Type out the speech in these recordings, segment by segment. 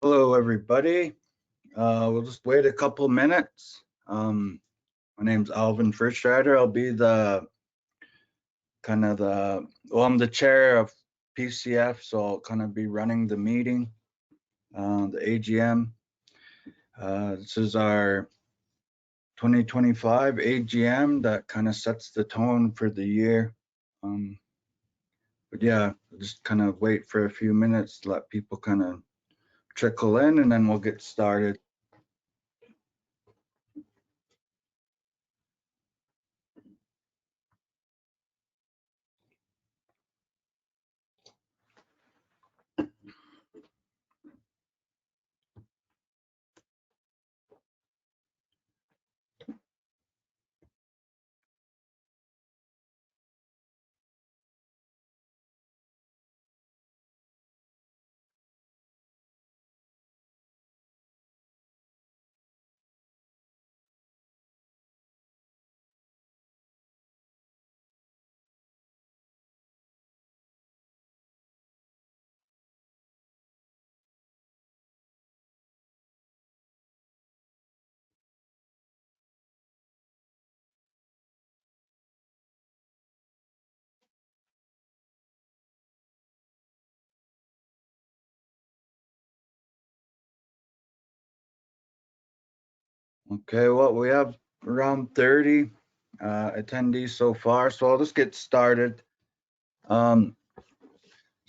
Hello, everybody. We'll just wait a couple minutes. My name's Alvin First Rider. I'll be I'm the chair of PCF, so I'll kind of be running the meeting, the AGM. This is our 2025 AGM that kind of sets the tone for the year. But yeah, just kind of wait for a few minutes to let people kind of trickle in, and then we'll get started. Okay, well, we have around 30 attendees so far, so I'll just get started. So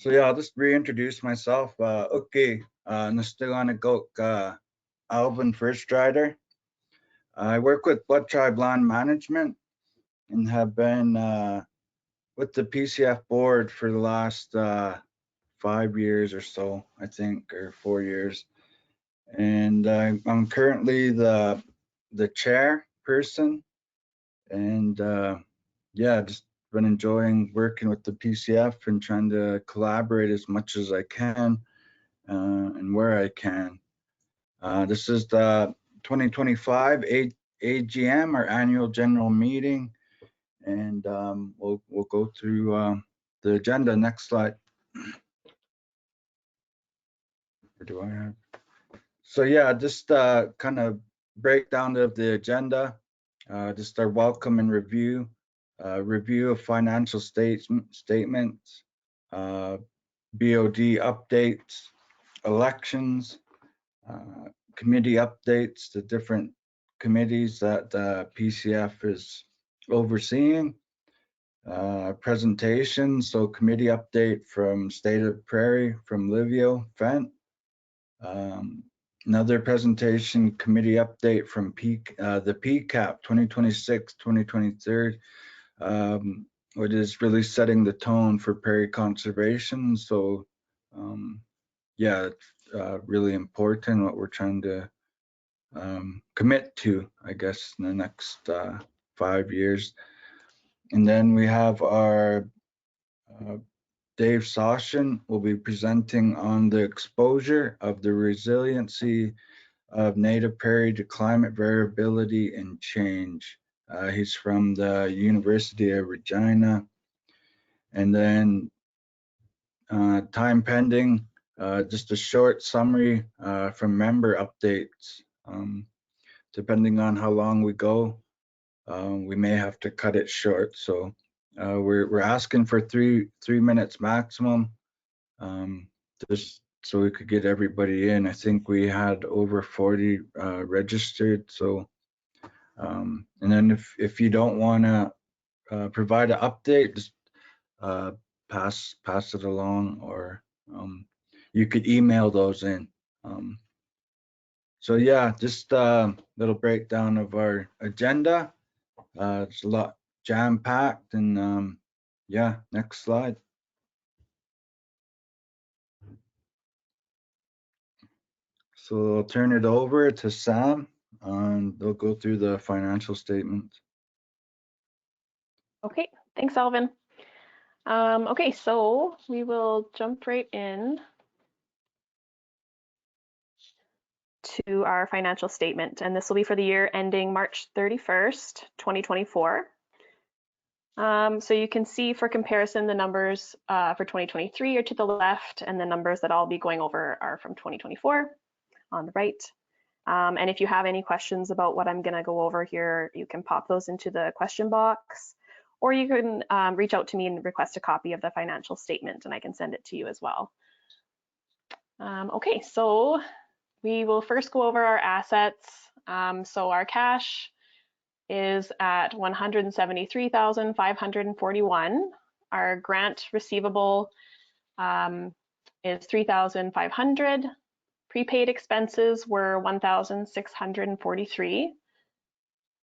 yeah, I'll just reintroduce myself. Nastilanagok Alvin First Rider. I work with Blood Tribe Land Management and have been with the PCF board for the last 5 years or so, I think, or 4 years. And I'm currently the chairperson, and yeah, just been enjoying working with the PCF and trying to collaborate as much as I can and where I can. This is the 2025 AGM, our annual general meeting, and we'll go through the agenda. Next slide. Or do I have? So yeah, just kind of breakdown of the agenda. Just our welcome and review. Review of financial statements, BOD updates, elections, committee updates, the different committees that PCF is overseeing, presentation, so committee update from State of Prairie from Livio Fent, another presentation committee update from the PCAP 2026-2023, which is really setting the tone for prairie conservation. So yeah, it's really important what we're trying to commit to, I guess, in the next 5 years. And then we have our Dave Sauchyn will be presenting on the exposure of the resiliency of native prairie to climate variability and change. He's from the University of Regina. And then time pending, just a short summary from member updates. Depending on how long we go, we may have to cut it short. So we're asking for three minutes maximum, just so we could get everybody in. I think we had over 40 registered. So and then if you don't want to provide an update, just pass it along, or you could email those in. So yeah, just a little breakdown of our agenda. It's a lot jam-packed, and yeah, next slide. So I'll turn it over to Sam, and they'll go through the financial statements. Okay, thanks, Alvin. Okay, so we will jump right in to our financial statement, and this will be for the year ending March 31st, 2024. So you can see for comparison, the numbers for 2023 are to the left, and the numbers that I'll be going over are from 2024 on the right. And if you have any questions about what I'm going to go over here, you can pop those into the question box, or you can reach out to me and request a copy of the financial statement, and I can send it to you as well. Okay, so we will first go over our assets. So our cash is at $173,541. Our grant receivable is $3,500. Prepaid expenses were $1,643.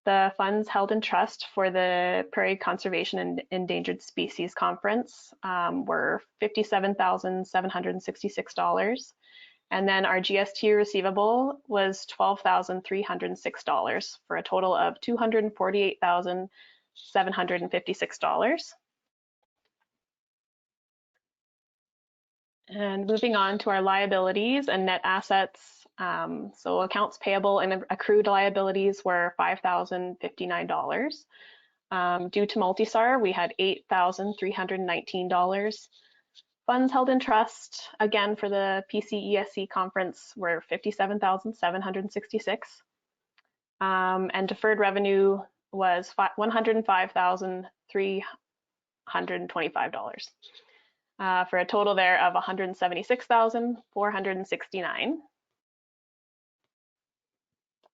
The funds held in trust for the Prairie Conservation and Endangered Species Conference were $57,766. And then our GST receivable was $12,306 for a total of $248,756. And moving on to our liabilities and net assets. So accounts payable and accrued liabilities were $5,059. Due to Multisar, we had $8,319. Funds held in trust, again for the PCESC conference, were $57,766. And deferred revenue was $105,325. For a total there of $176,469.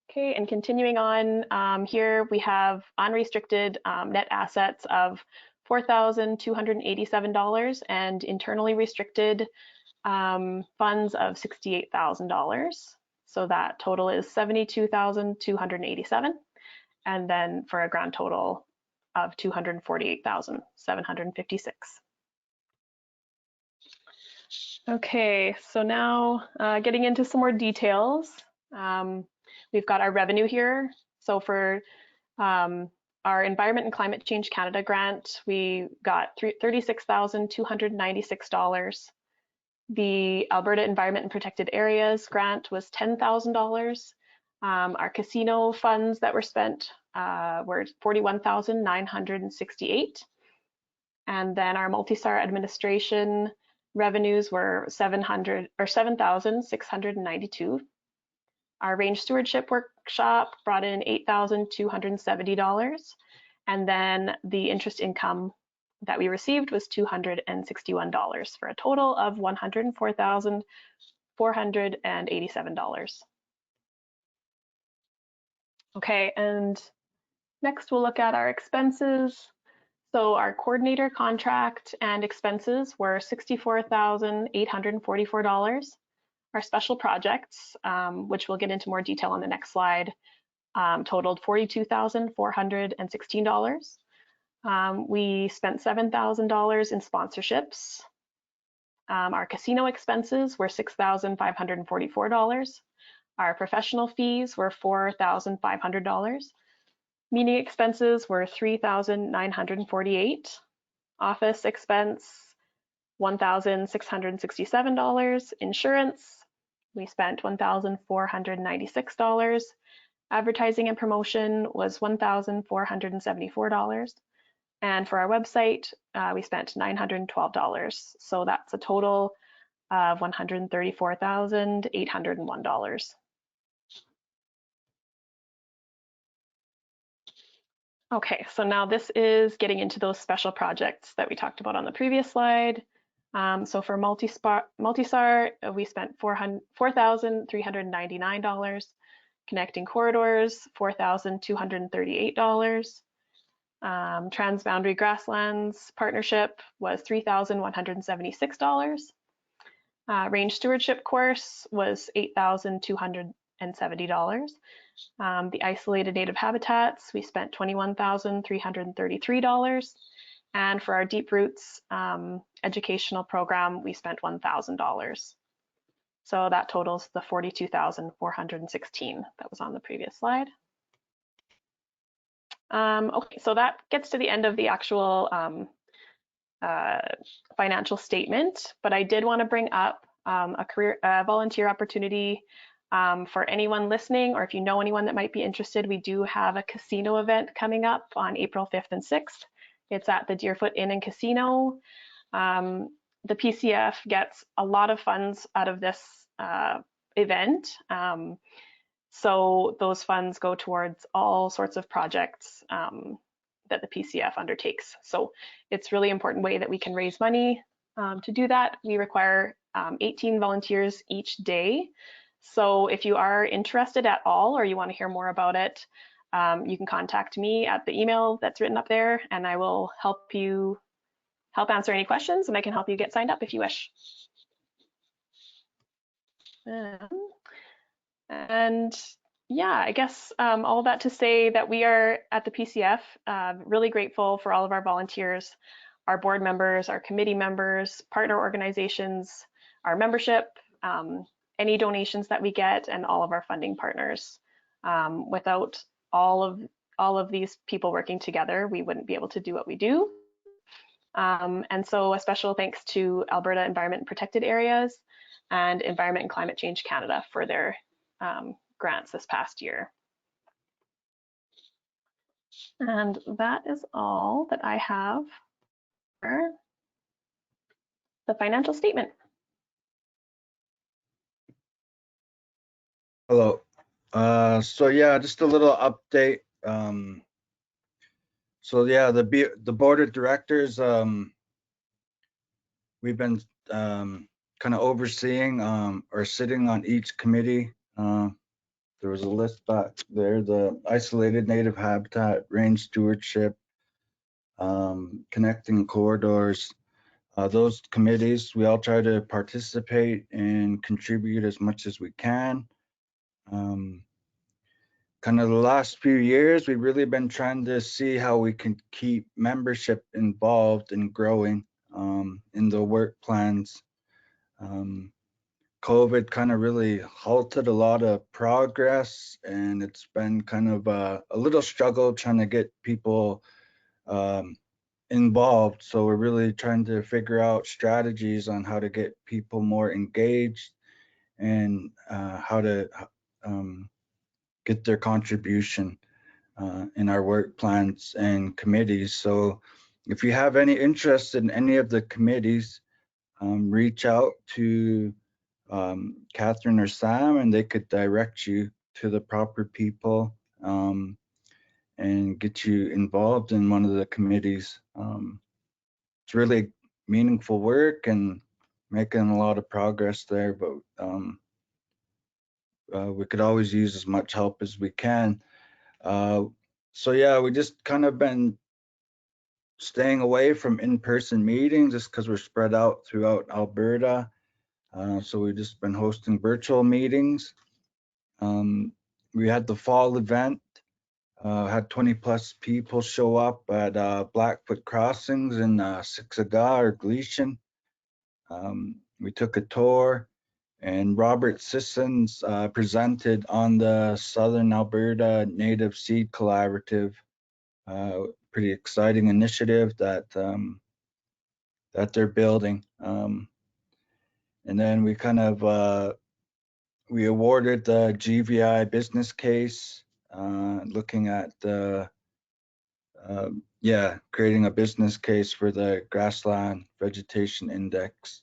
Okay, and continuing on, here we have unrestricted net assets of $4,287 and internally restricted funds of $68,000. So that total is $72,287, and then for a grand total of $248,756. Okay, so now getting into some more details. We've got our revenue here. So for our Environment and Climate Change Canada grant, we got $36,296. The Alberta Environment and Protected Areas grant was $10,000. Our casino funds that were spent were $41,968. And then our Multisar administration revenues were $7,692. Our range stewardship workshop brought in $8,270. And then the interest income that we received was $261 for a total of $104,487. Okay, and next we'll look at our expenses. So our coordinator contract and expenses were $64,844. Our special projects, which we'll get into more detail on the next slide, totaled $42,416. We spent $7,000 in sponsorships. Our casino expenses were $6,544. Our professional fees were $4,500. Meeting expenses were $3,948. Office expense, $1,667. Insurance, we spent $1,496. Advertising and promotion was $1,474. And for our website, we spent $912. So that's a total of $134,801. Okay, so now this is getting into those special projects that we talked about on the previous slide. So for Multisar, we spent $4,399. Connecting corridors, $4,238. Transboundary Grasslands Partnership was $3,176. Range Stewardship course was $8,270. The Isolated Native Habitats, we spent $21,333. And for our Deep Roots educational program, we spent $1,000. So that totals the $42,416 that was on the previous slide. Okay, so that gets to the end of the actual financial statement, but I did want to bring up a volunteer opportunity for anyone listening, or if you know anyone that might be interested. We do have a casino event coming up on April 5th and 6th It's at the Deerfoot Inn and Casino. The PCF gets a lot of funds out of this event. So those funds go towards all sorts of projects that the PCF undertakes. So it's a really important way that we can raise money. To do that, we require 18 volunteers each day. So if you are interested at all or you want to hear more about it, you can contact me at the email that's written up there, and I will help answer any questions, and I can help you get signed up if you wish. And yeah, I guess all that to say that we are at the PCF really grateful for all of our volunteers, our board members, our committee members, partner organizations, our membership, any donations that we get, and all of our funding partners. Without all of these people working together, we wouldn't be able to do what we do. And so a special thanks to Alberta Environment and Protected Areas and Environment and Climate Change Canada for their grants this past year. And that is all that I have for the financial statement. Hello. So yeah, just a little update. So yeah, the board of directors, we've been kind of overseeing or sitting on each committee. There was a list back there: the isolated native habitat, range stewardship, connecting corridors. Those committees, we all try to participate and contribute as much as we can. Kind of the last few years, we've really been trying to see how we can keep membership involved and growing in the work plans. COVID kind of really halted a lot of progress, and it's been kind of a little struggle trying to get people involved. So we're really trying to figure out strategies on how to get people more engaged and how to get their contribution in our work plans and committees. So if you have any interest in any of the committees, reach out to Catherine or Sam, and they could direct you to the proper people and get you involved in one of the committees. It's really meaningful work and making a lot of progress there, but we could always use as much help as we can. So yeah, we just kind of been staying away from in-person meetings just because we're spread out throughout Alberta. So we've just been hosting virtual meetings. We had the fall event, had 20 plus people show up at Blackfoot Crossings in Siksika or Gleason. We took a tour, and Robert Sissons presented on the Southern Alberta Native Seed Collaborative. Pretty exciting initiative that that they're building. And then we kind of we awarded the GVI business case, looking at the creating a business case for the grassland vegetation index.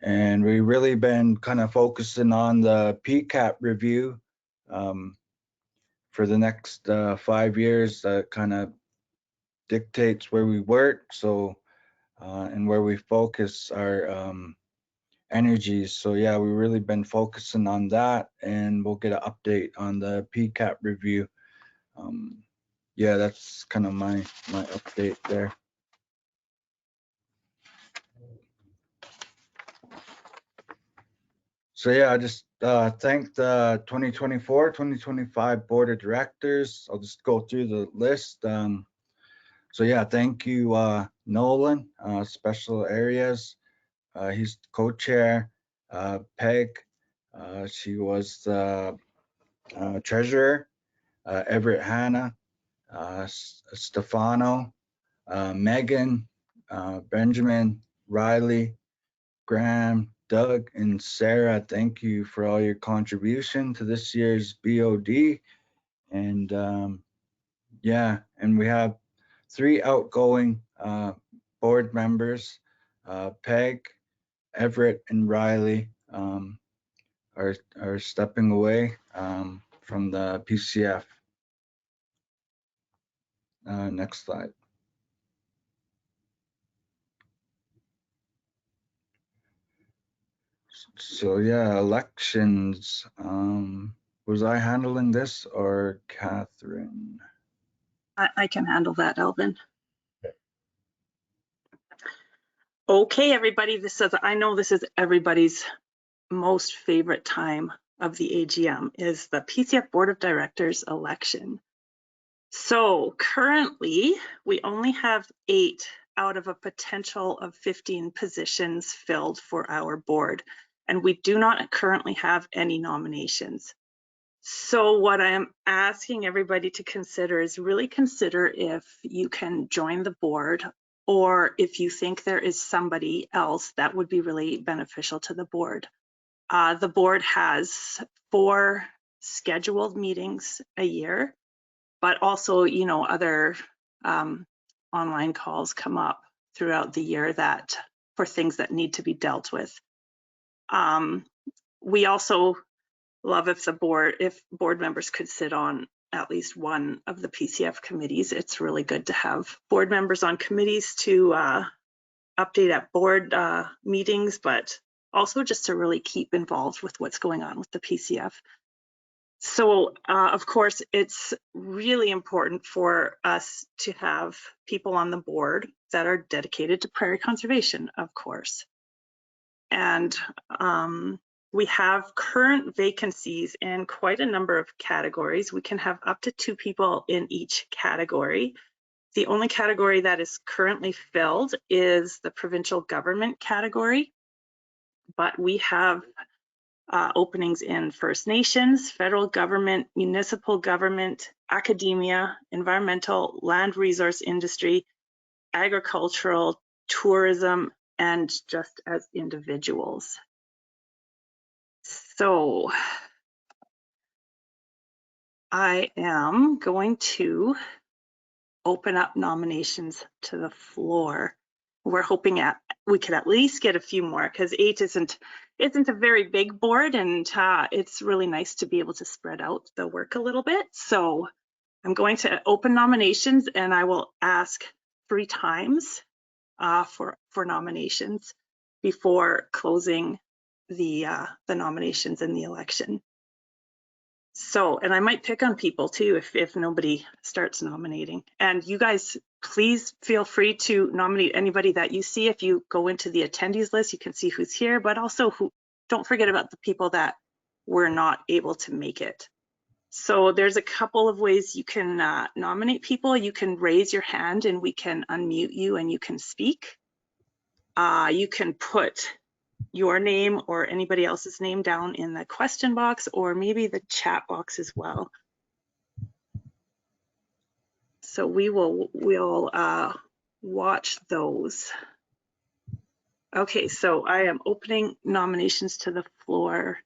And we really been kind of focusing on the PCAP review for the next 5 years. That kind of dictates where we work, so and where we focus our energies. So yeah, we've really been focusing on that, and we'll get an update on the PCAP review. Yeah, that's kind of my update there. So yeah, I just thank the 2024-2025 board of directors. I'll just go through the list. So yeah, thank you, Nolan, special areas. He's co-chair. Peg, she was the treasurer. Everett Hannah, Stefano, Megan, Benjamin, Riley, Graham, Doug, and Sarah. Thank you for all your contribution to this year's BOD. And yeah, and we have 3 outgoing board members, Peg, Everett, and Riley, are stepping away from the PCF. Next slide. So yeah, elections. Was I handling this or Catherine? I can handle that, Alvin. Okay, everybody, I know this is everybody's most favorite time of the AGM, is the PCF Board of Directors election. So currently, we only have 8 out of a potential of 15 positions filled for our board, and we do not currently have any nominations. So what I am asking everybody to consider is really consider if you can join the board, or if you think there is somebody else that would be really beneficial to the board. The board has 4 scheduled meetings a year, but also, you know, other online calls come up throughout the year that for things that need to be dealt with. We also love if board members could sit on at least one of the PCF committees. It's really good to have board members on committees to update at board meetings, but also just to really keep involved with what's going on with the PCF. So of course, it's really important for us to have people on the board that are dedicated to prairie conservation, of course. And we have current vacancies in quite a number of categories. We can have up to 2 people in each category. The only category that is currently filled is the provincial government category, but we have openings in First Nations, federal government, municipal government, academia, environmental, land resource industry, agricultural, tourism, and just as individuals. So I am going to open up nominations to the floor. We're hoping we could at least get a few more, because 8 isn't a very big board, and it's really nice to be able to spread out the work a little bit. So I'm going to open nominations, and I will ask 3 times for nominations before closing the nominations in the election. So, and I might pick on people too if nobody starts nominating. And you guys, please feel free to nominate anybody that you see. If you go into the attendees list, you can see who's here, but also don't forget about the people that were not able to make it. So there's a couple of ways you can nominate people. You can raise your hand and we can unmute you and you can speak. You can put your name or anybody else's name down in the question box, or maybe the chat box as well. So we'll watch those. Okay, so I am opening nominations to the floor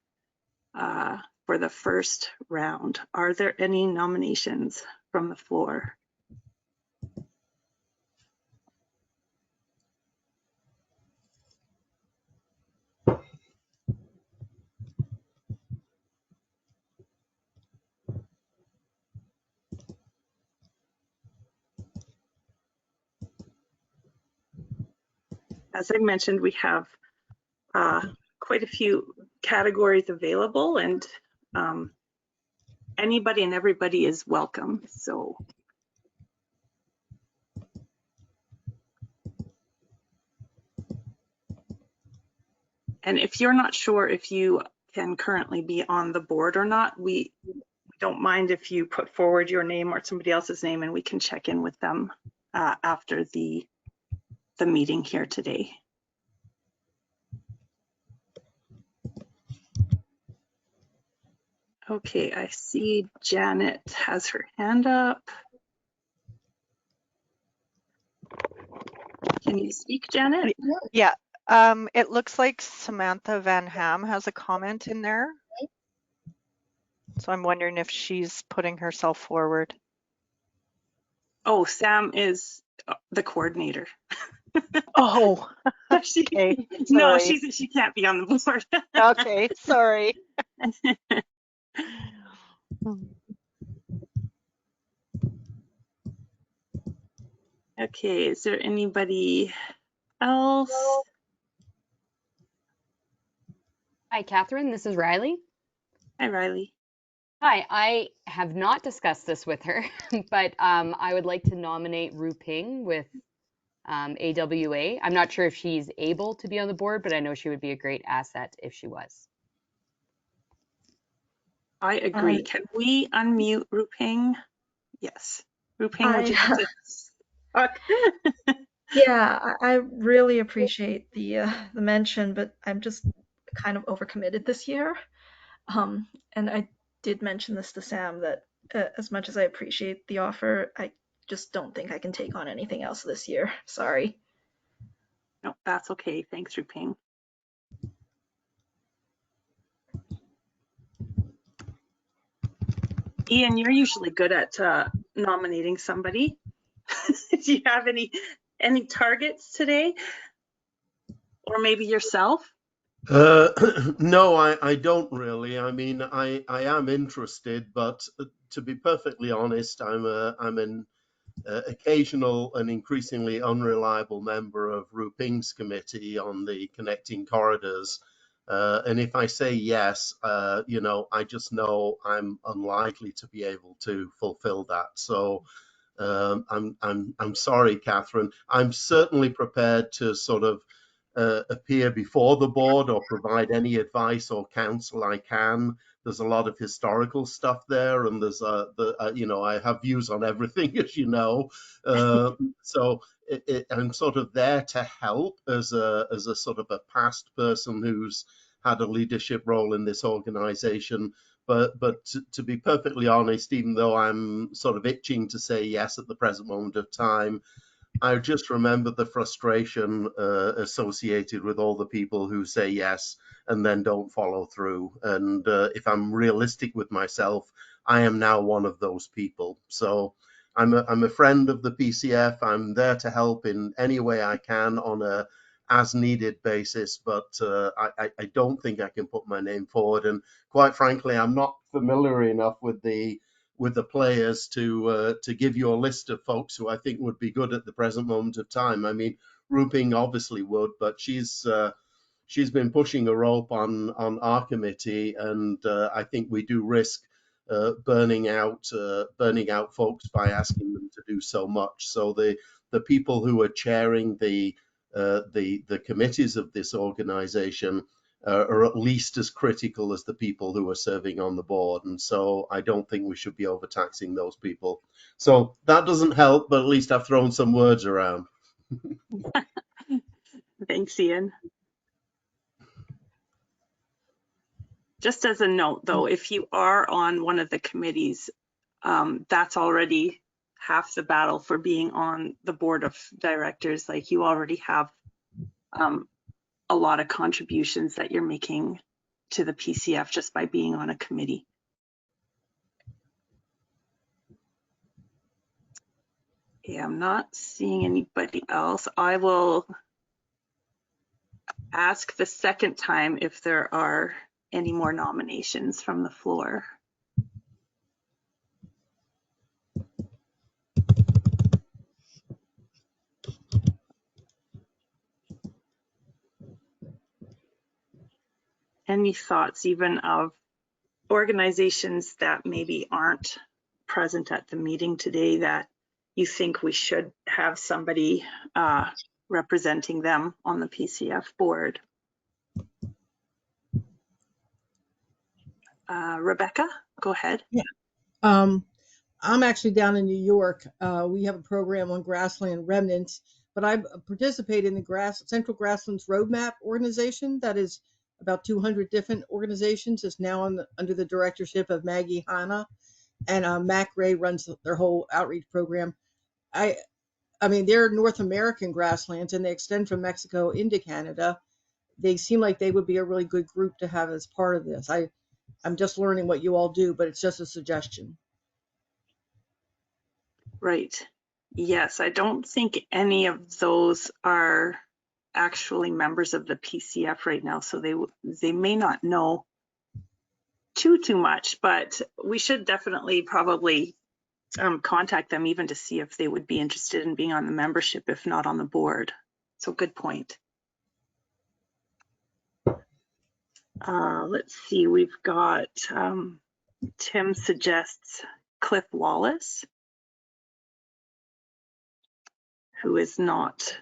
for the first round. Are there any nominations from the floor? As I mentioned, we have quite a few categories available, and anybody and everybody is welcome. So and if you're not sure if you can currently be on the board or not, we don't mind if you put forward your name or somebody else's name, and we can check in with them after the meeting here today. Okay, I see Janet has her hand up. Can you speak, Janet? Yeah, it looks like Samantha Van Ham has a comment in there. So I'm wondering if she's putting herself forward. Oh, Sam is the coordinator. Oh, She, okay. no, Sorry. she can't be on the board. Okay, sorry. Okay, is there anybody else? Hi, Catherine. This is Riley. Hi, Riley. Hi, I have not discussed this with her, but I would like to nominate Ru Ping with AWA. I'm not sure if she's able to be on the board, but I know she would be a great asset if she was. I agree. Can we unmute Ruping? Yes. Ruping, would you like to talk? Yeah, I really appreciate the mention, but I'm just kind of overcommitted this year. And I did mention this to Sam that as much as I appreciate the offer, I just don't think I can take on anything else this year. Sorry. No, that's okay. Thanks, Ruping. Ian, you're usually good at nominating somebody. Do you have any targets today? Or maybe yourself? No, I don't really. I mean, I am interested, but to be perfectly honest, I'm an occasional and increasingly unreliable member of Ruping's committee on the connecting corridors. And if I say yes, you know, I just know I'm unlikely to be able to fulfill that. So I'm sorry, Catherine. I'm certainly prepared to sort of appear before the board or provide any advice or counsel I can. There's a lot of historical stuff there, and there's you know, I have views on everything, as you know. So I'm sort of there to help as a sort of a past person who's had a leadership role in this organization. But to be perfectly honest, even though I'm sort of itching to say yes at the present moment of time, I just remember the frustration associated with all the people who say yes and then don't follow through. And if I'm realistic with myself, I am now one of those people. So I'm a friend of the PCF. I'm there to help in any way I can on a as needed basis, but I don't think I can put my name forward. And quite frankly, I'm not familiar enough with the players to give you a list of folks who I think would be good at the present moment of time. I mean, Ruping obviously would, but she's been pushing a rope on our committee, and I think we do risk burning out folks by asking them to do so much. So the people who are chairing the committees of this organization are at least as critical as the people who are serving on the board. And so I don't think we should be overtaxing those people. So that doesn't help, but at least I've thrown some words around. Thanks, Ian. Just as a note, though, if you are on one of the committees, that's already half the battle for being on the board of directors. Like, you already have a lot of contributions that you're making to the PCF just by being on a committee. Okay, I'm not seeing anybody else. I will ask the second time if there are any more nominations from the floor. Any thoughts even of organizations that maybe aren't present at the meeting today that you think we should have somebody representing them on the PCF board? Rebecca, go ahead. Yeah. I'm actually down in New York. We have a program on grassland remnants, but I participate in the Central Grasslands Roadmap organization. That is about 200 different organizations. It's now under the directorship of Maggie Hanna, and Mac Ray runs their whole outreach program. I mean, they're North American grasslands, and they extend from Mexico into Canada. They seem like they would be a really good group to have as part of this. I'm just learning what you all do, but it's just a suggestion. Right. Yes, I don't think any of those are actually members of the PCF right now, so they may not know too much, but we should definitely probably contact them even to see if they would be interested in being on the membership, if not on the board. So good point. Let's see, we've got Tim suggests Cliff Wallace, who is not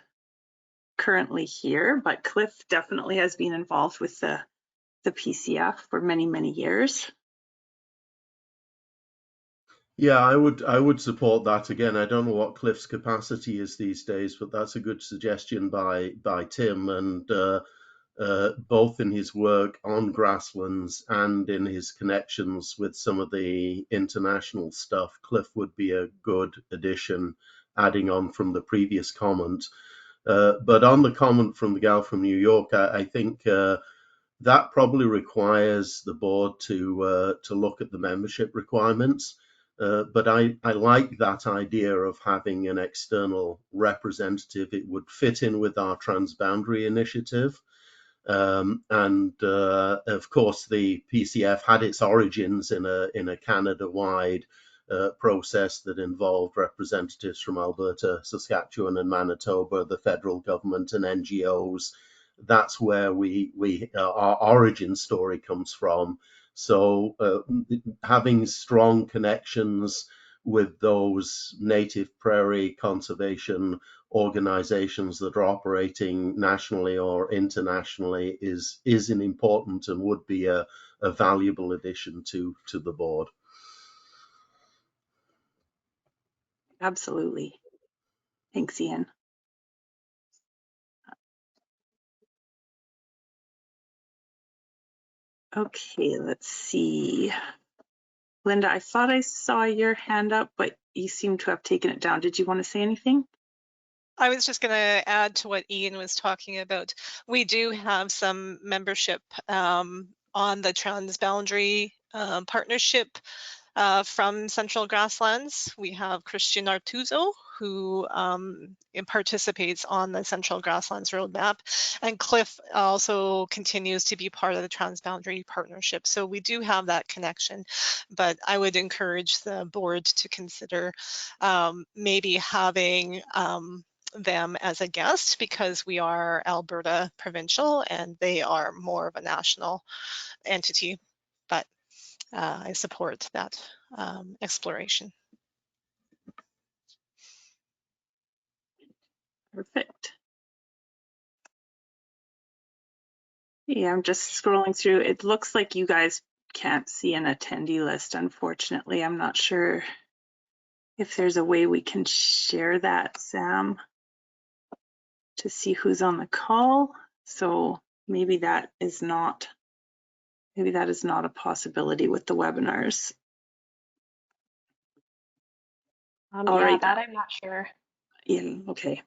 currently here, but Cliff definitely has been involved with the PCF for many years. Yeah, I would support that. Again, I don't know what Cliff's capacity is these days, but that's a good suggestion by Tim, and both in his work on grasslands and in his connections with some of the international stuff, Cliff would be a good addition, adding on from the previous comment. But on the comment from the gal from New York, I think that probably requires the board to look at the membership requirements. But I like that idea of having an external representative. It would fit in with our transboundary initiative. And of course, the PCF had its origins in a Canada-wide process that involved representatives from Alberta, Saskatchewan, and Manitoba, the federal government, and NGOs. That's where our origin story comes from. So having strong connections with those native prairie conservation organizations that are operating nationally or internationally is an important and would be a valuable addition to the board. Absolutely. Thanks, Ian. Okay, let's see. Linda, I thought I saw your hand up, but you seem to have taken it down. Did you want to say anything? I was just going to add to what Ian was talking about. We do have some membership on the transboundary partnership from Central Grasslands. We have Christian Artuzo, who participates on the Central Grasslands Roadmap, and Cliff also continues to be part of the transboundary partnership. So we do have that connection, but I would encourage the board to consider maybe having them as a guest, because we are Alberta provincial and they are more of a national entity. But I support that exploration. Perfect. Yeah, I'm just scrolling through. It looks like you guys can't see an attendee list, unfortunately. I'm not sure if there's a way we can share that, Sam, to see who's on the call. So maybe that is not a possibility with the webinars. Yeah, right. that I'm not sure. Yeah, okay.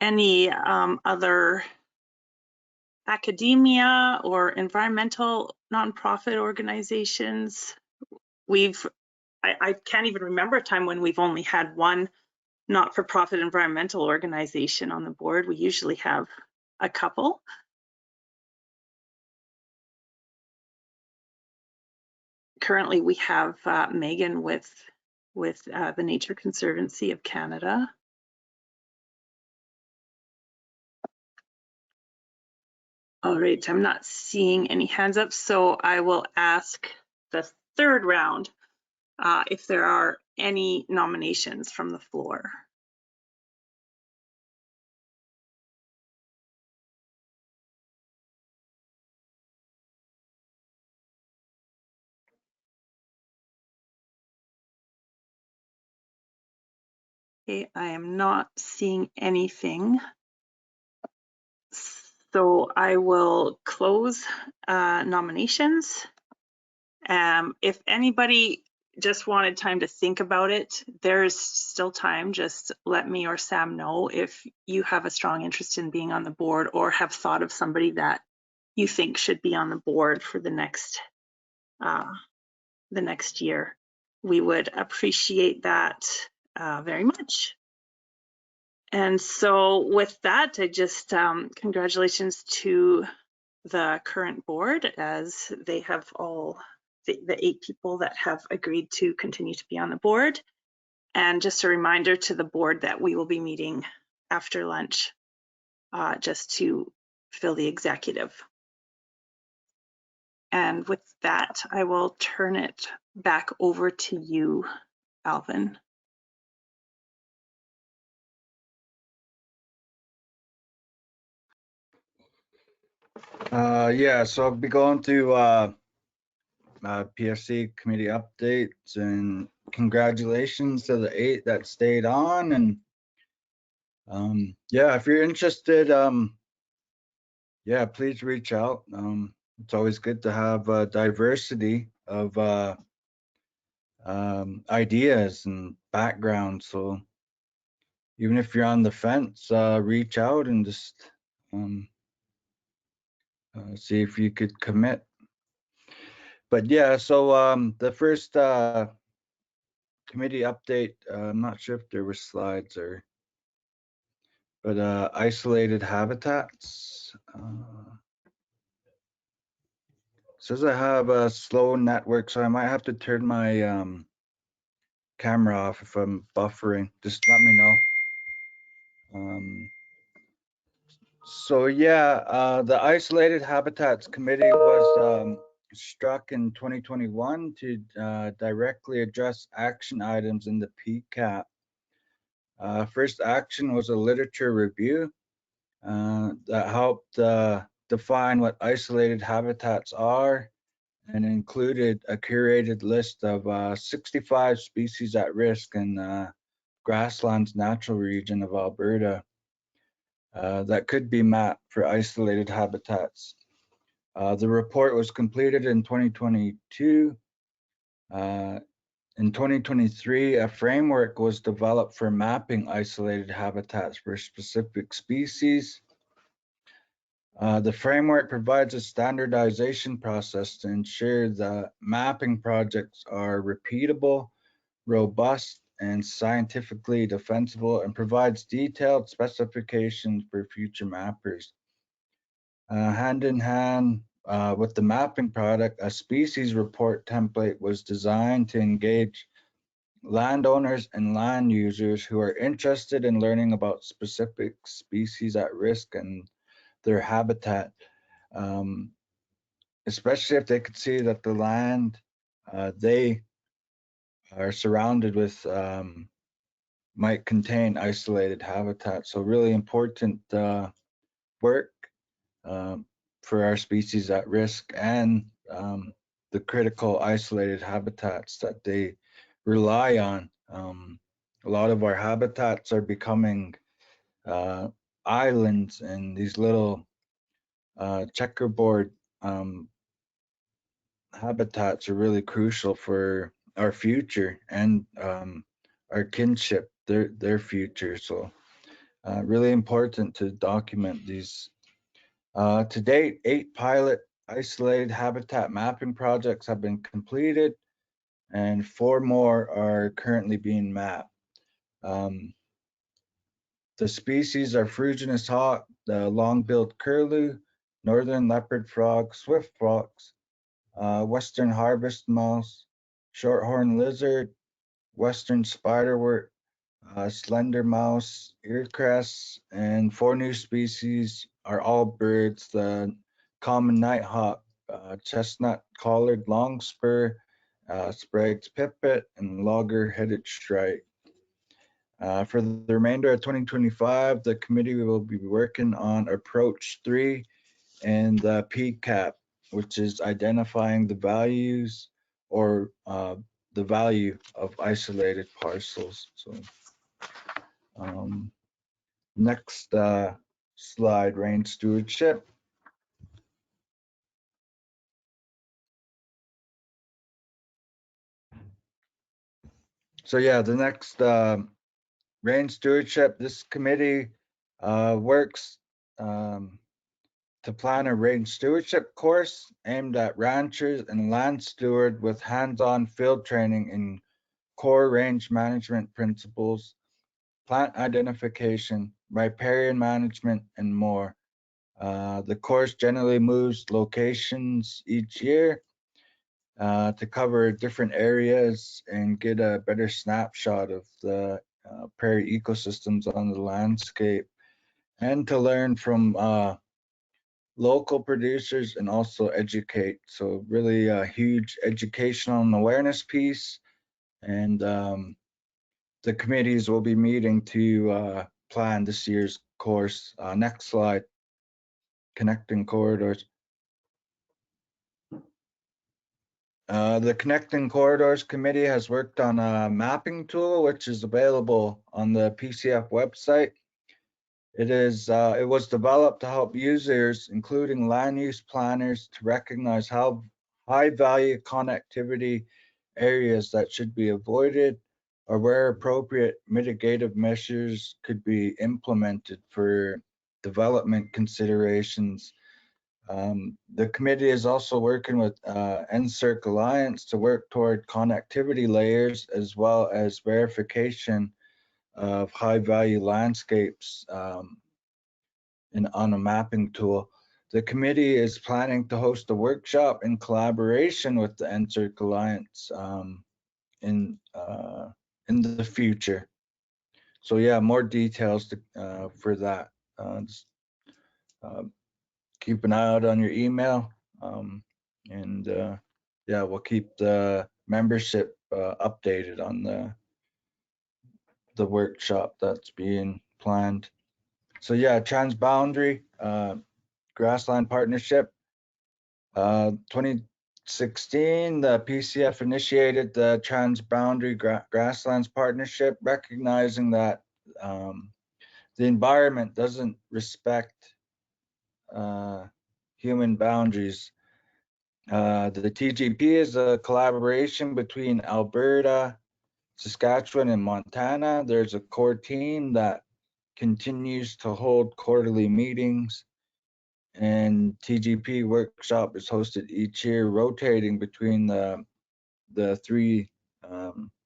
Any other academia or environmental nonprofit organizations? I can't even remember a time when we've only had one not-for-profit environmental organization on the board. We usually have a couple. Currently, we have Megan with the Nature Conservancy of Canada. All right, I'm not seeing any hands up, so I will ask the third round if there are any nominations from the floor. Okay, I am not seeing anything. So I will close nominations. If anybody just wanted time to think about it, there's still time. Just let me or Sam know if you have a strong interest in being on the board or have thought of somebody that you think should be on the board for the next the next year. We would appreciate that very much. And so with that, I just congratulations to the current board, as they have all the 8 people that have agreed to continue to be on the board. And just a reminder to the board that we will be meeting after lunch just to fill the executive. And with that, I will turn it back over to you, Alvin. Yeah, so I'll be going through PFC committee updates, and congratulations to the 8 that stayed on. And yeah, if you're interested, yeah, please reach out. It's always good to have a diversity of ideas and backgrounds. So even if you're on the fence, reach out and just see if you could commit. But yeah, so the first committee update, I'm not sure if there were slides or, but isolated habitats. Says I have a slow network, so I might have to turn my camera off if I'm buffering. Just let me know. So yeah, the Isolated Habitats Committee was struck in 2021 to directly address action items in the PCAP. First action was a literature review that helped define what isolated habitats are, and included a curated list of 65 species at risk in grasslands natural region of Alberta that could be mapped for isolated habitats. The report was completed in 2022. In 2023, a framework was developed for mapping isolated habitats for specific species. The framework provides a standardization process to ensure that mapping projects are repeatable, robust, and scientifically defensible, and provides detailed specifications for future mappers. Hand in hand with the mapping product, a species report template was designed to engage landowners and land users who are interested in learning about specific species at risk and their habitat, especially if they could see that the land they are surrounded with might contain isolated habitat. So really important work for our species at risk, and the critical isolated habitats that they rely on. A lot of our habitats are becoming islands, and these little checkerboard habitats are really crucial for our future and our kinship, their future. So really important to document these. To date, 8 pilot isolated habitat mapping projects have been completed, and 4 more are currently being mapped. The species are Fruginous hawk, the long-billed curlew, northern leopard frog, swift fox, western harvest mouse, shorthorn lizard, western spiderwort, slender mouse, earcrest, and 4 new species are all birds: the common nighthawk, chestnut collared longspur, Sprague's pipit, and logger-headed shrike. For the remainder of 2025, the committee will be working on approach 3 and the PCAP, which is identifying the values or the value of isolated parcels. So next slide, range stewardship. So yeah, the next range stewardship, this committee works to to plan a range stewardship course aimed at ranchers and land steward with hands-on field training in core range management principles, plant identification, riparian management, and more. The course generally moves locations each year to cover different areas and get a better snapshot of the prairie ecosystems on the landscape, and to learn from local producers and also educate. So really a huge educational and awareness piece. And the committees will be meeting to plan this year's course. Next slide, connecting corridors. The Connecting Corridors Committee has worked on a mapping tool, which is available on the PCF website. It was developed to help users, including land use planners, to recognize how high value connectivity areas that should be avoided, or where appropriate mitigative measures could be implemented for development considerations. The committee is also working with NSERC Alliance to work toward connectivity layers as well as verification of high value landscapes on a mapping tool. The committee is planning to host a workshop in collaboration with the NSERC Alliance in the future. So yeah, more details for that. Just, keep an eye out on your email, and yeah, we'll keep the membership updated on the workshop that's being planned. So yeah, transboundary grassland partnership. 2016, the PCF initiated the transboundary grasslands partnership, recognizing that the environment doesn't respect human boundaries. The TGP is a collaboration between Alberta, Saskatchewan, and Montana. There's a core team that continues to hold quarterly meetings, and TGP workshop is hosted each year, rotating between the three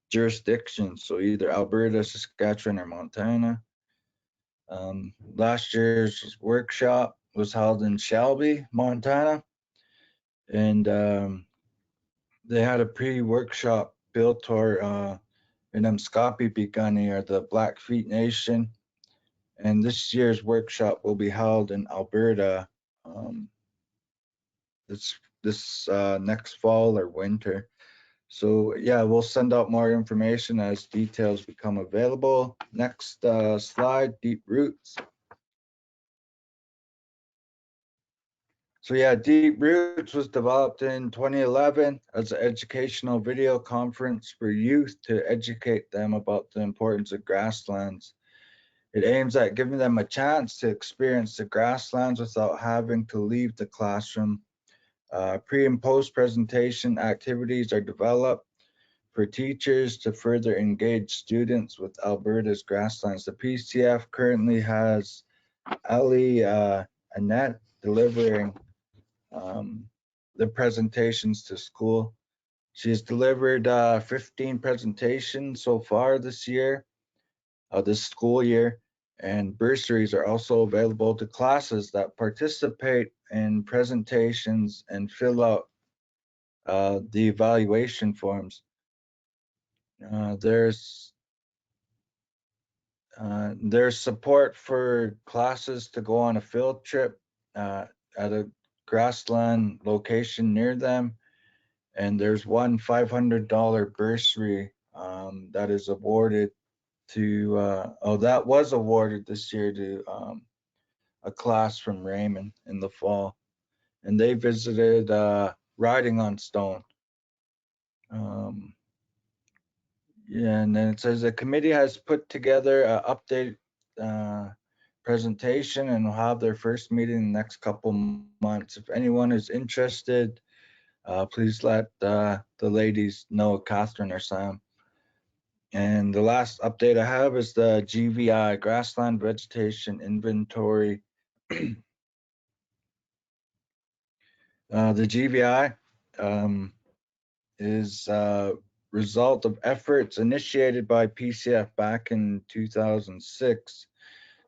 jurisdictions, so either Alberta, Saskatchewan, or Montana. Last year's workshop was held in Shelby, Montana, and they had a pre-workshop built tour in Mskapi or the Blackfeet Nation, and this year's workshop will be held in Alberta this next fall or winter. So yeah, we'll send out more information as details become available. Next slide, deep roots. So yeah, Deep Roots was developed in 2011 as an educational video conference for youth to educate them about the importance of grasslands. It aims at giving them a chance to experience the grasslands without having to leave the classroom. Pre and post presentation activities are developed for teachers to further engage students with Alberta's grasslands. The PCF currently has Ellie Annette delivering the presentations to school. She has delivered 15 presentations so far this year, this school year, and bursaries are also available to classes that participate in presentations and fill out the evaluation forms. There's support for classes to go on a field trip at a grassland location near them, and there's one $500 bursary that is awarded to that was awarded this year to a class from Raymond in the fall, and they visited Riding on Stone. Yeah, and then it says the committee has put together an update presentation and will have their first meeting in the next couple months. If anyone is interested, please let the ladies know, Catherine or Sam. And the last update I have is the GVI, Grassland Vegetation Inventory. The GVI is a result of efforts initiated by PCF back in 2006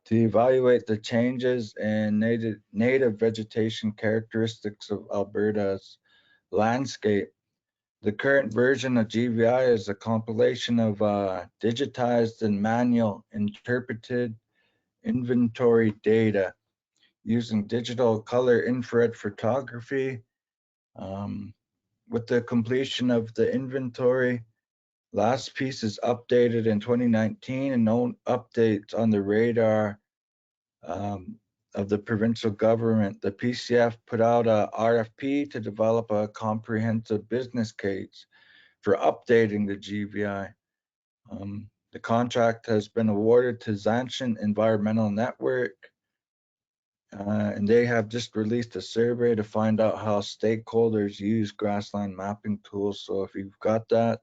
to evaluate the changes in native vegetation characteristics of Alberta's landscape. The current version of GVI is a compilation of digitized and manual interpreted inventory data using digital color infrared photography. With the completion of the inventory, last piece is updated in 2019 and no updates on the radar of the provincial government. The PCF put out a RFP to develop a comprehensive business case for updating the GVI. The contract has been awarded to Sauchyn Environmental Network, and they have just released a survey to find out how stakeholders use grassland mapping tools. So if you've got that,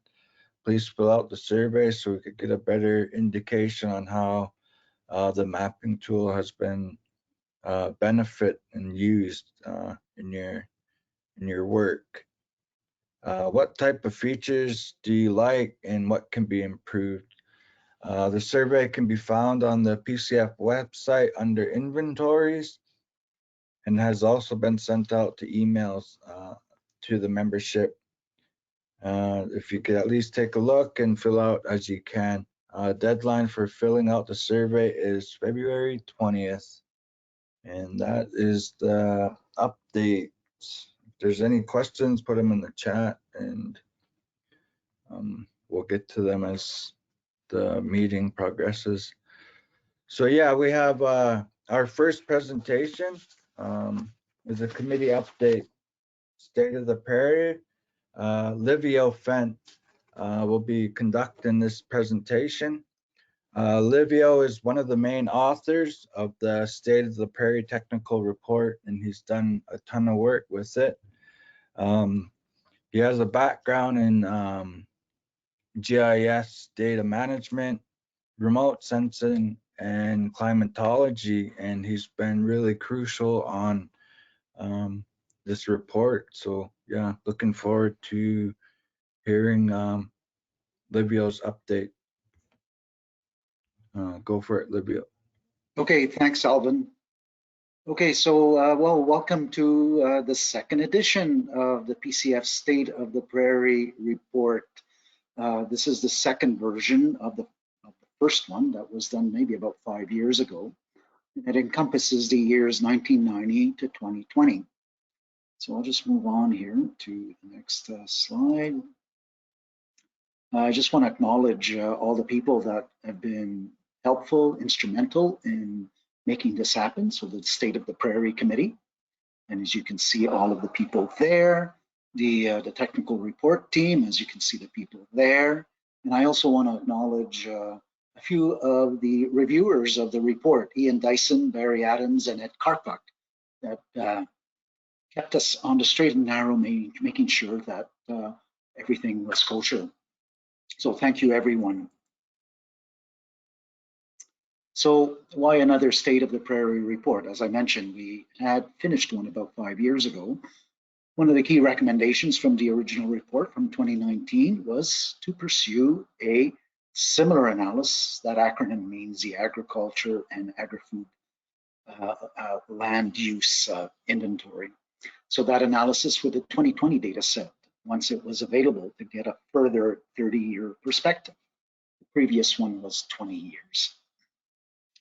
please fill out the survey so we could get a better indication on how the mapping tool has been benefit and used in your work. What type of features do you like and what can be improved? The survey can be found on the PCF website under inventories and has also been sent out to emails to the membership. If you could at least take a look and fill out as you can. Deadline for filling out the survey is February 20th. And that is the update. If there's any questions, put them in the chat and we'll get to them as the meeting progresses. So yeah, we have our first presentation is a committee update, State of the Prairie. Livio Fent will be conducting this presentation. Livio is one of the main authors of the State of the Prairie Technical Report, and he's done a ton of work with it. He has a background in GIS data management, remote sensing, and climatology, and he's been really crucial on this report. So yeah, looking forward to hearing Livio's update. Go for it, Livio. Okay, thanks, Alvin. Okay, so well, welcome to the second edition of the PCF State of the Prairie Report. This is the second version of the first one that was done maybe about 5 years ago. It encompasses the years 1990 to 2020. So I'll just move on here to the next slide. I just want to acknowledge all the people that have been helpful, instrumental in making this happen. So the State of the Prairie Committee, and as you can see, all of the people there, the technical report team, as you can see the people there. And I also want to acknowledge a few of the reviewers of the report, Ian Dyson, Barry Adams, and Ed Karpuk, that kept us on the straight and narrow, making sure that everything was kosher. So thank you, everyone. So why another State of the Prairie report? As I mentioned, we had finished one about 5 years ago. One of the key recommendations from the original report from 2019 was to pursue a similar analysis. That acronym means the Agriculture and Agri-Food Land Use Inventory. So that analysis with the 2020 data set, once it was available, to get a further 30-year perspective. The previous one was 20 years.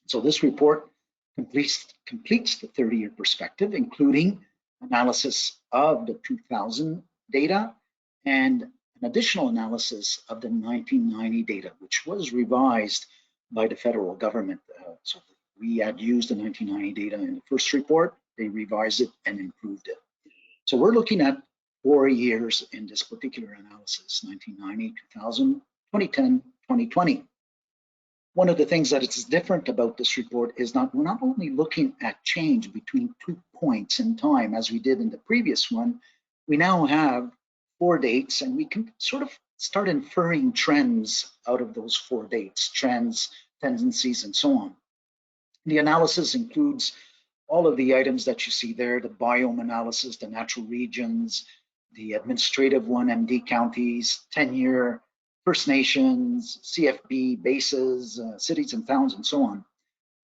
So this report completes the 30-year perspective, including analysis of the 2000 data and an additional analysis of the 1990 data, which was revised by the federal government. So we had used the 1990 data in the first report, they revised it and improved it. So we're looking at 4 years in this particular analysis, 1990, 2000, 2010, 2020. One of the things that is different about this report is we're not only looking at change between 2 points in time as we did in the previous one, we now have 4 dates and we can sort of start inferring trends out of those 4 dates, trends, tendencies, and so on. The analysis includes all of the items that you see there, the biome analysis, the natural regions, the administrative one, MD counties, tenure, First Nations, CFB bases, cities and towns, and so on.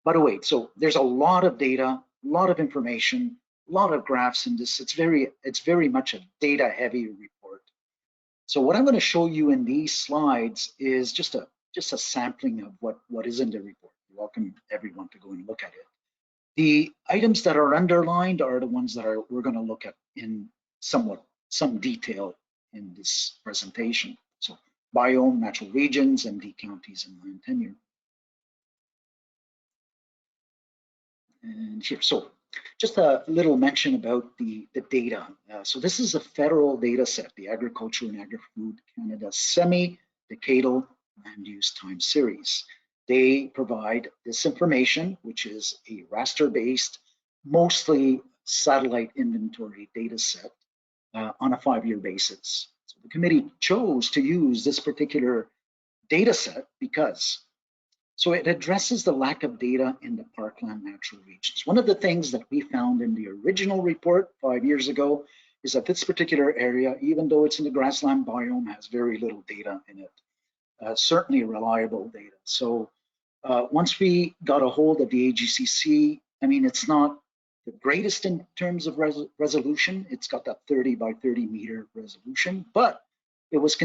By the way, so there's a lot of data, a lot of information, a lot of graphs in this. It's very much a data-heavy report. So what I'm going to show you in these slides is just a sampling of what is in the report. You're welcome everyone to go and look at it. The items that are underlined are the ones that we're going to look at in some detail in this presentation. So biome, natural regions, MD counties, and land tenure. And here, so just a little mention about the data. So this is a federal data set, the Agriculture and Agri-Food Canada semi-decadal land use time series. They provide this information, which is a raster-based, mostly satellite inventory data set on a 5-year basis. So the committee chose to use this particular data set because so it addresses the lack of data in the parkland natural regions. One of the things that we found in the original report 5 years ago is that this particular area, even though it's in the grassland biome, has very little data in it, certainly reliable data. So once we got a hold of the AGCC, I mean, it's not the greatest in terms of resolution. It's got that 30 by 30 meter resolution, but it was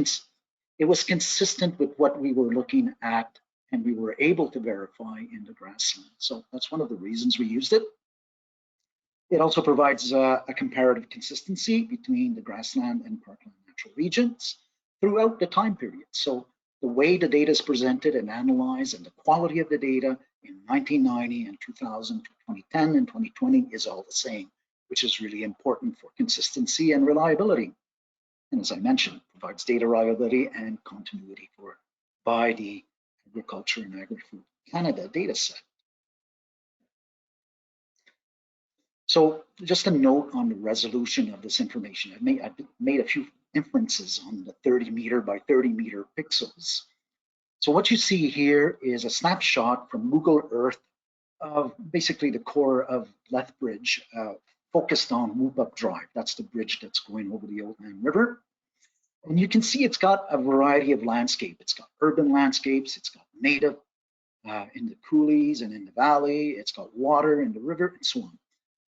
consistent with what we were looking at and we were able to verify in the grassland. So that's one of the reasons we used it. It also provides a comparative consistency between the grassland and parkland natural regions throughout the time period. So the way the data is presented and analyzed and the quality of the data in 1990 and 2000 to 2010 and 2020 is all the same, which is really important for consistency and reliability. And as I mentioned, provides data reliability and continuity by the Agriculture and Agri-Food Canada data set. So just a note on the resolution of this information. I've made a few inferences on the 30 meter by 30 meter pixels. So what you see here is a snapshot from Google Earth of basically the core of Lethbridge, focused on Whoop-Up Drive. That's the bridge that's going over the Oldman River. And you can see it's got a variety of landscape. It's got urban landscapes, it's got native in the coulees and in the valley, it's got water in the river, and so on.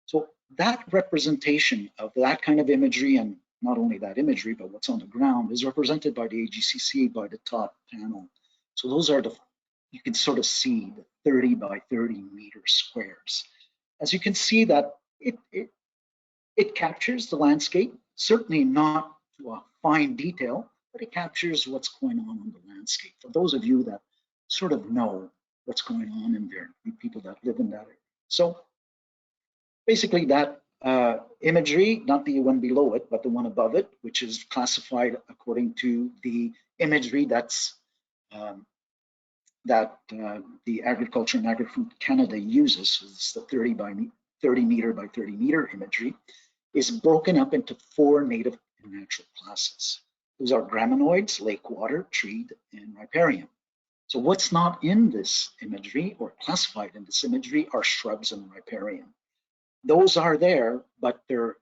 So that representation of that kind of imagery, and not only that imagery, but what's on the ground, is represented by the AGCC by the top panel. So those are you can sort of see the 30 by 30 meter squares. As you can see that it captures the landscape, certainly not to a fine detail, but it captures what's going on the landscape. For those of you that sort of know what's going on in there, the people that live in that area. So basically that imagery, not the one below it, but the one above it, which is classified according to the imagery that's the Agriculture and Agri-Food Canada uses. So it's the 30 meter by 30 meter imagery, is broken up into 4 native and natural classes. Those are graminoids, lake water, treed, and riparian. So what's not in this imagery or classified in this imagery are shrubs and riparian. Those are there, but they're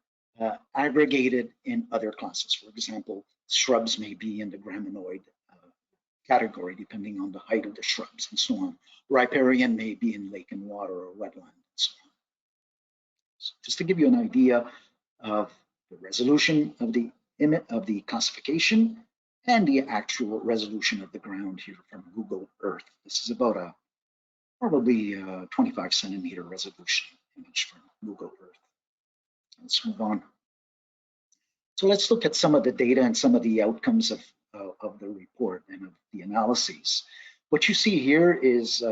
aggregated in other classes. For example, shrubs may be in the graminoid category, depending on the height of the shrubs and so on. Riparian may be in lake and water or wetland and so on. So just to give you an idea of the resolution of the classification and the actual resolution of the ground here from Google Earth. This is about probably a 25 centimeter resolution image from Google Earth. Let's move on. So let's look at some of the data and some of the outcomes of the report and of the analyses. What you see here is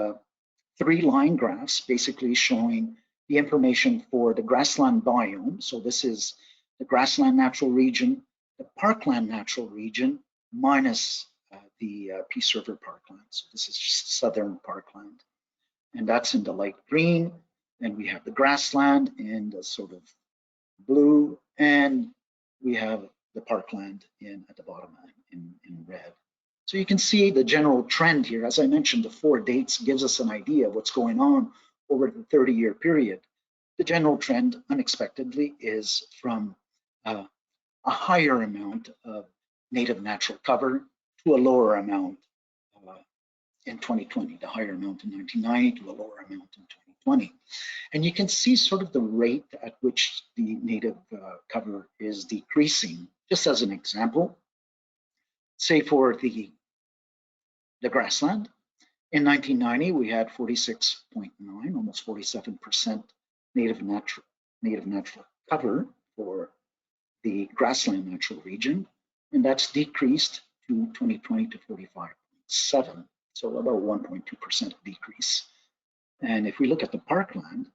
3 line graphs basically showing the information for the grassland biome. So this is the grassland natural region, the parkland natural region, minus the Peace River parkland. So this is southern parkland. And that's in the light green. And we have the grassland in the sort of blue, and we have the parkland at the bottom in red. So you can see the general trend here. As I mentioned, the 4 dates gives us an idea of what's going on over the 30-year period. the general trend, unexpectedly, is from a higher amount of native natural cover to a lower amount in 2020, the higher amount in 1990 to a lower amount in 2020. And you can see sort of the rate at which the native cover is decreasing. Just as an example, say for the grassland, in 1990 we had 46.9, almost 47% native natural cover for the grassland natural region, and that's decreased to 2020 to 45.7, so about 1.2% decrease. And if we look at the parkland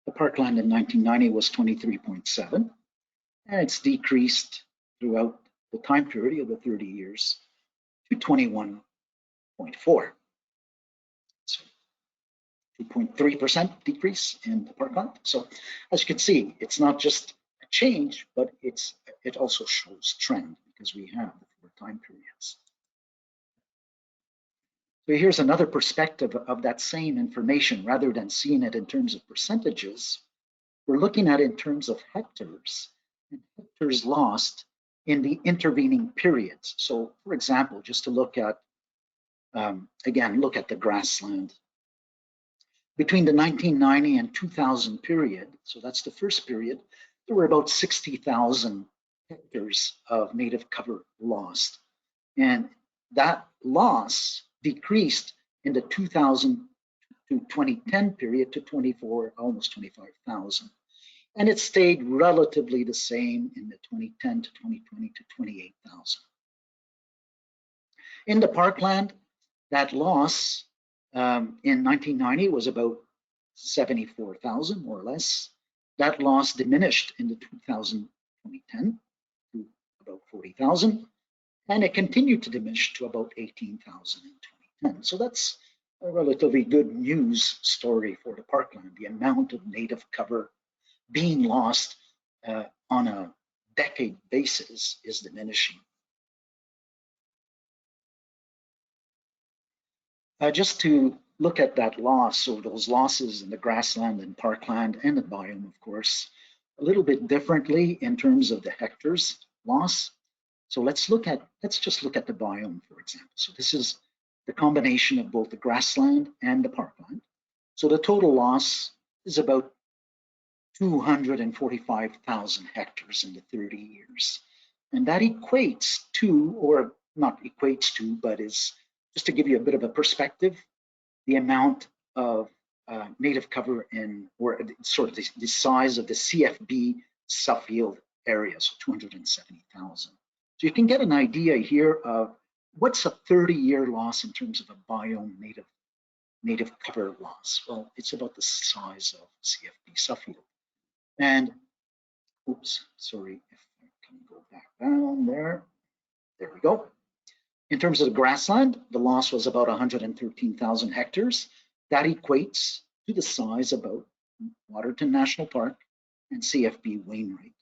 in 1990 was 23.7, and it's decreased throughout the time period of the 30 years to 21.4. So 2.3% decrease in the parkland. So as you can see, it's not just a change, but it also shows trend because we have the 4 time periods. So here's another perspective of that same information. Rather than seeing it in terms of percentages, we're looking at it in terms of hectares and hectares lost in the intervening periods. So for example, just to look at, again, look at the grassland. Between the 1990 and 2000 period, so that's the first period, there were about 60,000 hectares of native cover lost. And that loss decreased in the 2000 to 2010 period to almost 25,000. And it stayed relatively the same in the 2010 to 2020 to 28,000. In the parkland, that loss in 1990 was about 74,000, more or less. That loss diminished in the 2010 to about 40,000, and it continued to diminish to about 18,000 in 2010. So that's a relatively good news story for the parkland. The amount of native cover being lost on a decade basis is diminishing. Just to look at that loss, so those losses in the grassland and parkland and the biome, of course, a little bit differently in terms of the hectares loss. So let's just look at the biome, for example. So this is the combination of both the grassland and the parkland. So the total loss is about 245,000 hectares in the 30 years. And that equates to, or not equates to, but is, just to give you a bit of a perspective, the amount of native cover in, or sort of the size of the CFB subfield area, so 270,000. So you can get an idea here of what's a 30-year loss in terms of a biome native cover loss. Well, it's about the size of CFB subfield. And, oops, sorry, if I can go back down there. There we go. In terms of the grassland, the loss was about 113,000 hectares. That equates to the size about Waterton National Park and CFB Wainwright.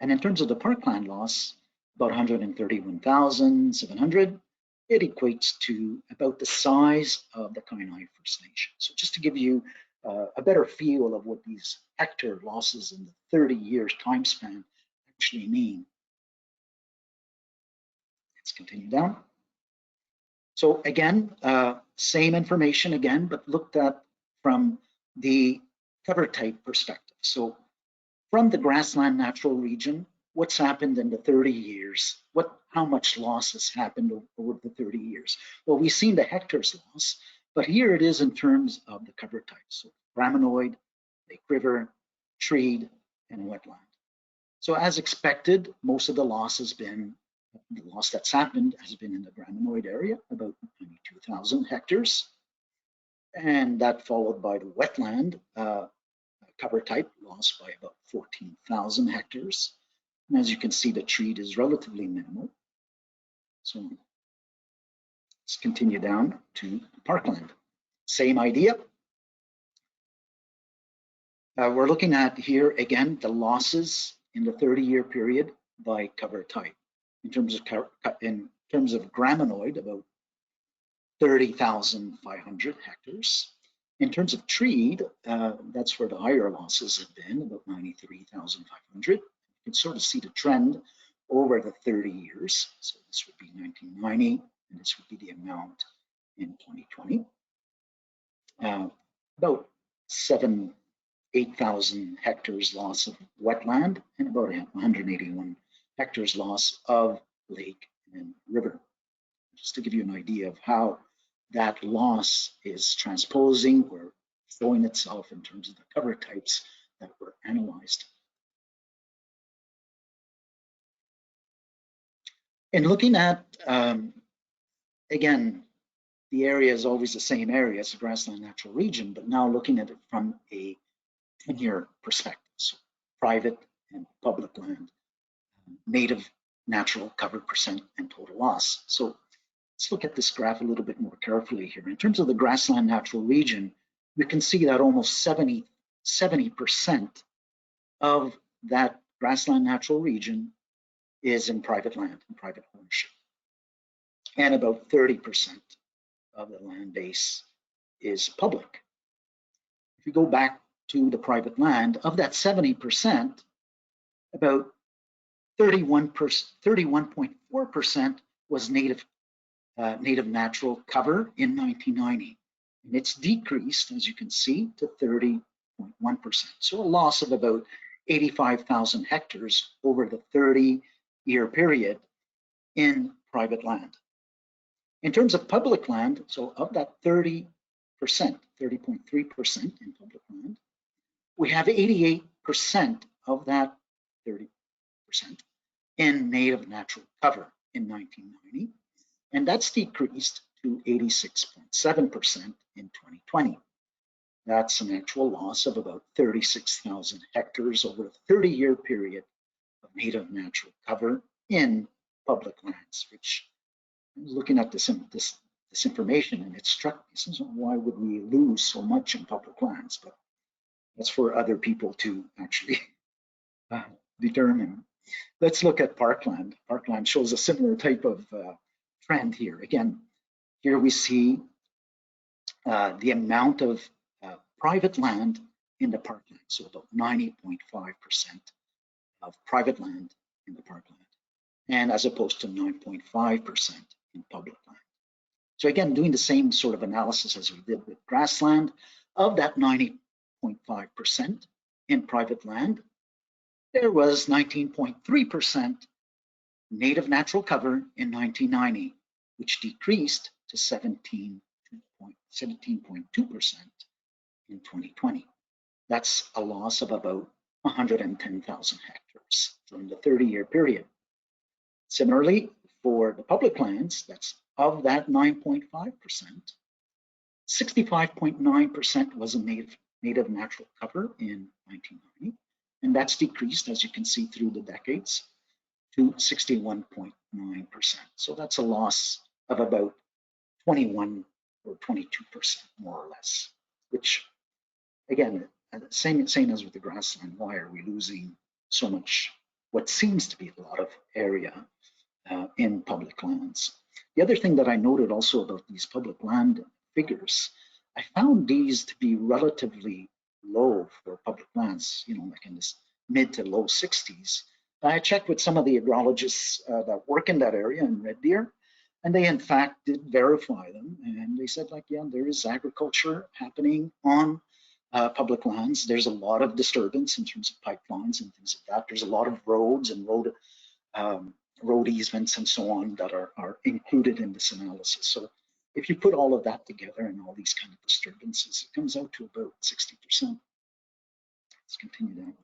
And in terms of the parkland loss, about 131,700, it equates to about the size of the Kainai First Nation. So just to give you a better feel of what these hectare losses in the 30 years time span actually mean. Let's continue down. So again, same information again, but looked at from the cover type perspective. So from the grassland natural region, what's happened in the 30 years? How much loss has happened over the 30 years? Well, we've seen the hectares loss, but here it is in terms of the cover types. So graminoid, lake river, treed, and wetland. So as expected, most of the loss has been, the loss that's happened has been in the graminoid area, about 92,000 hectares. And that followed by the wetland cover type loss by about 14,000 hectares. And as you can see, the treat is relatively minimal. So let's continue down to parkland. Same idea. We're looking at here again the losses in the 30-year period by cover type. In terms of graminoid, about 30,500 hectares. In terms of treed, that's where the higher losses have been, about 93,500. You can sort of see the trend over the 30 years. So this would be 1990, and this would be the amount in 2020. About 8,000 hectares loss of wetland and about 181 hectares loss of lake and river. Just to give you an idea of how that loss is transposing or showing itself in terms of the cover types that were analyzed. And looking at, again, the area is always the same area, it's a grassland natural region, but now looking at it from a 10-year perspective, so private and public land, native natural cover percent and total loss. So let's look at this graph a little bit more carefully here. In terms of the grassland natural region, we can see that almost 70% of that grassland natural region is in private land and private ownership. And about 30% of the land base is public. If you go back to the private land, of that 70%, about 31.4% was native natural cover in 1990. And it's decreased, as you can see, to 30.1%. So a loss of about 85,000 hectares over the 30-year period in private land. In terms of public land, so of that 30%, 30.3% in public land, we have 88% of that 30% in native natural cover in 1990, and that's decreased to 86.7% in 2020. That's an actual loss of about 36,000 hectares over a 30-year period of native natural cover in public lands, which I was looking at this information and it struck me, so why would we lose so much in public lands? But that's for other people to actually determine. Let's look at parkland. Parkland shows a similar type of trend here. Again, here we see the amount of private land in the parkland, so about 90.5% of private land in the parkland, and as opposed to 9.5% in public land. So again, doing the same sort of analysis as we did with grassland, of that 90.5% in private land, there was 19.3% native natural cover in 1990, which decreased to 17.2% in 2020. That's a loss of about 110,000 hectares during the 30-year period. Similarly, for the public lands, that's of that 9.5%, 65.9% was a native natural cover in 1990, and that's decreased, as you can see, through the decades to 61.9%. So that's a loss of about 21 or 22% more or less, which again, same as with the grassland. Why are we losing so much, what seems to be a lot of area in public lands? The other thing that I noted also about these public land figures, I found these to be relatively low for public lands, like in this mid to low 60s. I checked with some of the agrologists that work in that area in Red Deer, and they in fact did verify them. And they said, like, yeah, there is agriculture happening on public lands. There's a lot of disturbance in terms of pipelines and things like that. There's a lot of roads and road easements and so on that are included in this analysis. So if you put all of that together and all these kind of disturbances, it comes out to about 60%. Let's continue down.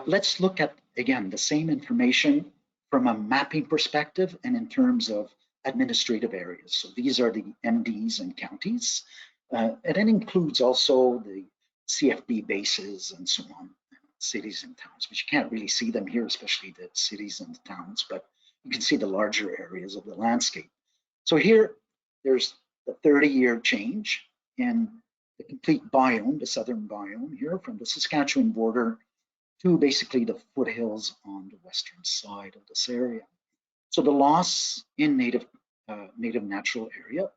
Let's look at, again, the same information from a mapping perspective and in terms of administrative areas. So these are the MDs and counties. And it includes also the CFB bases and so on, cities and towns, but you can't really see them here, especially the cities and the towns, but you can see the larger areas of the landscape. So here, there's the 30-year change in the complete biome, the southern biome here, from the Saskatchewan border to basically the foothills on the western side of this area. So the loss in native natural area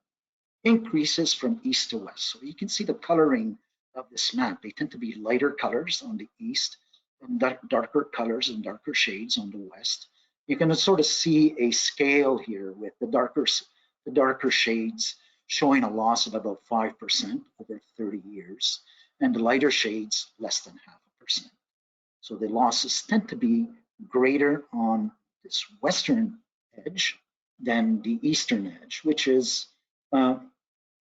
increases from east to west. So you can see the coloring of this map. They tend to be lighter colors on the east and darker colors and darker shades on the west. You can sort of see a scale here with the darker shades showing a loss of about 5% over 30 years, and the lighter shades less than 0.5%. So the losses tend to be greater on this western edge than the eastern edge, which is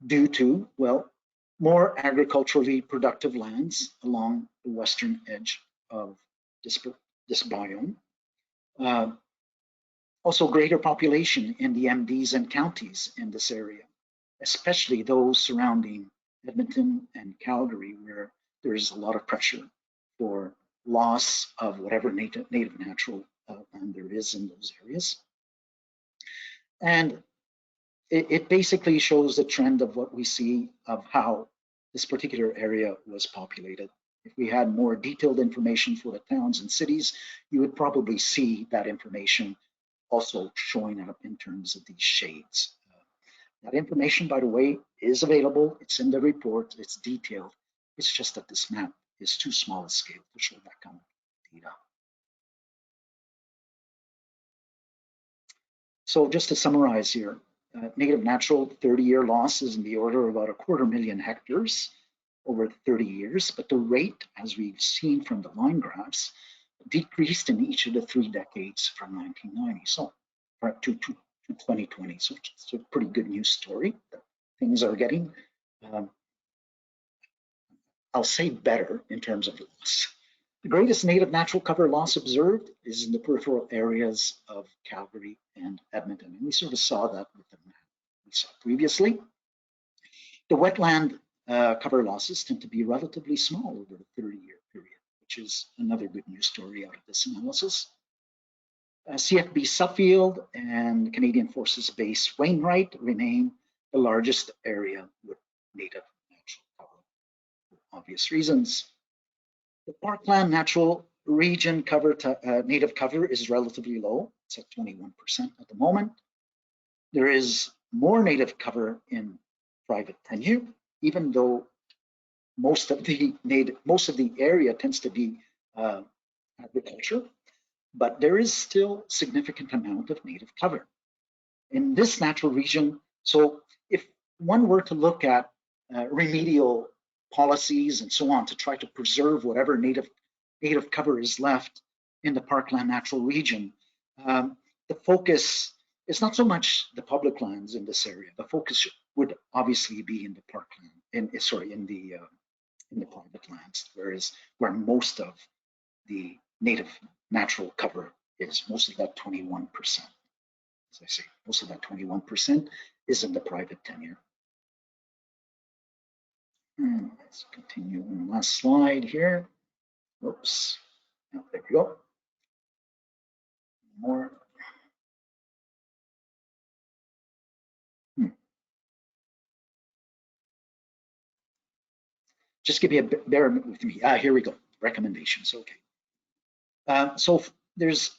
due to, well, more agriculturally productive lands along the western edge of this biome. Also greater population in the MDs and counties in this area, especially those surrounding Edmonton and Calgary, where there is a lot of pressure for loss of whatever native natural land there is in those areas. And it basically shows the trend of what we see of how this particular area was populated. If we had more detailed information for the towns and cities, you would probably see that information also showing up in terms of these shades. That information, by the way, is available. It's in the report. It's detailed. It's just that this map is too small a scale to show that kind of data. So just to summarize here, native natural 30-year loss is in the order of about 250,000 hectares over 30 years, but the rate, as we've seen from the line graphs, decreased in each of the 3 decades from 1990 to 2020. So it's a pretty good news story that things are getting, I'll say, better in terms of loss. The greatest native natural cover loss observed is in the peripheral areas of Calgary and Edmonton. And we sort of saw that with the map we saw previously. The wetland cover losses tend to be relatively small over the 30-year period, which is another good news story out of this analysis. CFB Suffield and Canadian Forces Base Wainwright remain the largest area with native natural cover, for obvious reasons. The parkland natural region cover native cover is relatively low. It's at 21% at the moment. There is more native cover in private tenure, even though most of the area tends to be agriculture, but there is still significant amount of native cover in this natural region. So if one were to look at remedial policies and so on to try to preserve whatever native cover is left in the parkland natural region, the focus is not so much the public lands in this area. The focus would obviously be in the parkland, in the private lands, where most of the native natural cover is. Most of that 21%, as I say, most of that 21% is in the private tenure. Let's continue on the last slide here. Oops, oh, there we go. More. Just give me bear with me. Here we go. Recommendations. Okay. So there's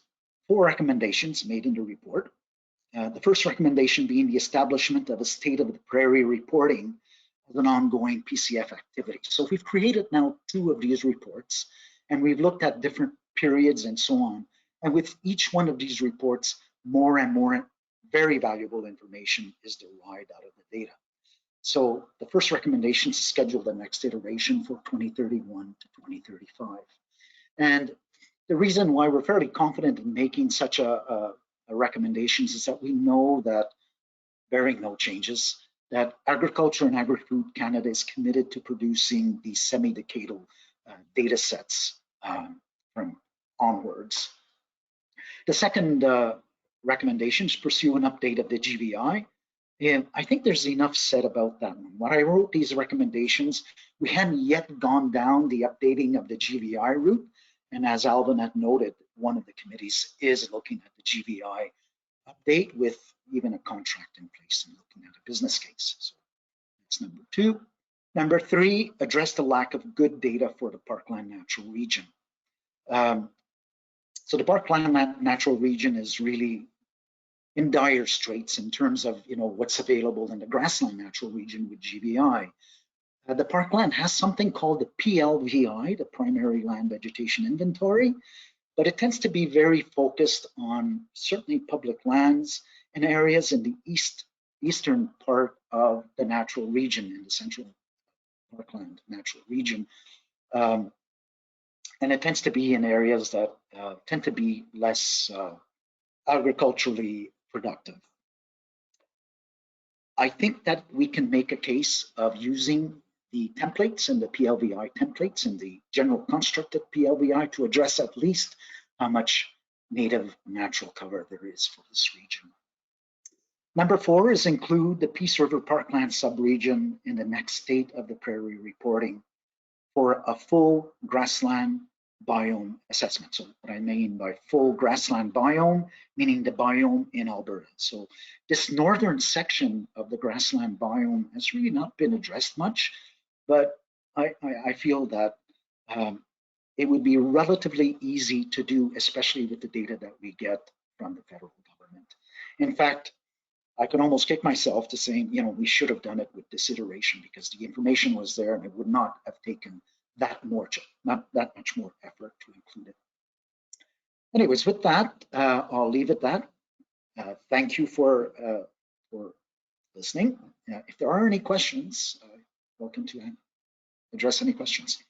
4 recommendations made in the report. The first recommendation being the establishment of a State of the Prairie reporting as an ongoing PCF activity. So we've created now 2 of these reports, and we've looked at different periods and so on. And with each one of these reports, more and more very valuable information is derived out of the data. So the first recommendation is to schedule the next iteration for 2031 to 2035. And the reason why we're fairly confident in making such a recommendations is that we know that, barring no changes, that Agriculture and Agri-Food Canada is committed to producing these semi-decadal data sets from onwards. The second recommendation is pursue an update of the GVI. And I think there's enough said about that one. When I wrote these recommendations, we hadn't yet gone down the updating of the GVI route. And as Alvin had noted, one of the committees is looking at the GVI update with even a contract in place and looking at a business case. So that's number 2. Number 3, address the lack of good data for the parkland natural region. So the parkland natural region is really in dire straits in terms of what's available in the grassland natural region with GVI. The parkland has something called the PLVI, the Primary Land Vegetation Inventory, but it tends to be very focused on certainly public lands and areas in the eastern part of the natural region, in the central parkland natural region. And it tends to be in areas that tend to be less agriculturally productive. I think that we can make a case of using the templates and the PLVI templates and the general construct of PLVI to address at least how much native natural cover there is for this region. Number 4 is include the Peace River Parkland subregion in the next state of the prairie reporting for a full grassland biome assessment. So what I mean by full grassland biome, meaning the biome in Alberta. So this northern section of the grassland biome has really not been addressed much, but I feel that it would be relatively easy to do, especially with the data that we get from the federal government. In fact, I can almost kick myself to saying, we should have done it with this iteration because the information was there and it would not have taken not that much more effort to include it. Anyways, with that, I'll leave it at that. Thank you for listening. If there are any questions, welcome to address any questions.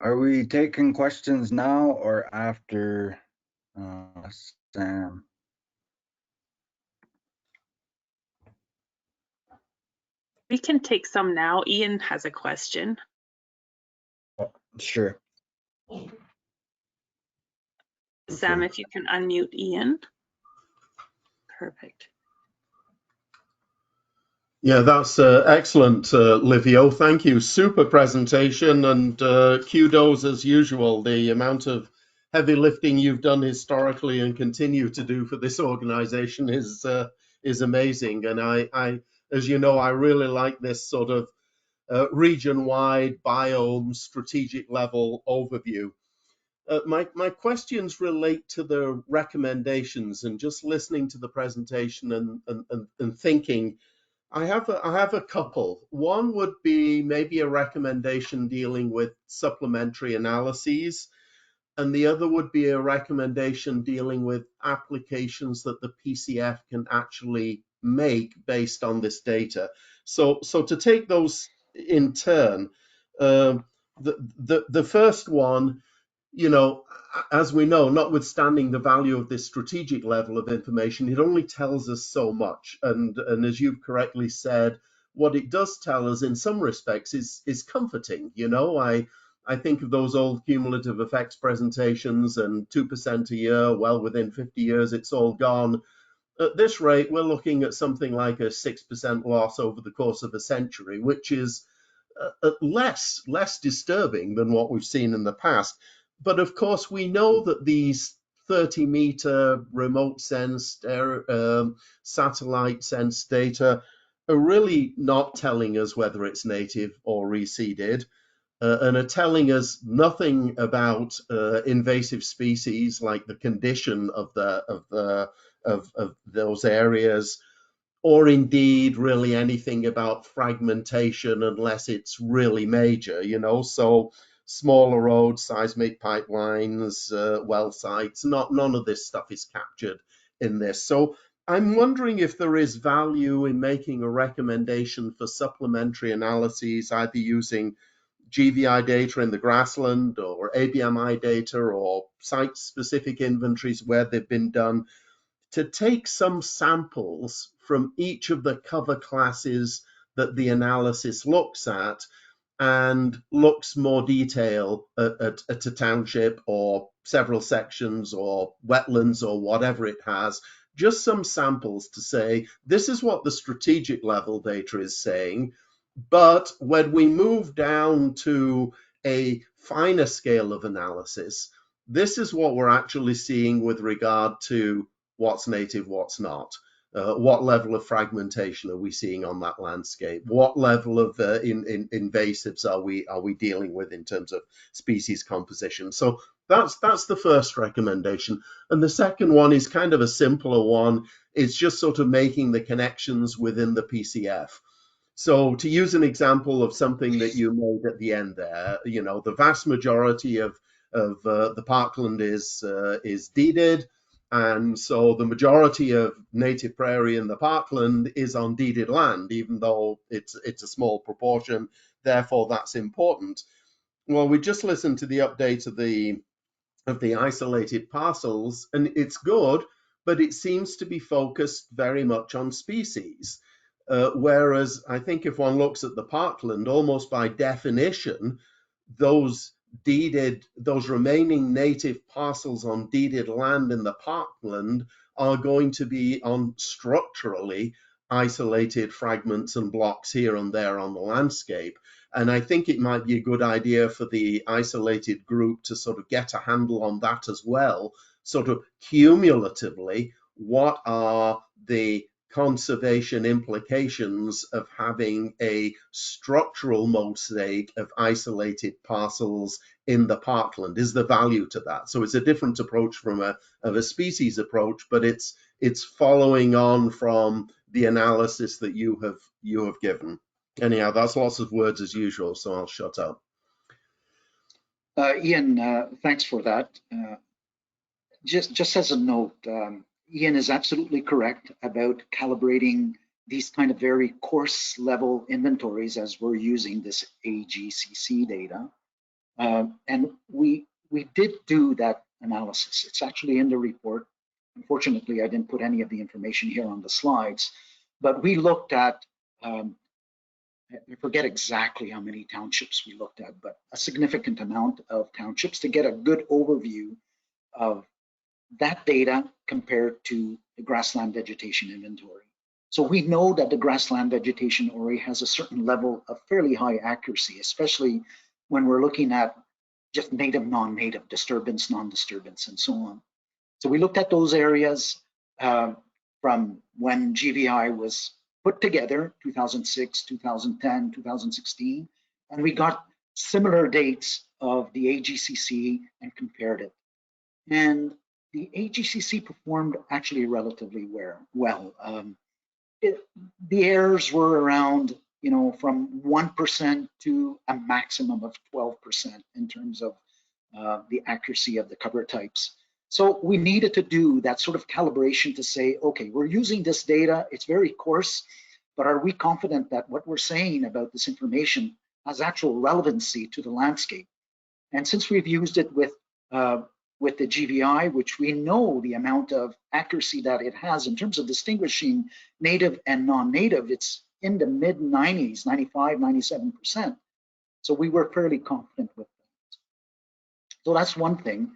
Are we taking questions now or after Sam? We can take some now. Ian has a question. Sure. Sam, if you can unmute Ian. Perfect. Yeah, that's excellent, Livio. Thank you. Super presentation, and kudos as usual. The amount of heavy lifting you've done historically and continue to do for this organization is amazing. And I, as you know, I really like this sort of region-wide biome strategic level overview. My questions relate to the recommendations, and just listening to the presentation and thinking. I have a couple. One would be maybe a recommendation dealing with supplementary analyses, and the other would be a recommendation dealing with applications that the PCF can actually make based on this data. So to take those in turn, the first one, as we know, notwithstanding the value of this strategic level of information, it only tells us so much. And as you've correctly said, what it does tell us in some respects is comforting. I think of those old cumulative effects presentations and 2% a year, well, within 50 years, it's all gone. At this rate, we're looking at something like a 6% loss over the course of a century, which is less disturbing than what we've seen in the past. But of course, we know that these 30-meter remote sensed satellite sensed data are really not telling us whether it's native or reseeded, and are telling us nothing about invasive species, like the condition of those areas, or indeed really anything about fragmentation unless it's really major, so smaller roads, seismic pipelines, well sites, none of this stuff is captured in this. So I'm wondering if there is value in making a recommendation for supplementary analyses, either using GVI data in the grassland or ABMI data or site-specific inventories where they've been done, to take some samples from each of the cover classes that the analysis looks at and looks more detail at a township or several sections or wetlands or whatever it has, just some samples to say, this is what the strategic level data is saying. But when we move down to a finer scale of analysis, this is what we're actually seeing with regard to what's native, what's not. What level of fragmentation are we seeing on that landscape? What level of invasives are we dealing with in terms of species composition? So that's the first recommendation. And the second one is kind of a simpler one. It's just sort of making the connections within the PCF. So to use an example of something that you made at the end there, you know, the vast majority of the parkland is deeded. And so the majority of native prairie in the parkland is on deeded land, even though it's a small proportion. Therefore, that's important. Well, we just listened to the update of the isolated parcels, and it's good, but it seems to be focused very much on species. Whereas I think if one looks at the parkland, almost by definition, those remaining native parcels on deeded land in the parkland are going to be on structurally isolated fragments and blocks here and there on the landscape. And I think it might be a good idea for the isolated group to sort of get a handle on that as well, sort of cumulatively, what are the conservation implications of having a structural mosaic of isolated parcels in the parkland? Is the value to that? So it's a different approach from a species approach, but it's following on from the analysis that you have given. Anyhow, that's lots of words as usual, so I'll shut up. Ian, thanks for that. Just as a note, Ian is absolutely correct about calibrating these kind of very coarse level inventories as we're using this AGCC data. And we did do that analysis. It's actually in the report. Unfortunately, I didn't put any of the information here on the slides, but we looked at, I forget exactly how many townships we looked at, but a significant amount of townships to get a good overview of that data compared to the grassland vegetation inventory. So we know that the grassland vegetation inventory has a certain level of fairly high accuracy, especially when we're looking at just native, non-native, disturbance, non-disturbance, and so on. So we looked at those areas from when GVI was put together, 2006, 2010, 2016, and we got similar dates of the AGCC and compared it. And the AGCC performed actually relatively well. The errors were around, you know, from 1% to a maximum of 12% in terms of the accuracy of the cover types. So we needed to do that sort of calibration to say, okay, we're using this data, it's very coarse, but are we confident that what we're saying about this information has actual relevancy to the landscape? And since we've used it with the GVI, which we know the amount of accuracy that it has in terms of distinguishing native and non-native, it's in the mid 90s, 95, 97%. So we were fairly confident with that. So that's one thing.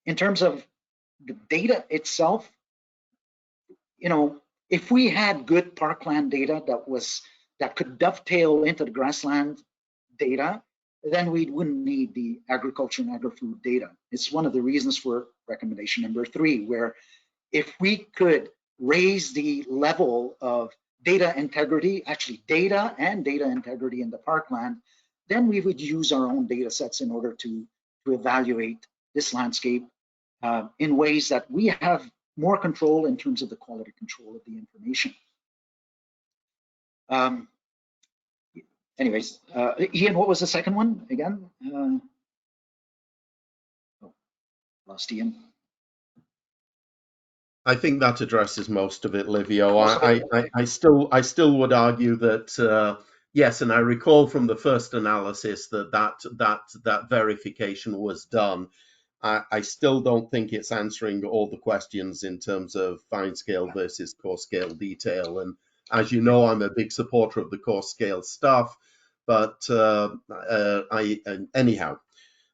In terms of the data itself, you know, if we had good parkland data that could dovetail into the grassland data, then we wouldn't need the agriculture and agri-food data. It's one of the reasons for recommendation number 3, where if we could raise the level of data integrity, actually data and data integrity in the parkland, then we would use our own data sets in order to evaluate this landscape in ways that we have more control in terms of the quality control of the information. Anyways, Ian, what was the second one again? Oh, lost Ian. I think that addresses most of it, Livio. I still would argue that yes, and I recall from the first analysis that verification was done. I still don't think it's answering all the questions in terms of fine scale versus coarse scale detail. And as you know, I'm a big supporter of the coarse scale stuff, but anyhow.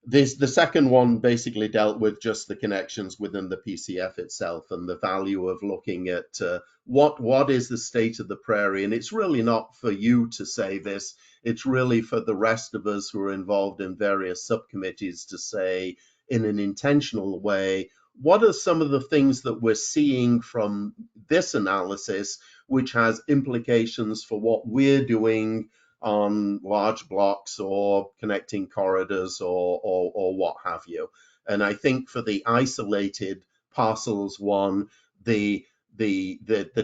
The second one basically dealt with just the connections within the PCF itself and the value of looking at what is the state of the prairie. And it's really not for you to say this, it's really for the rest of us who are involved in various subcommittees to say in an intentional way, what are some of the things that we're seeing from this analysis which has implications for what we're doing on large blocks or connecting corridors or what have you? And I think for the isolated parcels one, the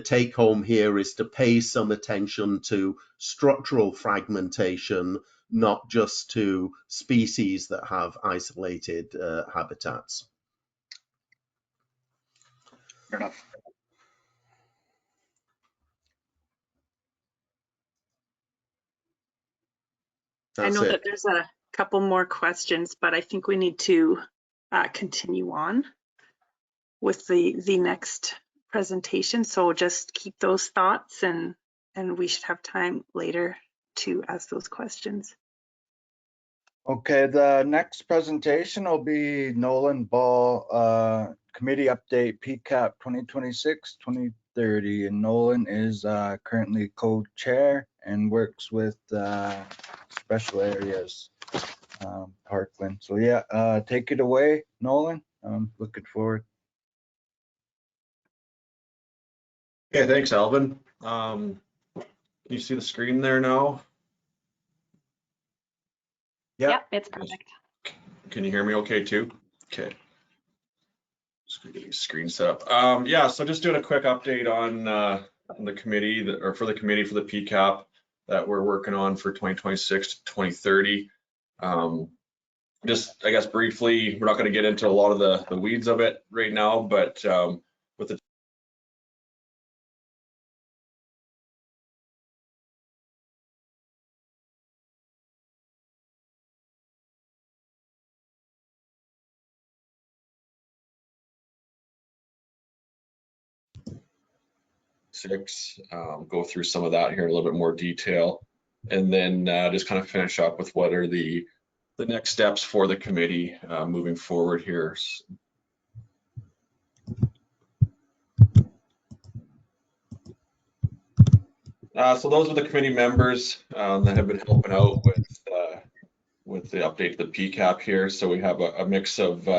take home here is to pay some attention to structural fragmentation, not just to species that have isolated habitats. Fair enough. I know that there's a couple more questions, but I think we need to continue on with the next presentation. So just keep those thoughts, and we should have time later to ask those questions. Okay, the next presentation will be Nolan Ball, committee update PCAP 2026-2030. And Nolan is currently co-chair and works with special areas, Parkland. So yeah, take it away, Nolan. I'm looking forward. Okay, thanks, Alvin. Can you see the screen there now? Yep, it's perfect. Can you hear me okay too? Okay. Just gonna get the screen set up. Yeah, so just doing a quick update on the committee for the PCAP that we're working on for 2026 to 2030. Just I guess briefly, we're not going to get into a lot of the weeds of it right now, but with the go through some of that here in a little bit more detail, and then just kind of finish up with what are the next steps for the committee moving forward here. So those are the committee members that have been helping out with the update to the PCAP here. So we have a mix of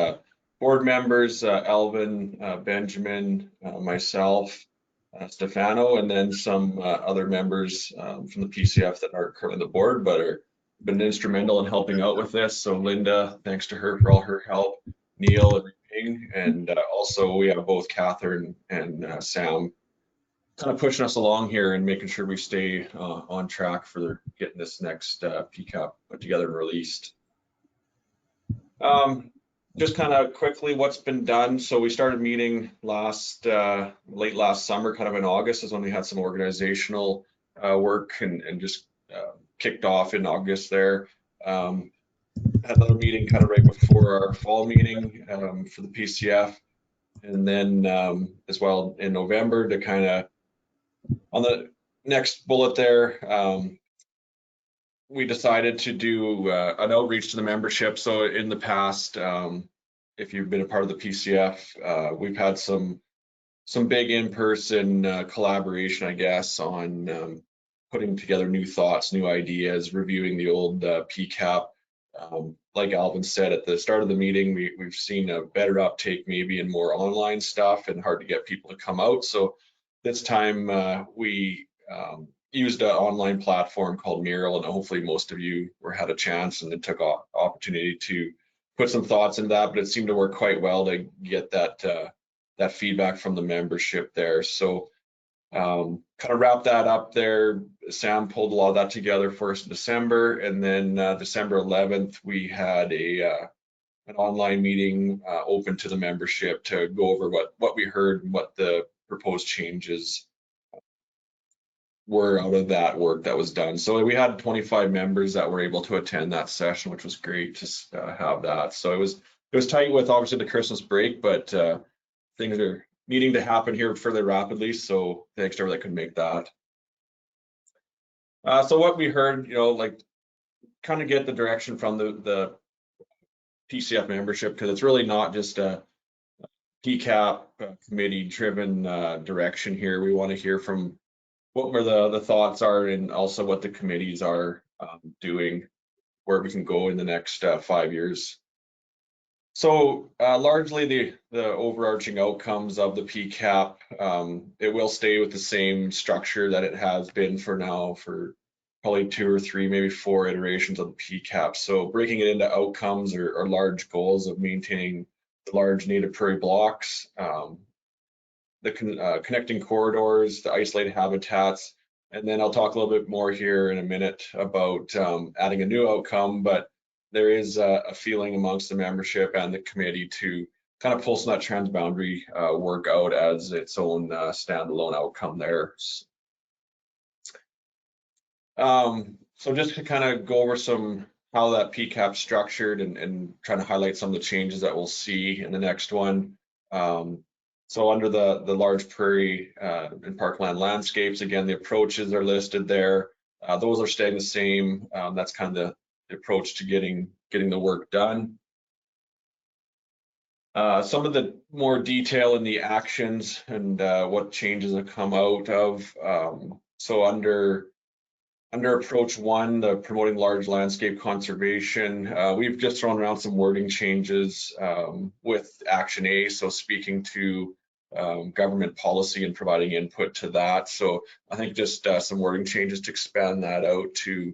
board members, Alvin, Benjamin, myself, Stefano, and then some other members from the PCF that aren't currently on the board but are been instrumental in helping out with this. So Linda, thanks to her for all her help, Neil and Ping, and also we have both Catherine and Sam kind of pushing us along here and making sure we stay on track for getting this next PCAP put together and released. Just kind of quickly what's been done. So we started meeting late last summer, kind of in August is when we had some organizational work and just kicked off in August there. Had another meeting kind of right before our fall meeting for the PCF. And then as well in November to kind of, on the next bullet there, we decided to do an outreach to the membership. So in the past, if you've been a part of the PCF, we've had some big in-person collaboration, I guess, on putting together new thoughts, new ideas, reviewing the old PCAP. Like Alvin said at the start of the meeting, we've seen a better uptake maybe in more online stuff and hard to get people to come out. So this time we used an online platform called Mural, and hopefully most of you had a chance and then took opportunity to put some thoughts into that, but it seemed to work quite well to get that feedback from the membership there. So kind of wrap that up there. Sam pulled a lot of that together for us in December, and then December 11th we had an online meeting open to the membership to go over what we heard and what the proposed changes were out of that work that was done. So we had 25 members that were able to attend that session, which was great to have that. So it was tight with obviously the Christmas break, but things are needing to happen here fairly rapidly. So thanks to everyone that could make that. So what we heard, like kind of get the direction from the PCF membership, because it's really not just a PCAP committee driven direction here. We want to hear from what were the thoughts are and also what the committees are doing, where we can go in the next 5 years. So largely the overarching outcomes of the PCAP, it will stay with the same structure that it has been for now for probably 2 or 3, maybe 4 iterations of the PCAP. So breaking it into outcomes or large goals of maintaining the large native prairie blocks, the connecting corridors, the isolated habitats, and then I'll talk a little bit more here in a minute about adding a new outcome, but there is a feeling amongst the membership and the committee to kind of pull some of that transboundary work out as its own standalone outcome there. So just to kind of go over how that PCAP structured and trying to highlight some of the changes that we'll see in the next one. So under the large prairie and parkland landscapes, again, the approaches are listed there. Those are staying the same. That's kind of the approach to getting the work done. Some of the more detail in the actions and what changes have come out of. So under approach 1, the promoting large landscape conservation, we've just thrown around some wording changes with action A, so speaking to government policy and providing input to that. So I think just some wording changes to expand that out to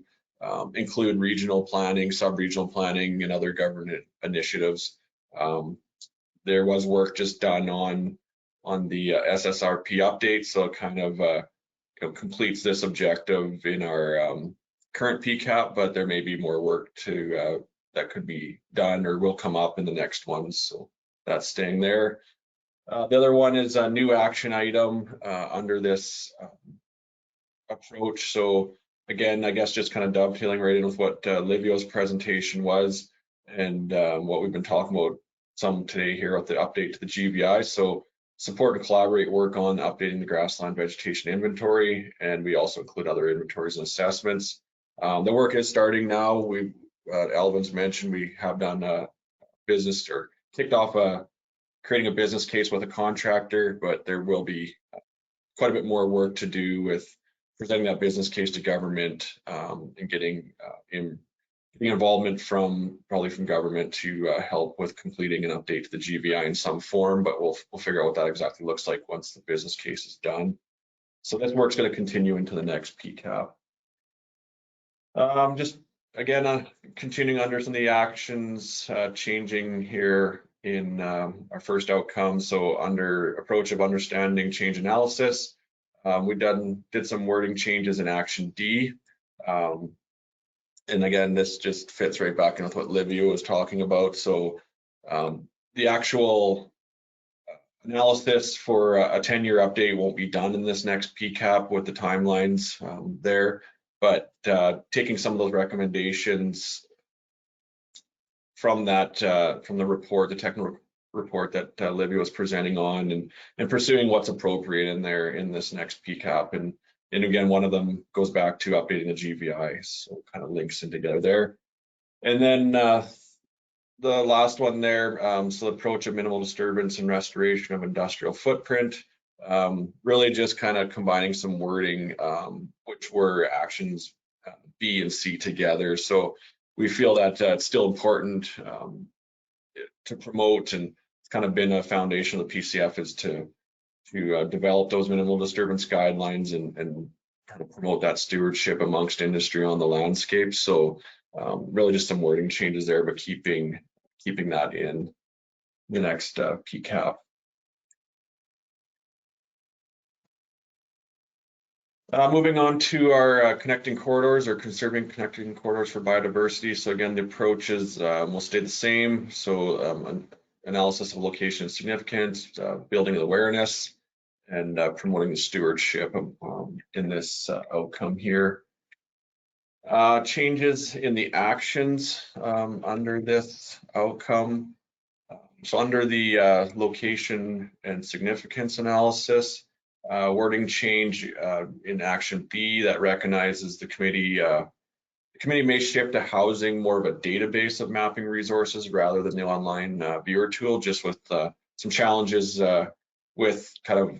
include regional planning, sub-regional planning, and other government initiatives. There was work just done on the SSRP update, so it kind of completes this objective in our current PCAP, but there may be more work that could be done or will come up in the next ones. So that's staying there. The other one is a new action item under this approach. So again, I guess just kind of dovetailing right in with what Livio's presentation was and what we've been talking about some today here with the update to the GVI. So support and collaborate work on updating the grassland vegetation inventory, and we also include other inventories and assessments. The work is starting now. We've, Alvin's mentioned, we have done a business or kicked off creating a business case with a contractor, but there will be quite a bit more work to do with presenting that business case to government and getting involvement probably from government to help with completing an update to the GVI in some form, but we'll figure out what that exactly looks like once the business case is done. So this work's going to continue into the next PCAP. Just again, continuing under some of the actions, changing here in our first outcome. So under approach of understanding change analysis, we did some wording changes in action D. And again, this just fits right back in with what Livio was talking about. So the actual analysis for a 10-year update won't be done in this next PCAP with the timelines there, but taking some of those recommendations from that, from the report, the technical report that Livio was presenting on, and pursuing what's appropriate in there in this next PCAP. And again, one of them goes back to updating the GVI, so it kind of links in together there. And then the last one there, so the approach of minimal disturbance and restoration of industrial footprint, really just kind of combining some wording, which were actions B and C together. So we feel that it's still important to promote, and it's kind of been a foundation of the PCF is to develop those minimal disturbance guidelines and kind of promote that stewardship amongst industry on the landscape. So really just some wording changes there, but keeping that in the next PCAP. Moving on to our connecting corridors, or conserving connecting corridors for biodiversity. So again, the approaches will stay the same. So analysis of location and significance, building awareness, and promoting the stewardship in this outcome here. Changes in the actions under this outcome. So under the location and significance analysis, wording change in action B that recognizes the committee may shift to housing more of a database of mapping resources rather than the online viewer tool, just with some challenges with kind of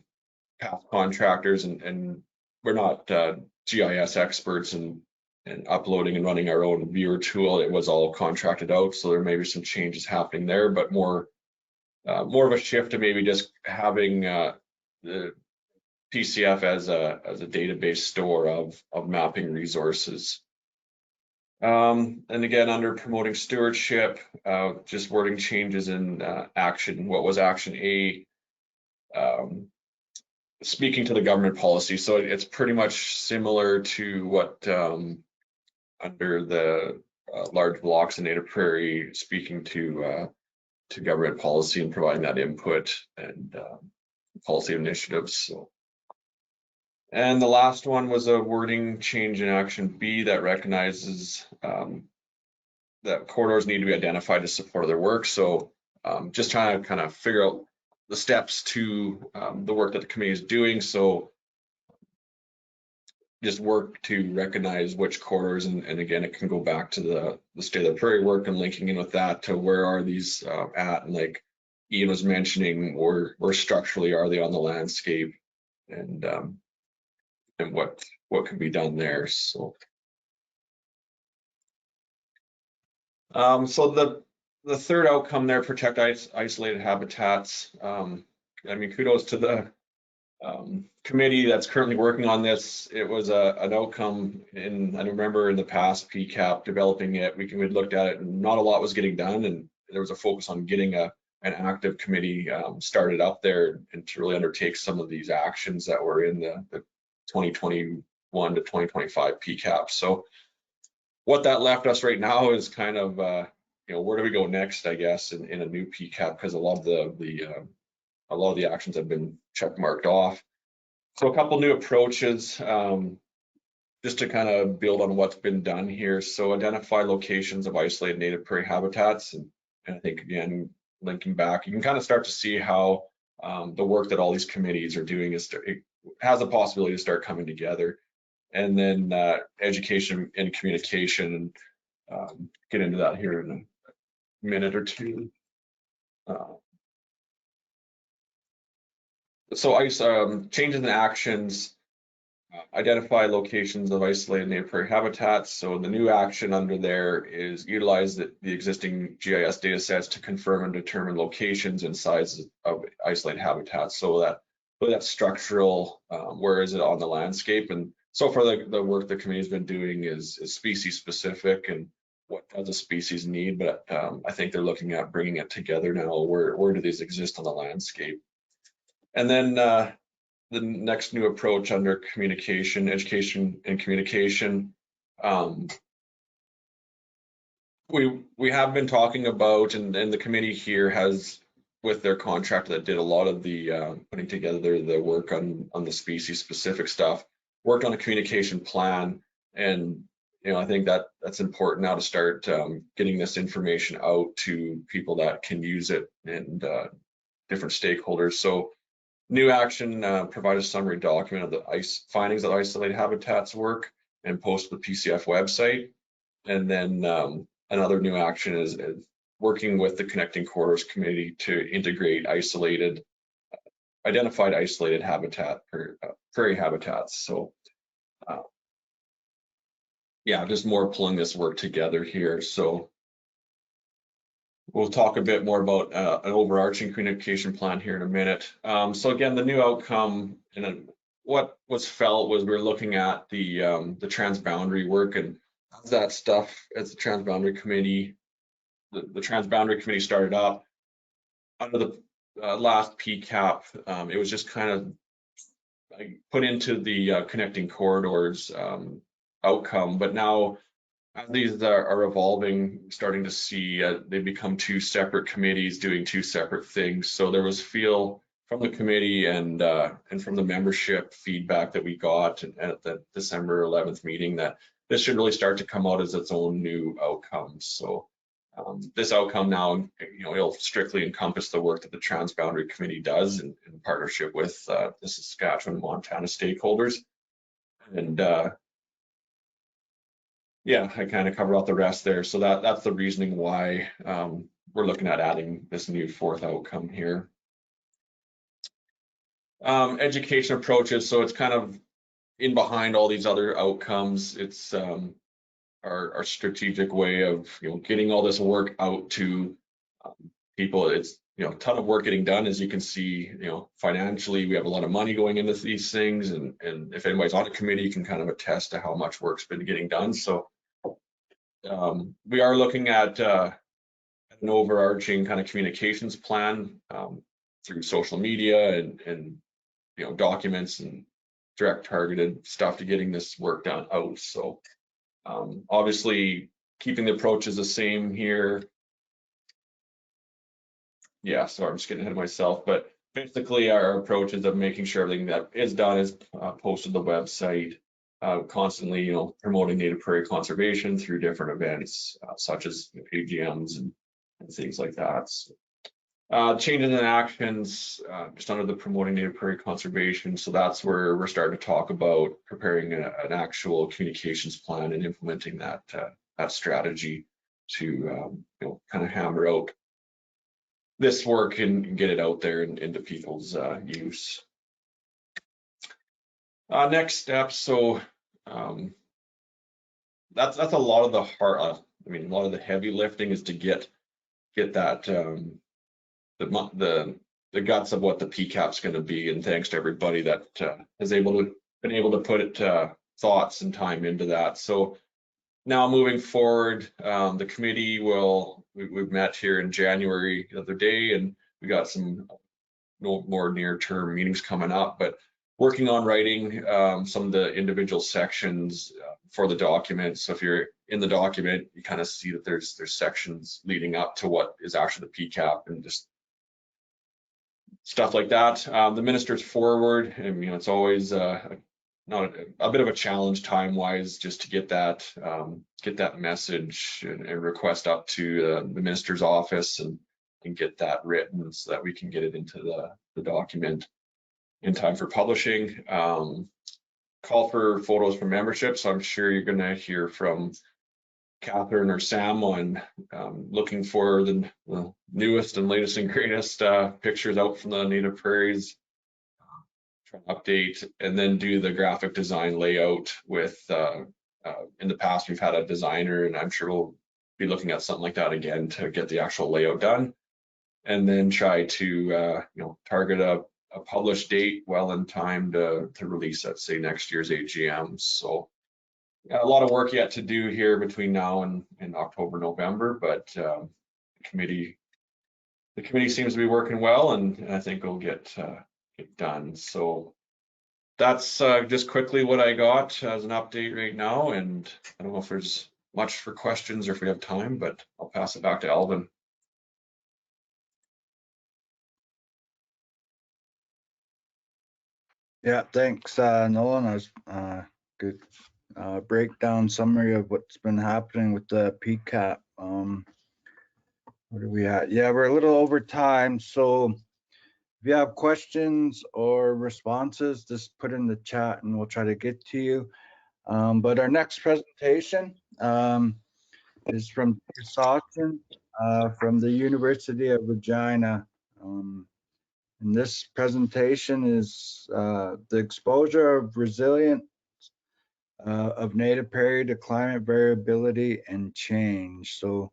past contractors, and we're not GIS experts, and and uploading and running our own viewer tool, it was all contracted out. So there may be some changes happening there, but more of a shift to maybe just having the PCF as a database store of mapping resources. And again, under promoting stewardship, just wording changes in action. What was action A? Speaking to the government policy. So it's pretty much similar to what under the large blocks in native prairie, speaking to government policy and providing that input and policy initiatives. So. And the last one was a wording change in action B that recognizes that corridors need to be identified to support their work. So just trying to kind of figure out the steps to the work that the committee is doing. So just work to recognize which corridors, and again, it can go back to the state of the prairie work and linking in with that to where are these at, and like Ian was mentioning, where structurally are they on the landscape, and what can be done there. So so the third outcome there, protect isolated habitats. I mean, kudos to the committee that's currently working on this. It was an outcome I remember in the past PCAP developing it, we looked at it and not a lot was getting done, and there was a focus on getting an active committee started up there and to really undertake some of these actions that were in the 2021 to 2025 PCAP. So what that left us right now is kind of where do we go next, I guess, in a new PCAP, because a lot of the actions have been check marked off. So a couple new approaches just to kind of build on what's been done here. So identify locations of isolated native prairie habitats, and I think again linking back, you can kind of start to see how the work that all these committees are doing it has a possibility to start coming together. And then education and communication, and get into that here in a minute or two. So changes in actions, identify locations of isolated native prairie habitats. So the new action under there is utilize the existing GIS data sets to confirm and determine locations and sizes of isolated habitats. So that's structural, where is it on the landscape? And so far the work the committee's been doing is species specific and what does a species need, but I think they're looking at bringing it together now. Where do these exist on the landscape? And then the next new approach under communication, education and communication, we have been talking about, and the committee here has, with their contractor that did a lot of the putting together the work on the species specific stuff, worked on a communication plan. And I think that's important now to start getting this information out to people that can use it and different stakeholders. So new action, provide a summary document of the findings of isolated habitats work and post to the PCF website. And then another new action is working with the Connecting Corridors Committee to integrate identified isolated habitat or prairie habitats. So yeah, just more pulling this work together here. So we'll talk a bit more about an overarching communication plan here in a minute. So again, the new outcome and what was felt was we're looking at the transboundary work, and that stuff as the transboundary committee. The transboundary committee started up under the last PCAP. It was just kind of put into the Connecting Corridors outcome, but now as these are evolving, starting to see they become two separate committees doing two separate things. So there was feel from the committee and from the membership feedback that we got at the December 11th meeting that this should really start to come out as its own new outcome. So this outcome now, it'll strictly encompass the work that the Transboundary Committee does in partnership with the Saskatchewan, Montana stakeholders. And yeah, I kind of covered out the rest there. So that's the reasoning why we're looking at adding this new fourth outcome here. Education approaches. So it's kind of in behind all these other outcomes. It's our strategic way of, getting all this work out to people. It's, a ton of work getting done. As you can see, financially, we have a lot of money going into these things. And if anybody's on a committee, you can kind of attest to how much work's been getting done. So we are looking at an overarching kind of communications plan through social media and documents and direct targeted stuff to getting this work done out. So obviously keeping the approaches the same here. Yeah, sorry, I'm just getting ahead of myself, but basically our approach is of making sure everything that is done is posted to the website, constantly, promoting native prairie conservation through different events, such as AGMs and things like that. So, changes in actions, just under the promoting native prairie conservation. So that's where we're starting to talk about preparing an actual communications plan and implementing that strategy to, kind of hammer out this work and get it out there and into people's use. Next steps. So that's a lot of the hard. A lot of the heavy lifting is to get that the guts of what the PCAP's going to be. And thanks to everybody that has been able to put thoughts and time into that. So now moving forward, the committee we've met here in January the other day, and we got some more near-term meetings coming up, but working on writing some of the individual sections for the document. So if you're in the document, you kind of see that there's sections leading up to what is actually the PCAP and just stuff like that. The minister's forward, and it's always not a bit of a challenge time-wise, just to get that message and request up to the minister's office and get that written so that we can get it into the document in time for publishing. Call for photos from membership. So I'm sure you're going to hear from Catherine or Sam on looking for the newest and latest and greatest pictures out from the native prairies. Try to update and then do the graphic design layout with, in the past we've had a designer, and I'm sure we'll be looking at something like that again to get the actual layout done. And then try to target a published date well in time to release at, say, next year's AGM. So a lot of work yet to do here between now and October, November, but the committee seems to be working well, and I think we'll get done. So that's just quickly what I got as an update right now, and I don't know if there's much for questions or if we have time, but I'll pass it back to Alvin. Yeah, thanks, Nolan. That was good breakdown summary of what's been happening with the PCAP. What are we at? Yeah, we're a little over time. So if you have questions or responses, just put in the chat and we'll try to get to you. But our next presentation is from David Sauchyn from the University of Regina. And this presentation is the exposure of resilience of native prairie to climate variability and change. So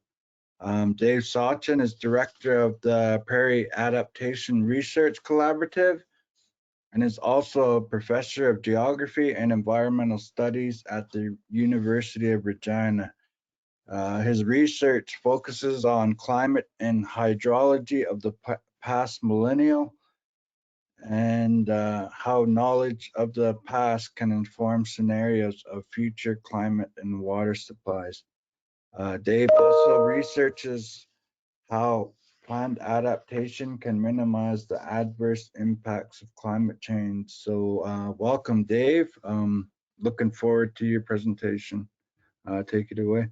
Dave Sauchyn is director of the Prairie Adaptation Research Collaborative and is also a professor of geography and environmental studies at the University of Regina. His research focuses on climate and hydrology of the past millennium and how knowledge of the past can inform scenarios of future climate and water supplies. Dave also researches how planned adaptation can minimize the adverse impacts of climate change. So welcome, Dave. Looking forward to your presentation. Take it away.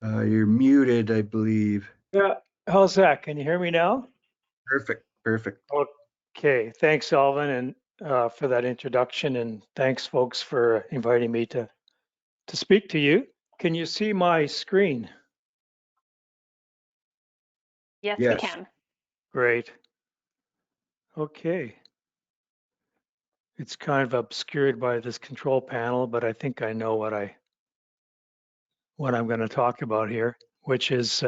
You're muted, I believe. Yeah, how's that? Can you hear me now? Perfect, perfect. Okay, thanks, Alvin, and for that introduction, and thanks, folks, for inviting me to speak to you. Can you see my screen? Yes, Yes. we can. Great. Okay. it's kind of obscured by this control panel, but I think I know what I'm going to talk about here, which is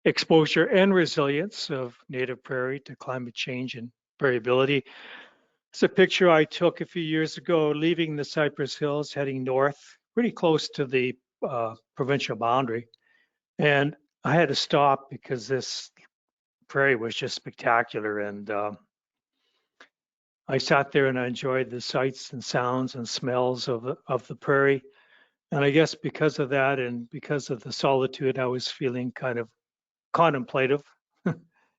exposure and resilience of native prairie to climate change and variability. It's a picture I took a few years ago, leaving the Cypress Hills, heading north, pretty close to the provincial boundary. And I had to stop because this prairie was just spectacular. And I sat there and I enjoyed the sights and sounds and smells of the prairie. And I guess because of that and because of the solitude, I was feeling kind of contemplative.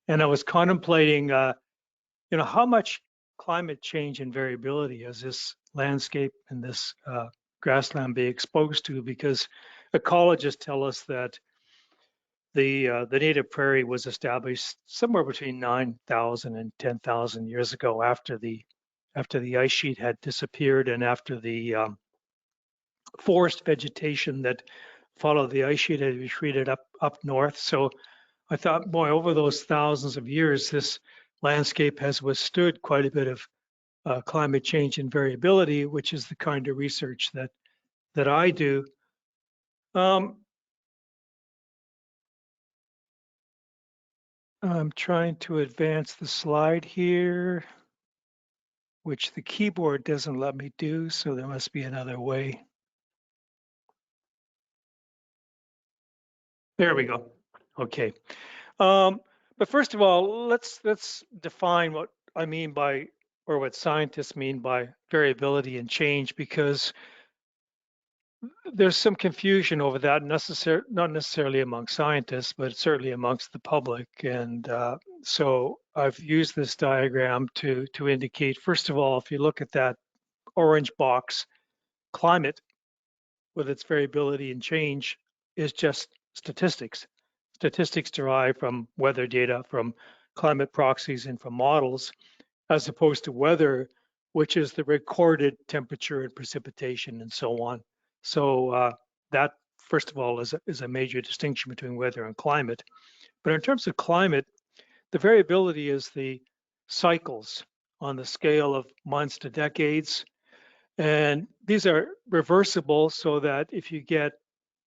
And I was contemplating, how much climate change and variability has this landscape and this grassland be exposed to? Because ecologists tell us that the native prairie was established somewhere between 9,000 and 10,000 years ago, after the ice sheet had disappeared and after the forest vegetation that followed the ice sheet had retreated up north. So I thought, boy, over those thousands of years, this landscape has withstood quite a bit of climate change and variability, which is the kind of research that I do. I'm trying to advance the slide here, which the keyboard doesn't let me do, so there must be another way. There we go. Okay. But first of all, let's define what I mean by, or what scientists mean by variability and change, because there's some confusion over that, not necessarily among scientists, but certainly amongst the public. And so I've used this diagram to indicate, first of all, if you look at that orange box, climate with its variability and change is just statistics. Statistics derived from weather data, from climate proxies, and from models, as opposed to weather, which is the recorded temperature and precipitation and so on. So that, first of all, is a major distinction between weather and climate. But in terms of climate, the variability is the cycles on the scale of months to decades. And these are reversible, so that if you get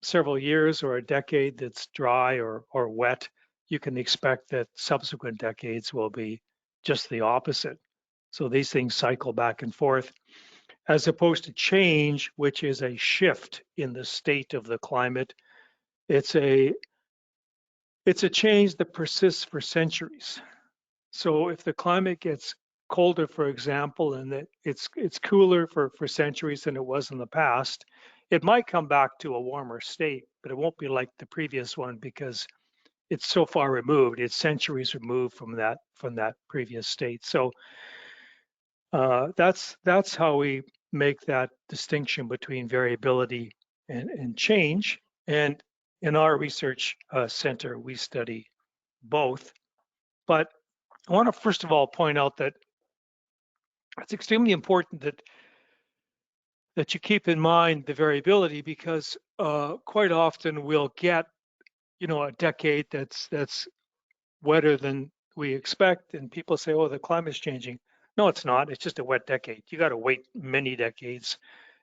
several years or a decade that's dry or wet, you can expect that subsequent decades will be just the opposite. So these things cycle back and forth, as opposed to change, which is a shift in the state of the climate. It's a change that persists for centuries. So if the climate gets colder, for example, and that it's cooler for centuries than it was in the past, it might come back to a warmer state, but it won't be like the previous one because it's so far removed. It's centuries removed from that previous state. So that's how we make that distinction between variability and change. And in our research center, we study both. But I want to first of all point out that it's extremely important that you keep in mind the variability, because quite often we'll get, a decade that's wetter than we expect, and people say, "Oh, the climate's changing." No, it's not. It's just a wet decade. You got to wait many decades,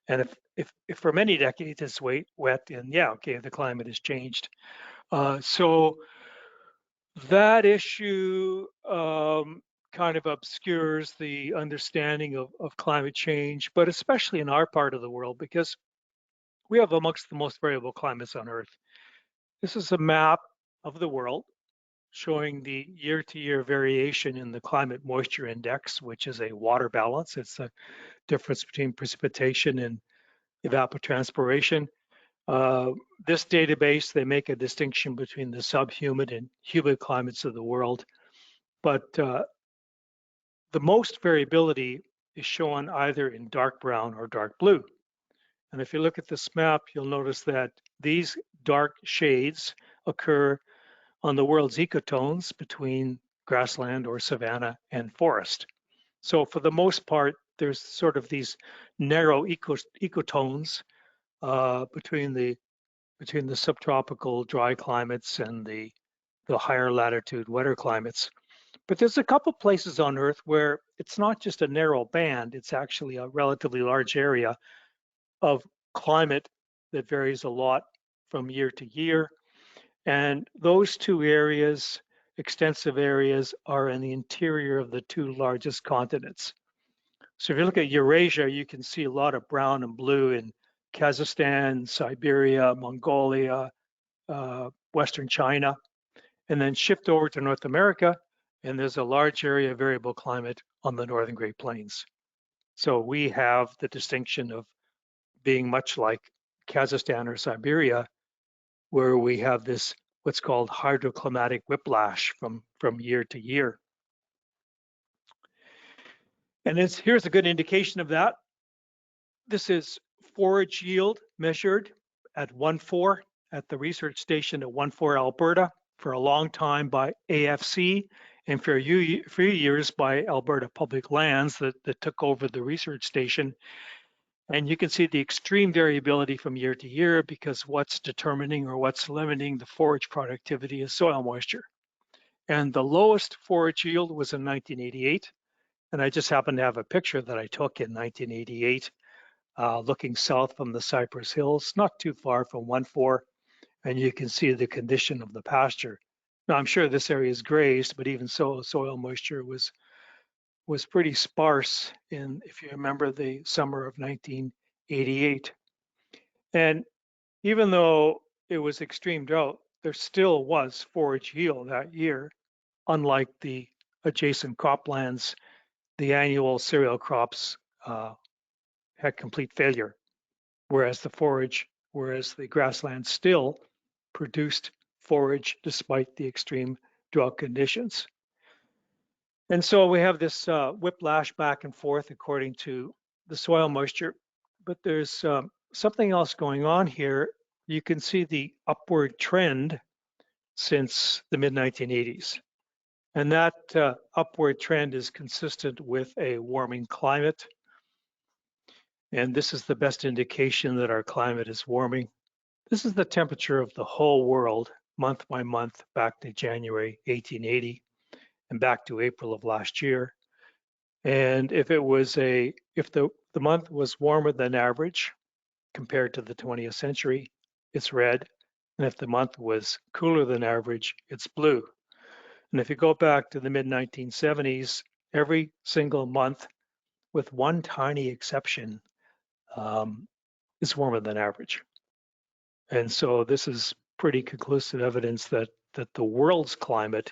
and if for many decades it's wet, then yeah, okay, the climate has changed. So that issue kind of obscures the understanding of climate change, but especially in our part of the world, because we have amongst the most variable climates on Earth. This is a map of the world showing the year-to-year variation in the climate moisture index, which is a water balance. It's the difference between precipitation and evapotranspiration. This database, they make a distinction between the subhumid and humid climates of the world, but the most variability is shown either in dark brown or dark blue. And if you look at this map, you'll notice that these dark shades occur on the world's ecotones between grassland or savanna and forest. So for the most part, there's sort of these narrow ecotones between the subtropical dry climates and the higher latitude wetter climates. But there's a couple places on Earth where it's not just a narrow band, it's actually a relatively large area of climate that varies a lot from year to year. And those two areas, extensive areas, are in the interior of the two largest continents. So if you look at Eurasia, you can see a lot of brown and blue in Kazakhstan, Siberia, Mongolia, Western China, and then shift over to North America, and there's a large area of variable climate on the Northern Great Plains. So we have the distinction of being much like Kazakhstan or Siberia, where we have this what's called hydroclimatic whiplash from year to year. And here's a good indication of that. This is forage yield measured at 1.4 at the research station at 1.4 Alberta for a long time by AFC, and for a few years by Alberta Public Lands that took over the research station. And you can see the extreme variability from year to year because what's determining or what's limiting the forage productivity is soil moisture. And the lowest forage yield was in 1988. And I just happen to have a picture that I took in 1988, looking south from the Cypress Hills, not too far from 1.4. And you can see the condition of the pasture. Now, I'm sure this area is grazed, but even so, soil moisture was pretty sparse in, if you remember, the summer of 1988. And even though it was extreme drought, there still was forage yield that year, unlike the adjacent croplands. The annual cereal crops had complete failure, whereas the grasslands still produced forage despite the extreme drought conditions. And so we have this whiplash back and forth according to the soil moisture, but there's something else going on here. You can see the upward trend since the mid-1980s. And that upward trend is consistent with a warming climate. And this is the best indication that our climate is warming. This is the temperature of the whole world, month by month, back to January 1880 and back to April of last year. And if the month was warmer than average compared to the 20th century, it's red. And if the month was cooler than average, it's blue. And if you go back to the mid-1970s, every single month, with one tiny exception, is warmer than average. And so this is pretty conclusive evidence that the world's climate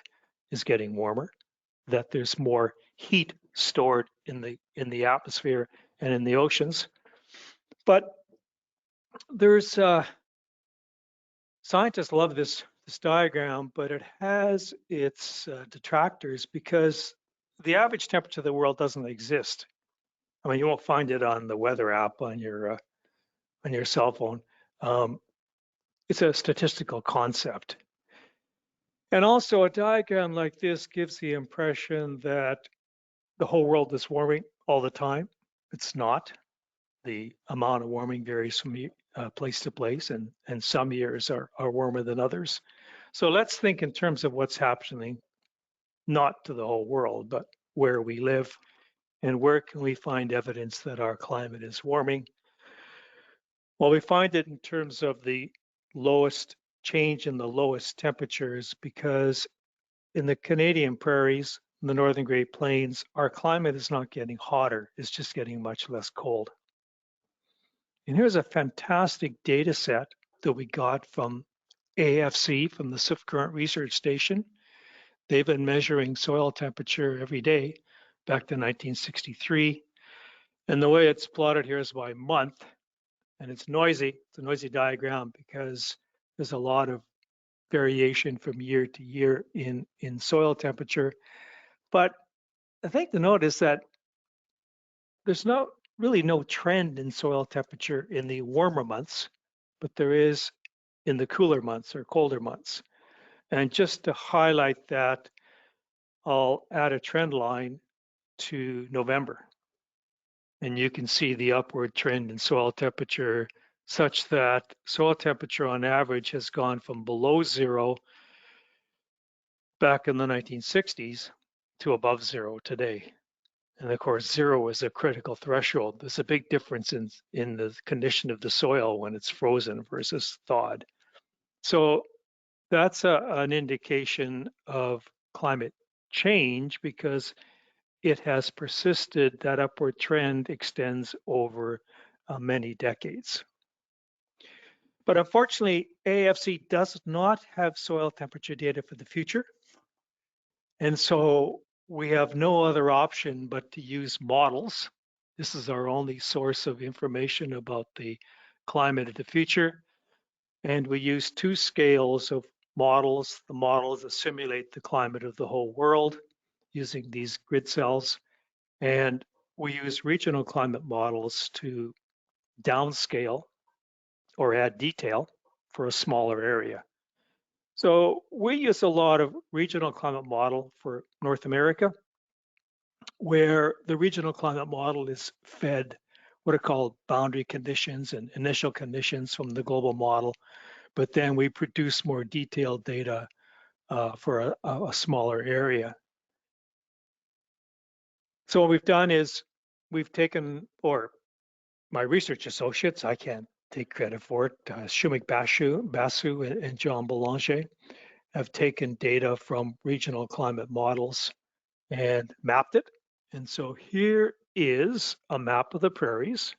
is getting warmer, that there's more heat stored in the atmosphere and in the oceans. But there's scientists love this diagram, but it has its detractors because the average temperature of the world doesn't exist. I mean, you won't find it on the weather app on your cell phone. It's a statistical concept. And also a diagram like this gives the impression that the whole world is warming all the time. It's not. The amount of warming varies from place to place, and some years are warmer than others. So let's think in terms of what's happening, not to the whole world, but where we live, and where can we find evidence that our climate is warming? Well, we find it in terms of the lowest change in the lowest temperatures, because in the Canadian prairies, in the Northern Great Plains, our climate is not getting hotter, it's just getting much less cold. And here's a fantastic data set that we got from AFC, from the Swift Current Research Station. They've been measuring soil temperature every day back to 1963. And the way it's plotted here is by month. And it's noisy. It's a noisy diagram because there's a lot of variation from year to year in soil temperature. But I think the note is that there's really no trend in soil temperature in the warmer months, but there is in the cooler months or colder months. And just to highlight that, I'll add a trend line to November. And you can see the upward trend in soil temperature such that soil temperature on average has gone from below zero back in the 1960s to above 0 today. And of course, 0 is a critical threshold. There's a big difference in the condition of the soil when it's frozen versus thawed. So that's an indication of climate change because it has persisted. That upward trend extends over many decades. But unfortunately, AFC does not have soil temperature data for the future. And so we have no other option but to use models. This is our only source of information about the climate of the future. And we use 2 scales of models, the models that simulate the climate of the whole world using these grid cells. And we use regional climate models to downscale or add detail for a smaller area. So we use a lot of regional climate model for North America, where the regional climate model is fed what are called boundary conditions and initial conditions from the global model, but then we produce more detailed data for a smaller area. So what we've done is we've taken, or my research associates, I can't take credit for it, Shumik Basu and John Belanger have taken data from regional climate models and mapped it. And so here is a map of the prairies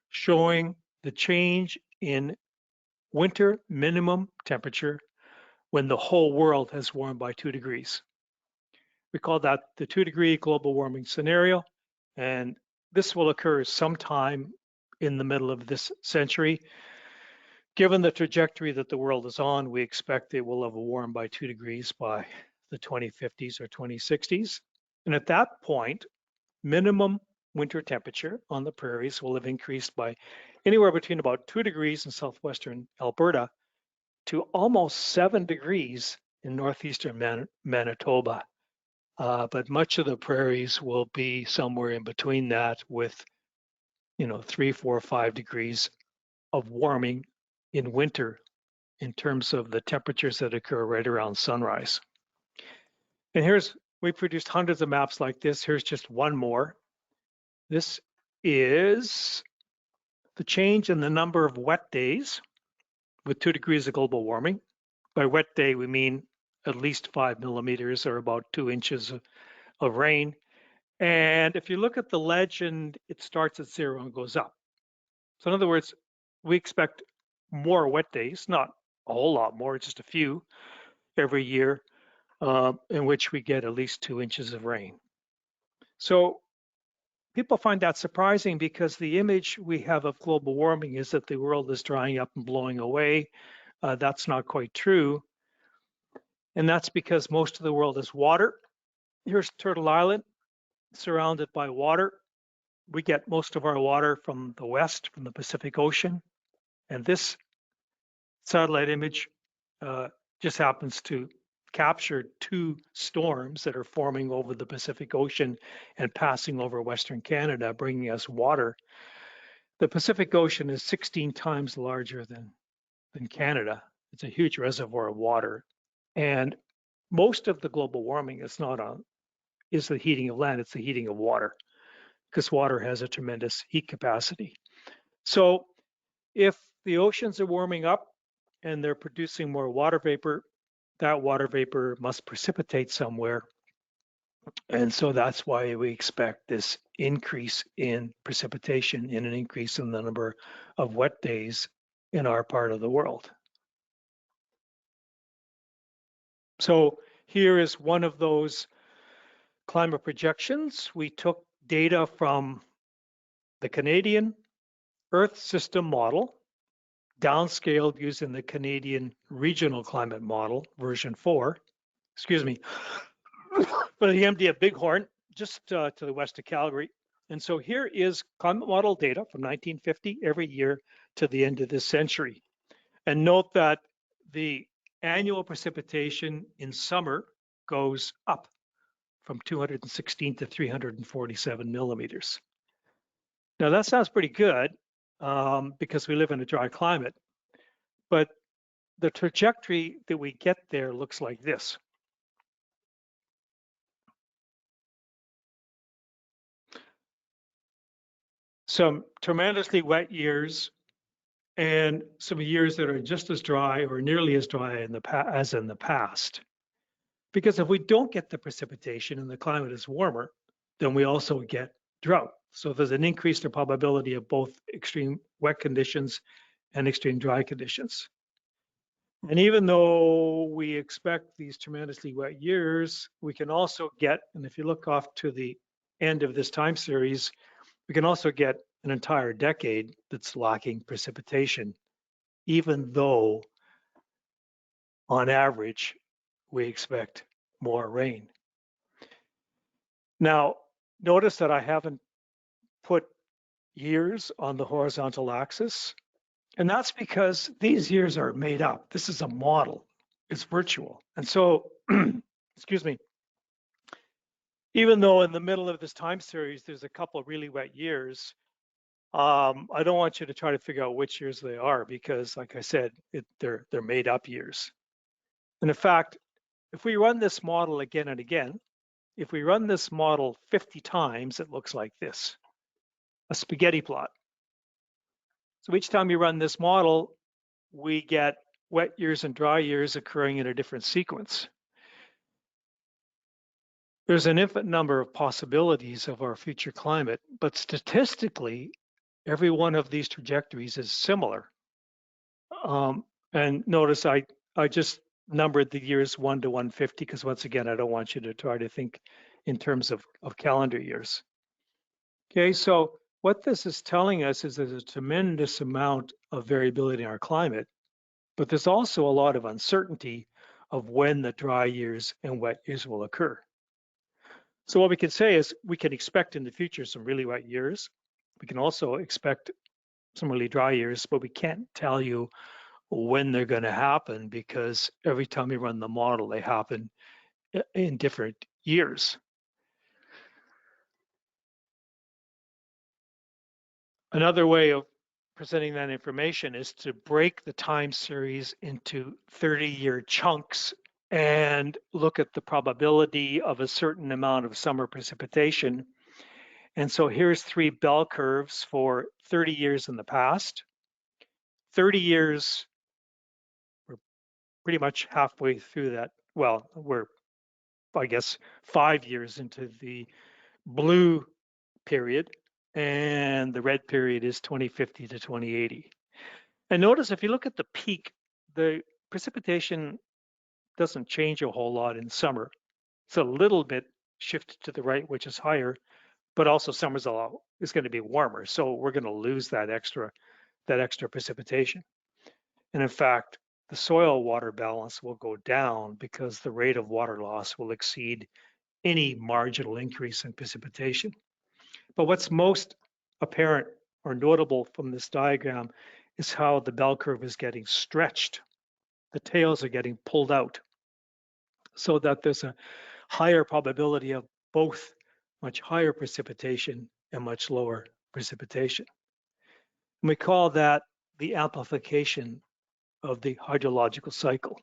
showing the change in winter minimum temperature when the whole world has warmed by 2 degrees. We call that the 2-degree global warming scenario. And this will occur sometime in the middle of this century. Given the trajectory that the world is on, we expect it will have warmed by 2 degrees by the 2050s or 2060s. And at that point, minimum winter temperature on the prairies will have increased by anywhere between about 2 degrees in southwestern Alberta to almost 7 degrees in northeastern Manitoba. But much of the prairies will be somewhere in between that with, 3, 4, 5 degrees of warming in winter in terms of the temperatures that occur right around sunrise. And we produced hundreds of maps like this. Here's just one more. This is the change in the number of wet days with 2 degrees of global warming. By wet day, we mean at least 5 millimeters or about 2 inches of rain. And if you look at the legend, it starts at 0 and goes up. So in other words, we expect more wet days, not a whole lot more, just a few every year, in which we get at least 2 inches of rain. So people find that surprising because the image we have of global warming is that the world is drying up and blowing away. That's not quite true. And that's because most of the world is water. Here's Turtle Island, surrounded by water. We get most of our water from the west, from the Pacific Ocean. And this satellite image just happens to capture 2 storms that are forming over the Pacific Ocean and passing over Western Canada, bringing us water. The Pacific Ocean is 16 times larger than Canada. It's a huge reservoir of water. And most of the global warming is the heating of land, it's the heating of water, because water has a tremendous heat capacity. So if the oceans are warming up and they're producing more water vapor, that water vapor must precipitate somewhere. And so that's why we expect this increase in precipitation and an increase in the number of wet days in our part of the world. So here is one of those climate projections. We took data from the Canadian Earth System Model, downscaled using the Canadian Regional Climate Model, version 4, for the MD of Bighorn, just to the west of Calgary. And so here is climate model data from 1950 every year to the end of this century. And note that the annual precipitation in summer goes up from 216 to 347 millimeters. Now that sounds pretty good because we live in a dry climate, but the trajectory that we get there looks like this. some tremendously wet years and some years that are just as dry or nearly as dry as in the past. Because if we don't get the precipitation and the climate is warmer, then we also get drought. So there's an increased probability of both extreme wet conditions and extreme dry conditions. And even though we expect these tremendously wet years, we can also get, and if you look off to the end of this time series, we can also get an entire decade that's lacking precipitation, even though on average, we expect more rain. Now, notice that I haven't put years on the horizontal axis, and that's because these years are made up. This is a model, it's virtual. And so, excuse me, even though in the middle of this time series, there's a couple of really wet years, I don't want you to try to figure out which years they are because, like I said, they're made up years. And in fact, if we run this model again and again, if we run this model 50 times, it looks like this, a spaghetti plot. So each time you run this model, we get wet years and dry years occurring in a different sequence. There's an infinite number of possibilities of our future climate, but statistically, every one of these trajectories is similar. And notice I just numbered the years 1 to 150 because once again, I don't want you to try to think in terms of calendar years. Okay, so what this is telling us is there's a tremendous amount of variability in our climate, but there's also a lot of uncertainty of when the dry years and wet years will occur. So what we can say is we can expect in the future some really wet years. We can also expect some really dry years, but we can't tell you when they're going to happen because every time we run the model, they happen in different years. Another way of presenting that information is to break the time series into 30-year chunks and look at the probability of a certain amount of summer precipitation. And so here's 3 bell curves for 30 years in the past. 30 years, we're pretty much halfway through that. Well, we're, I guess, 5 years into the blue period, and the red period is 2050 to 2080. And notice if you look at the peak, the precipitation doesn't change a whole lot in summer. It's a little bit shifted to the right, which is higher, but also summer's is going to be warmer. So we're going to lose that extra precipitation. And in fact, the soil water balance will go down because the rate of water loss will exceed any marginal increase in precipitation. But what's most apparent or notable from this diagram is how the bell curve is getting stretched. The tails are getting pulled out so that there's a higher probability of both much higher precipitation and much lower precipitation. And we call that the amplification of the hydrological cycle.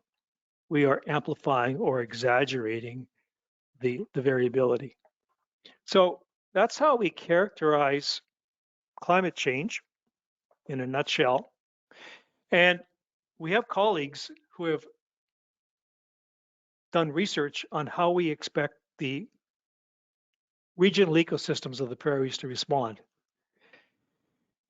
We are amplifying or exaggerating the variability. So that's how we characterize climate change in a nutshell. And we have colleagues who have done research on how we expect the regional ecosystems of the prairies to respond.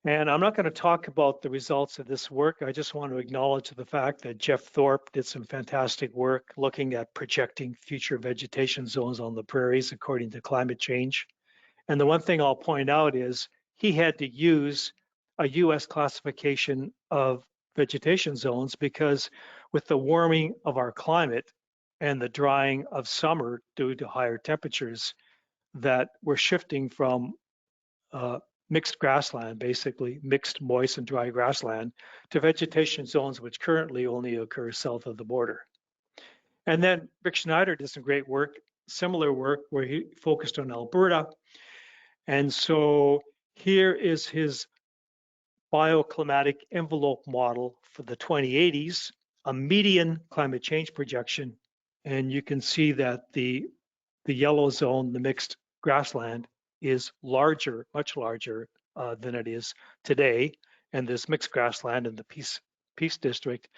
And I'm not going to talk about the results of this work. I just want to acknowledge the fact that Jeff Thorpe did some fantastic work looking at projecting future vegetation zones on the prairies according to climate change. And the one thing I'll point out is he had to use a US classification of vegetation zones because with the warming of our climate and the drying of summer due to higher temperatures, that we're shifting from mixed grassland, basically mixed moist and dry grassland, to vegetation zones which currently only occur south of the border. And then Rick Schneider did some great work, similar work where he focused on Alberta. And so here is his bioclimatic envelope model for the 2080s, a median climate change projection. And you can see that the yellow zone, the mixed grassland, is larger, much larger than it is today, and there's mixed grassland in the Peace District,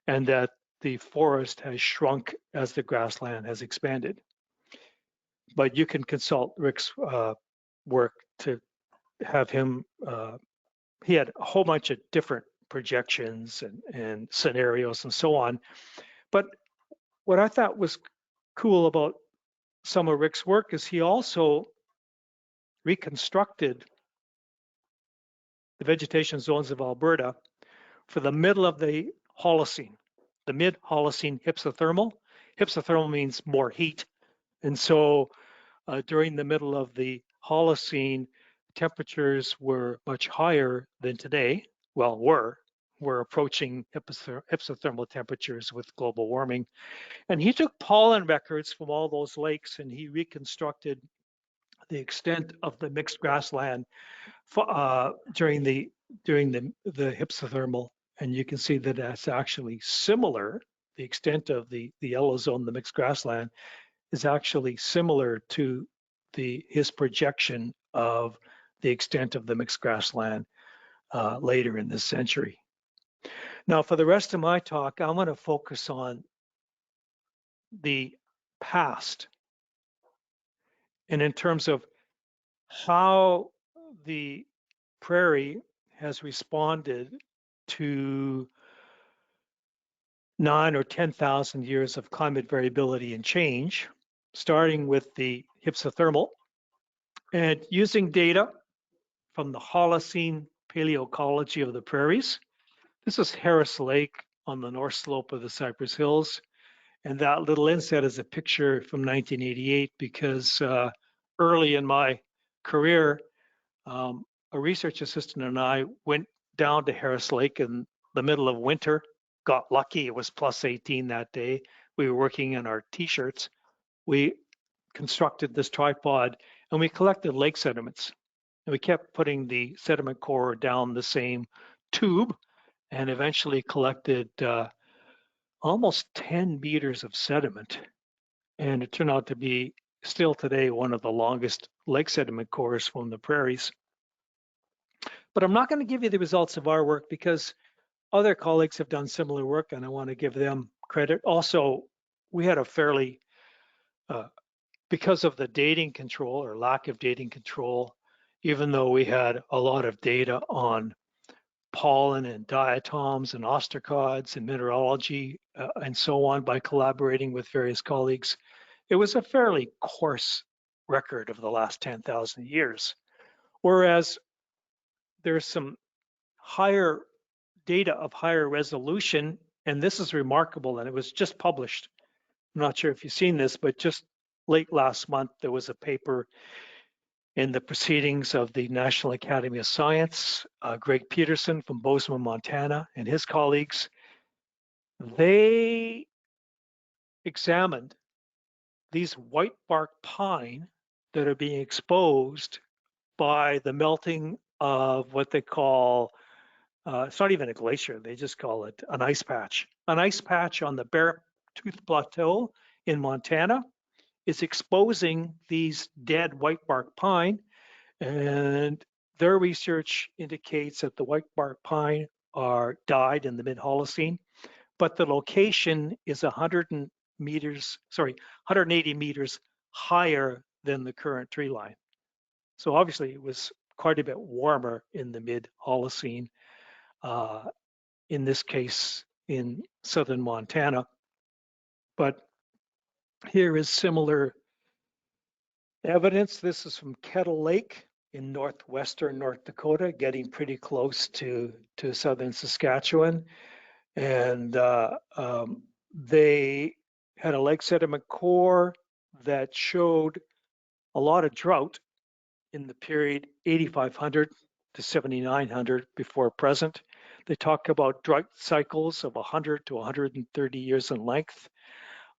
and that the forest has shrunk as the grassland has expanded. But you can consult Rick's work to have him, he had a whole bunch of different projections and scenarios and so on. But what I thought was cool about some of Rick's work is he also reconstructed the vegetation zones of Alberta for the middle of the Holocene, the mid-Holocene hypsothermal. Hypsothermal means more heat. And so during the middle of the Holocene, temperatures were much higher than today. Well, we're approaching hypsothermal temperatures with global warming. And he took pollen records from all those lakes and he reconstructed the extent of the mixed grassland during the hypsothermal, and you can see that that's actually similar. The extent of the yellow zone, the mixed grassland, is actually similar to his projection of the extent of the mixed grassland later in this century. Now, for the rest of my talk, I'm going to focus on the past, and in terms of how the prairie has responded to 9 or 10,000 years of climate variability and change, starting with the hypsothermal, and using data from the Holocene paleoecology of the prairies. This is Harris Lake on the north slope of the Cypress Hills. And that little inset is a picture from 1988 because early in my career, a research assistant and I went down to Harris Lake in the middle of winter, got lucky, it was plus 18 that day. We were working in our t-shirts. We constructed this tripod and we collected lake sediments. And we kept putting the sediment core down the same tube and eventually collected almost 10 meters of sediment. And it turned out to be still today one of the longest lake sediment cores from the prairies. But I'm not going to give you the results of our work because other colleagues have done similar work and I want to give them credit. Also, we had a fairly, because of the dating control or lack of dating control, even though we had a lot of data on pollen and diatoms and ostracods and mineralogy and so on by collaborating with various colleagues, it was a fairly coarse record of the last 10,000 years. Whereas there's some higher data of higher resolution, and this is remarkable, and it was just published. I'm not sure if you've seen this, but just late last month, there was a paper in the proceedings of the National Academy of Science, Greg Peterson from Bozeman, Montana, and his colleagues. They examined these white bark pine that are being exposed by the melting of what they call, it's not even a glacier, they just call it an ice patch. An ice patch on the Beartooth Plateau in Montana is exposing these dead white bark pine, and their research indicates that the white bark pine are died in the mid-Holocene, but the location is 180 meters higher than the current tree line. So obviously it was quite a bit warmer in the mid-Holocene, in this case in southern Montana. But here is similar evidence. This is from Kettle Lake in northwestern North Dakota, getting pretty close to southern Saskatchewan. And they had a lake sediment core that showed a lot of drought in the period 8,500 to 7,900 before present. They talk about drought cycles of 100 to 130 years in length.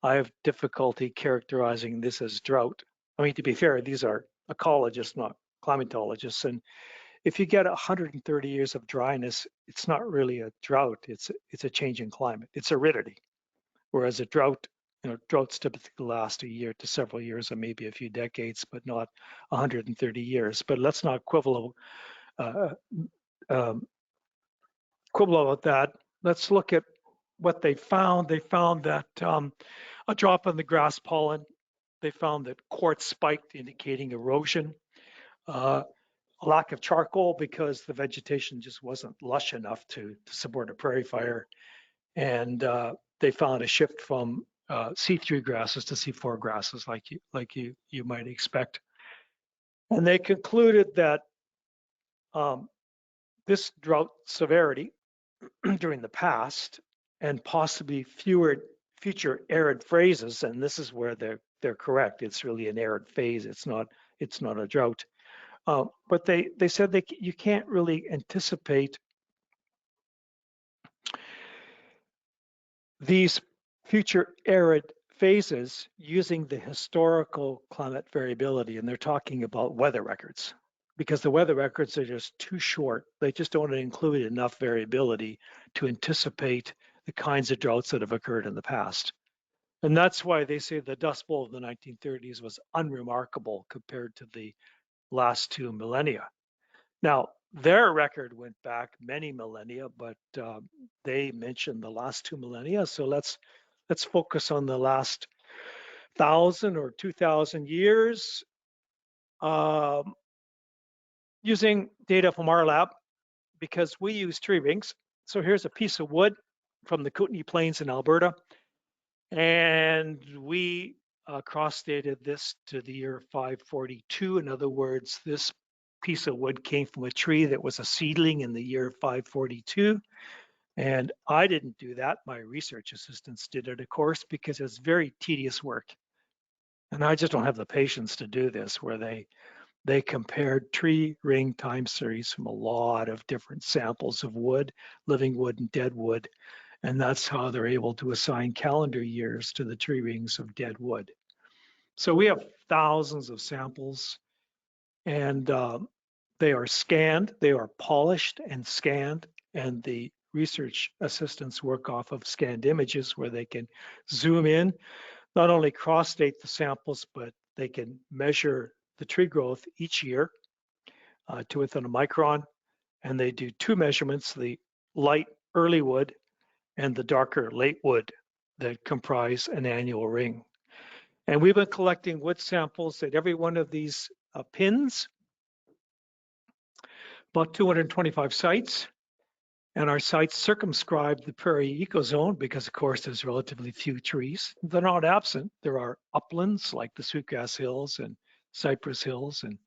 I have difficulty characterizing this as drought. I mean, to be fair, these are ecologists, not climatologists. And if you get 130 years of dryness, it's not really a drought. It's a change in climate. It's aridity. Whereas a drought, droughts typically last a year to several years or maybe a few decades, but not 130 years. But let's not quibble about that. Let's look at what they found. They found that a drop in the grass pollen. They found that quartz spiked, indicating erosion. A lack of charcoal because the vegetation just wasn't lush enough to support a prairie fire. And they found a shift from C3 grasses to C4 grasses, like you might expect. And they concluded that this drought severity during the past and possibly future arid phases, and this is where they're correct. It's really an arid phase. It's not a drought. But they said you can't really anticipate these future arid phases using the historical climate variability, and they're talking about weather records, because the weather records are just too short. They just don't include enough variability to anticipate the kinds of droughts that have occurred in the past. And that's why they say the Dust Bowl of the 1930s was unremarkable compared to the last 2 millennia. Now, their record went back many millennia, but they mentioned the last 2 millennia. So let's focus on the last 1,000 or 2,000 years, using data from our lab, because we use tree rings. So here's a piece of wood from the Kootenay Plains in Alberta, and we cross-dated this to the year 542. In other words, this piece of wood came from a tree that was a seedling in the year 542. And I didn't do that. My research assistants did it, of course, because it's very tedious work. And I just don't have the patience to do this, where they compared tree ring time series from a lot of different samples of wood, living wood and dead wood. And that's how they're able to assign calendar years to the tree rings of dead wood. So we have thousands of samples, and they are scanned, they are polished and scanned, and the research assistants work off of scanned images where they can zoom in, not only cross-date the samples, but they can measure the tree growth each year to within a micron. And they do 2 measurements, the light early wood and the darker late wood that comprise an annual ring. And we've been collecting wood samples at every one of these pins, about 225 sites. And our sites circumscribe the prairie ecozone because, of course, there's relatively few trees. They're not absent. There are uplands like the Sweetgrass Hills and Cypress Hills, and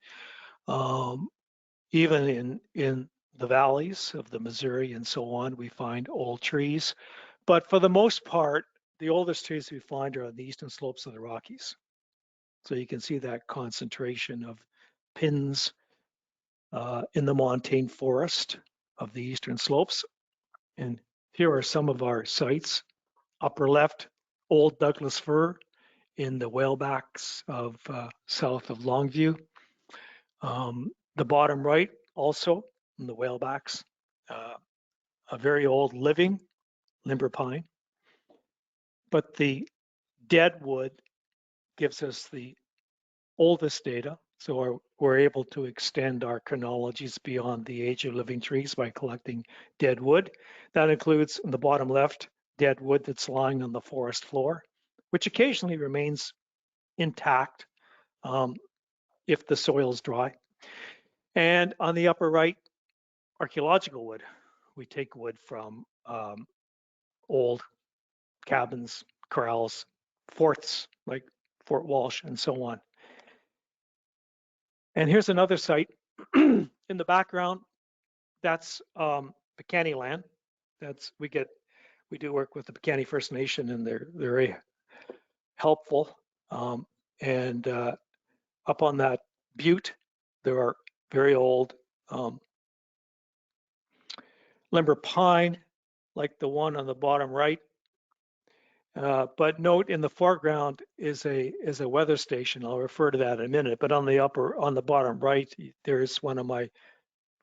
even in the valleys of the Missouri and so on, we find old trees. But for the most part, the oldest trees we find are on the eastern slopes of the Rockies. So you can see that concentration of pins in the montane forest of the eastern slopes. And here are some of our sites. Upper left, old Douglas fir in the whalebacks of south of Longview. The bottom right, also in the whalebacks, a very old living limber pine. But the dead wood gives us the oldest data. So we're able to extend our chronologies beyond the age of living trees by collecting dead wood. That includes, in the bottom left, dead wood that's lying on the forest floor, which occasionally remains intact if the soil is dry. And on the upper right, archaeological wood. We take wood from old cabins, corrals, forts like Fort Walsh and so on. And here's another site in the background. That's Piikani land. We do work with the Piikani First Nation, and they're very helpful. And up on that butte, there are very old limber pine, like the one on the bottom right. But note in the foreground is a weather station. I'll refer to that in a minute. But on the bottom right, there's one of my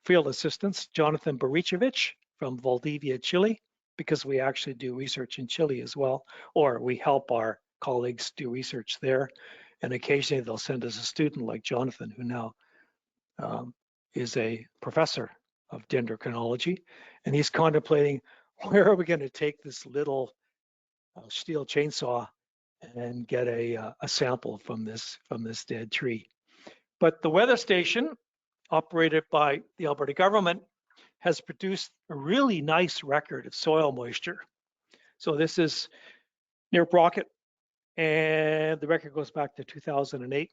field assistants, Jonathan Barichevich from Valdivia, Chile, because we actually do research in Chile as well, or we help our colleagues do research there. And occasionally they'll send us a student like Jonathan, who now is a professor of dendrochronology, and he's contemplating where are we going to take this little steel chainsaw and get a sample from this dead tree. But the weather station, operated by the Alberta government, has produced a really nice record of soil moisture. So this is near Brockett, and the record goes back to 2008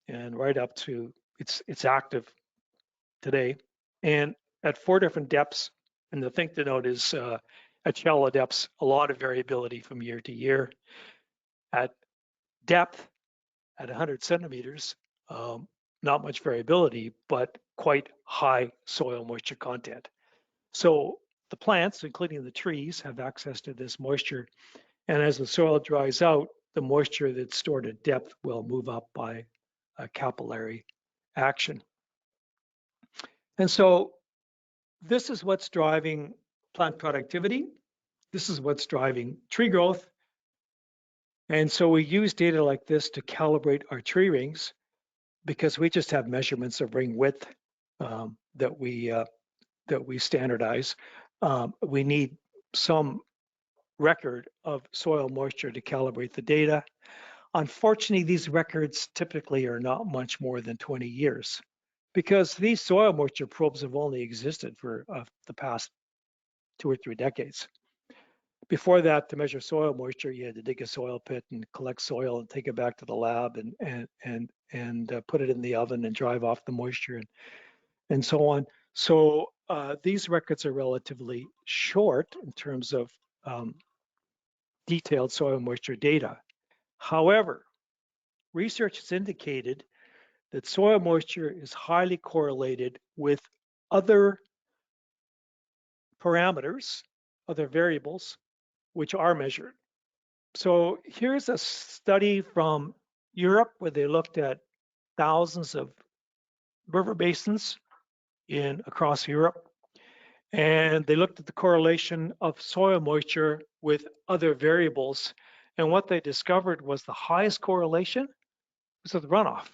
and right up to it's active today, and at 4 different depths. And the thing to note is at shallow depths, a lot of variability from year to year. At depth, at 100 centimeters, not much variability, but quite high soil moisture content. So the plants, including the trees, have access to this moisture. And as the soil dries out, the moisture that's stored at depth will move up by a capillary action. And so this is what's driving plant productivity. This is what's driving tree growth. And so we use data like this to calibrate our tree rings, because we just have measurements of ring width that we standardize. We need some record of soil moisture to calibrate the data. Unfortunately, these records typically are not much more than 20 years, because these soil moisture probes have only existed for the past 2 or 3 decades. Before that, to measure soil moisture, you had to dig a soil pit and collect soil and take it back to the lab and put it in the oven and drive off the moisture and so on. So these records are relatively short in terms of detailed soil moisture data. However, research has indicated that soil moisture is highly correlated with other parameters, other variables, which are measured. So here's a study from Europe where they looked at thousands of river basins across Europe, and they looked at the correlation of soil moisture with other variables. And what they discovered was the highest correlation was with runoff,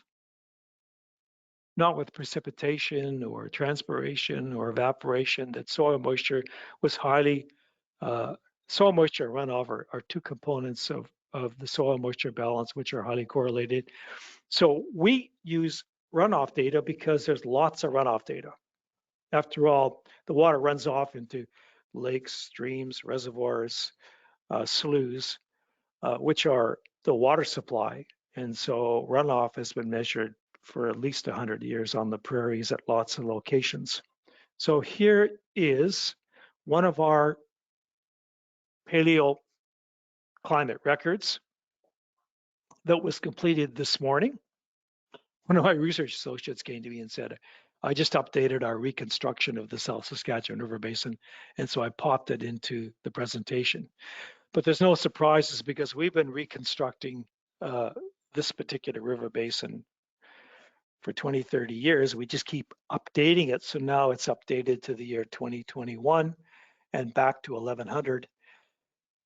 not with precipitation or transpiration or evaporation. That soil moisture was highly, soil moisture and runoff are 2 components of the soil moisture balance, which are highly correlated. So we use runoff data because there's lots of runoff data. After all, the water runs off into lakes, streams, reservoirs, sloughs, which are the water supply. And so runoff has been measured for at least 100 years on the prairies at lots of locations. So here is one of our paleoclimate records that was completed this morning. One of my research associates came to me and said, I just updated our reconstruction of the South Saskatchewan River Basin, and so I popped it into the presentation. But there's no surprises, because we've been reconstructing this particular river basin for 20, 30 years. We just keep updating it. So now it's updated to the year 2021 and back to 1100.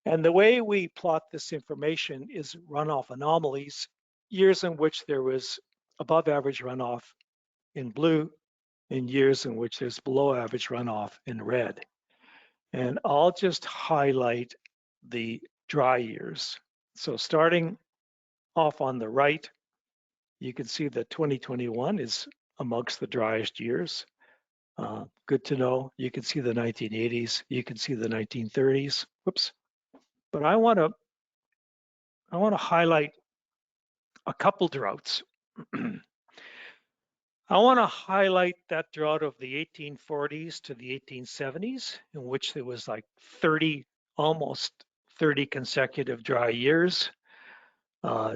And the way we plot this information is runoff anomalies, years in which there was above average runoff in blue, and years in which there's below average runoff in red. And I'll just highlight the dry years. So starting off on the right, you can see that 2021 is amongst the driest years. Good to know. You can see the 1980s. You can see the 1930s. Whoops. But I want to highlight a couple droughts. I want to highlight that drought of the 1840s to the 1870s, in which there was like almost 30 consecutive dry years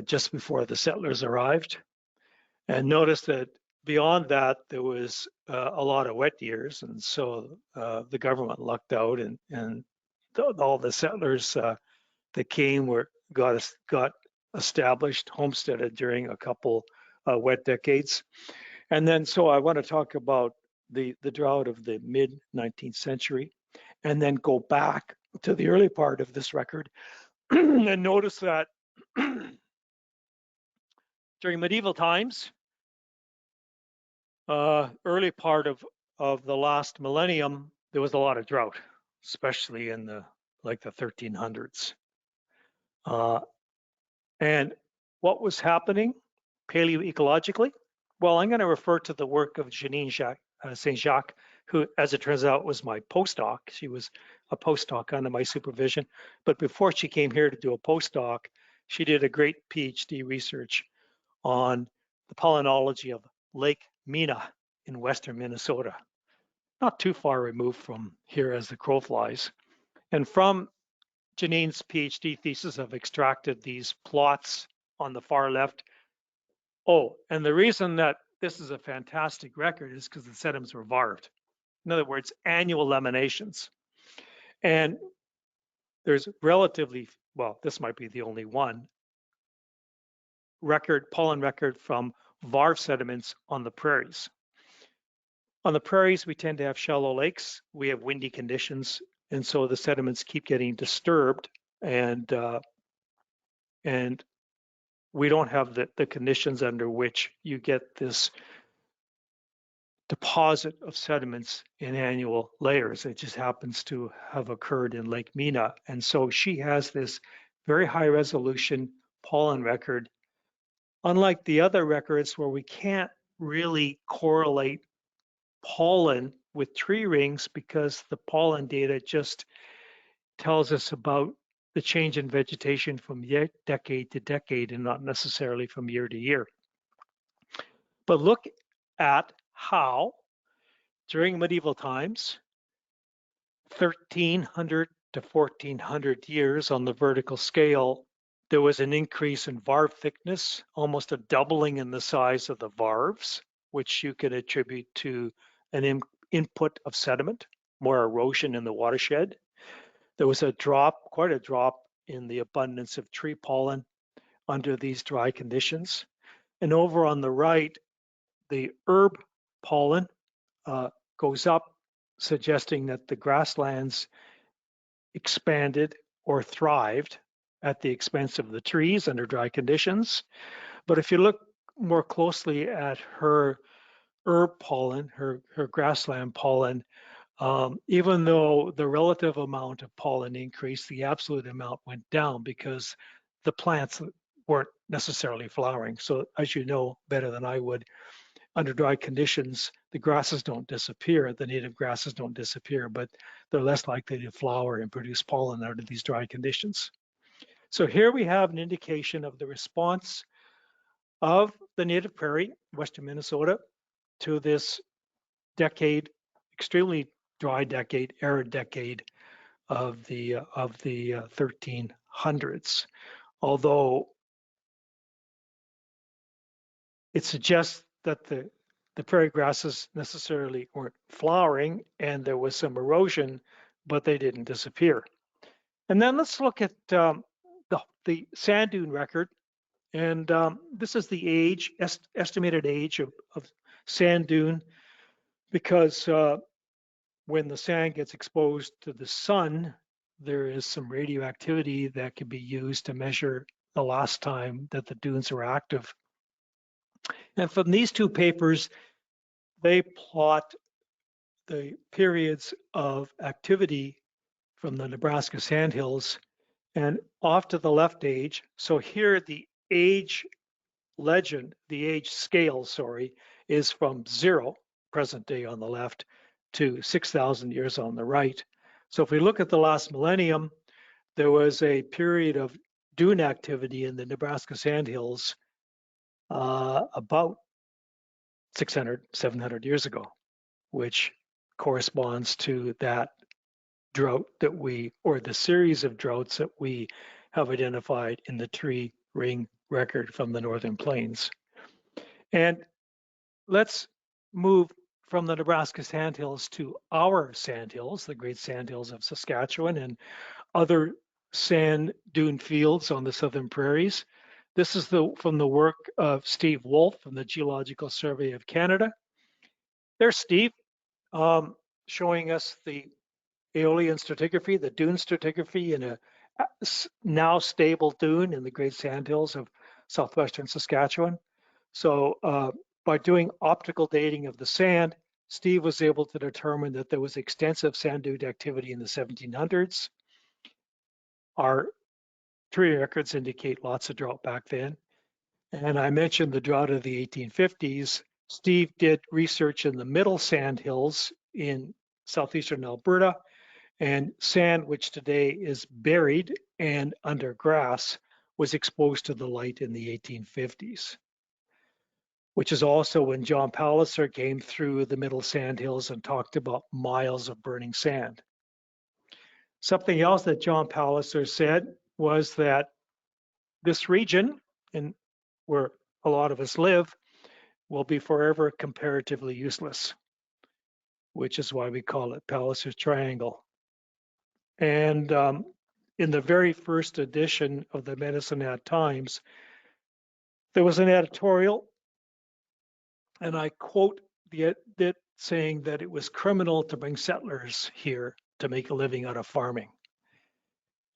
just before the settlers arrived. And notice that beyond that, there was a lot of wet years. And so the government lucked out, and all the settlers that came got established, homesteaded during a couple wet decades. And then, so I want to talk about the drought of the mid 19th century, and then go back to the early part of this record and notice that during medieval times, early part of the last millennium, there was a lot of drought, especially in the 1300s. And what was happening paleoecologically? Well, I'm going to refer to the work of Janine Saint-Jacques, who, as it turns out, was my postdoc. She was a postdoc under my supervision. But before she came here to do a postdoc, she did a great PhD research on the palynology of Lake Mina in western Minnesota, not too far removed from here as the crow flies. And from Janine's PhD thesis, I've extracted these plots on the far left. Oh, and the reason that this is a fantastic record is because the sediments were varved. In other words, annual laminations. And there's relatively, well, this might be the only one, pollen record from varved sediments on the prairies. On the prairies, we tend to have shallow lakes. We have windy conditions, and so the sediments keep getting disturbed, and we don't have the conditions under which you get this deposit of sediments in annual layers. It just happens to have occurred in Lake Mina. And so she has this very high resolution pollen record, unlike the other records where we can't really correlate pollen with tree rings because the pollen data just tells us about the change in vegetation from decade to decade and not necessarily from year to year. But look at how during medieval times, 1300 to 1400 years on the vertical scale, there was an increase in varve thickness, almost a doubling in the size of the varves, which you could attribute to an input of sediment, more erosion in the watershed. There was a drop, quite a drop in the abundance of tree pollen under these dry conditions. And over on the right, the herb pollen goes up, suggesting that the grasslands expanded or thrived at the expense of the trees under dry conditions. But if you look more closely at her herb pollen, her grassland pollen, even though the relative amount of pollen increased, the absolute amount went down because the plants weren't necessarily flowering. So as you know better than I would, under dry conditions, the grasses don't disappear, the native grasses don't disappear, but they're less likely to flower and produce pollen out of these dry conditions. So here we have an indication of the response of the native prairie, western Minnesota, to this decade, extremely dry decade, arid decade of the 1300s. Although it suggests that the prairie grasses necessarily weren't flowering and there was some erosion, but they didn't disappear. And then let's look at the sand dune record. And this is the age, estimated age of sand dune, because when the sand gets exposed to the sun, there is some radioactivity that can be used to measure the last time that the dunes are active. And from these two papers, they plot the periods of activity from the Nebraska sandhills, and off to the left age. So here the age legend, the age scale, sorry, is from 0, present day on the left, to 6,000 years on the right. So if we look at the last millennium, there was a period of dune activity in the Nebraska sandhills about 600, 700 years ago, which corresponds to that drought that or the series of droughts that we have identified in the tree ring record from the Northern Plains. And let's move from the Nebraska sandhills to our sandhills, the Great Sandhills of Saskatchewan and other sand dune fields on the southern prairies. This is from the work of Steve Wolf from the Geological Survey of Canada. There's Steve showing us the aeolian stratigraphy, the dune stratigraphy in a now stable dune in the Great Sandhills of southwestern Saskatchewan. So by doing optical dating of the sand, Steve was able to determine that there was extensive sand dune activity in the 1700s. Our tree records indicate lots of drought back then. And I mentioned the drought of the 1850s. Steve did research in the middle sand hills in southeastern Alberta, and sand, which today is buried and under grass, was exposed to the light in the 1850s, which is also when John Palliser came through the middle sand hills and talked about miles of burning sand. Something else that John Palliser said was that this region, and where a lot of us live, will be forever comparatively useless, which is why we call it Palliser's Triangle. And in the very first edition of the Medicine Hat Times, there was an editorial, and I quote it saying that it was criminal to bring settlers here to make a living out of farming.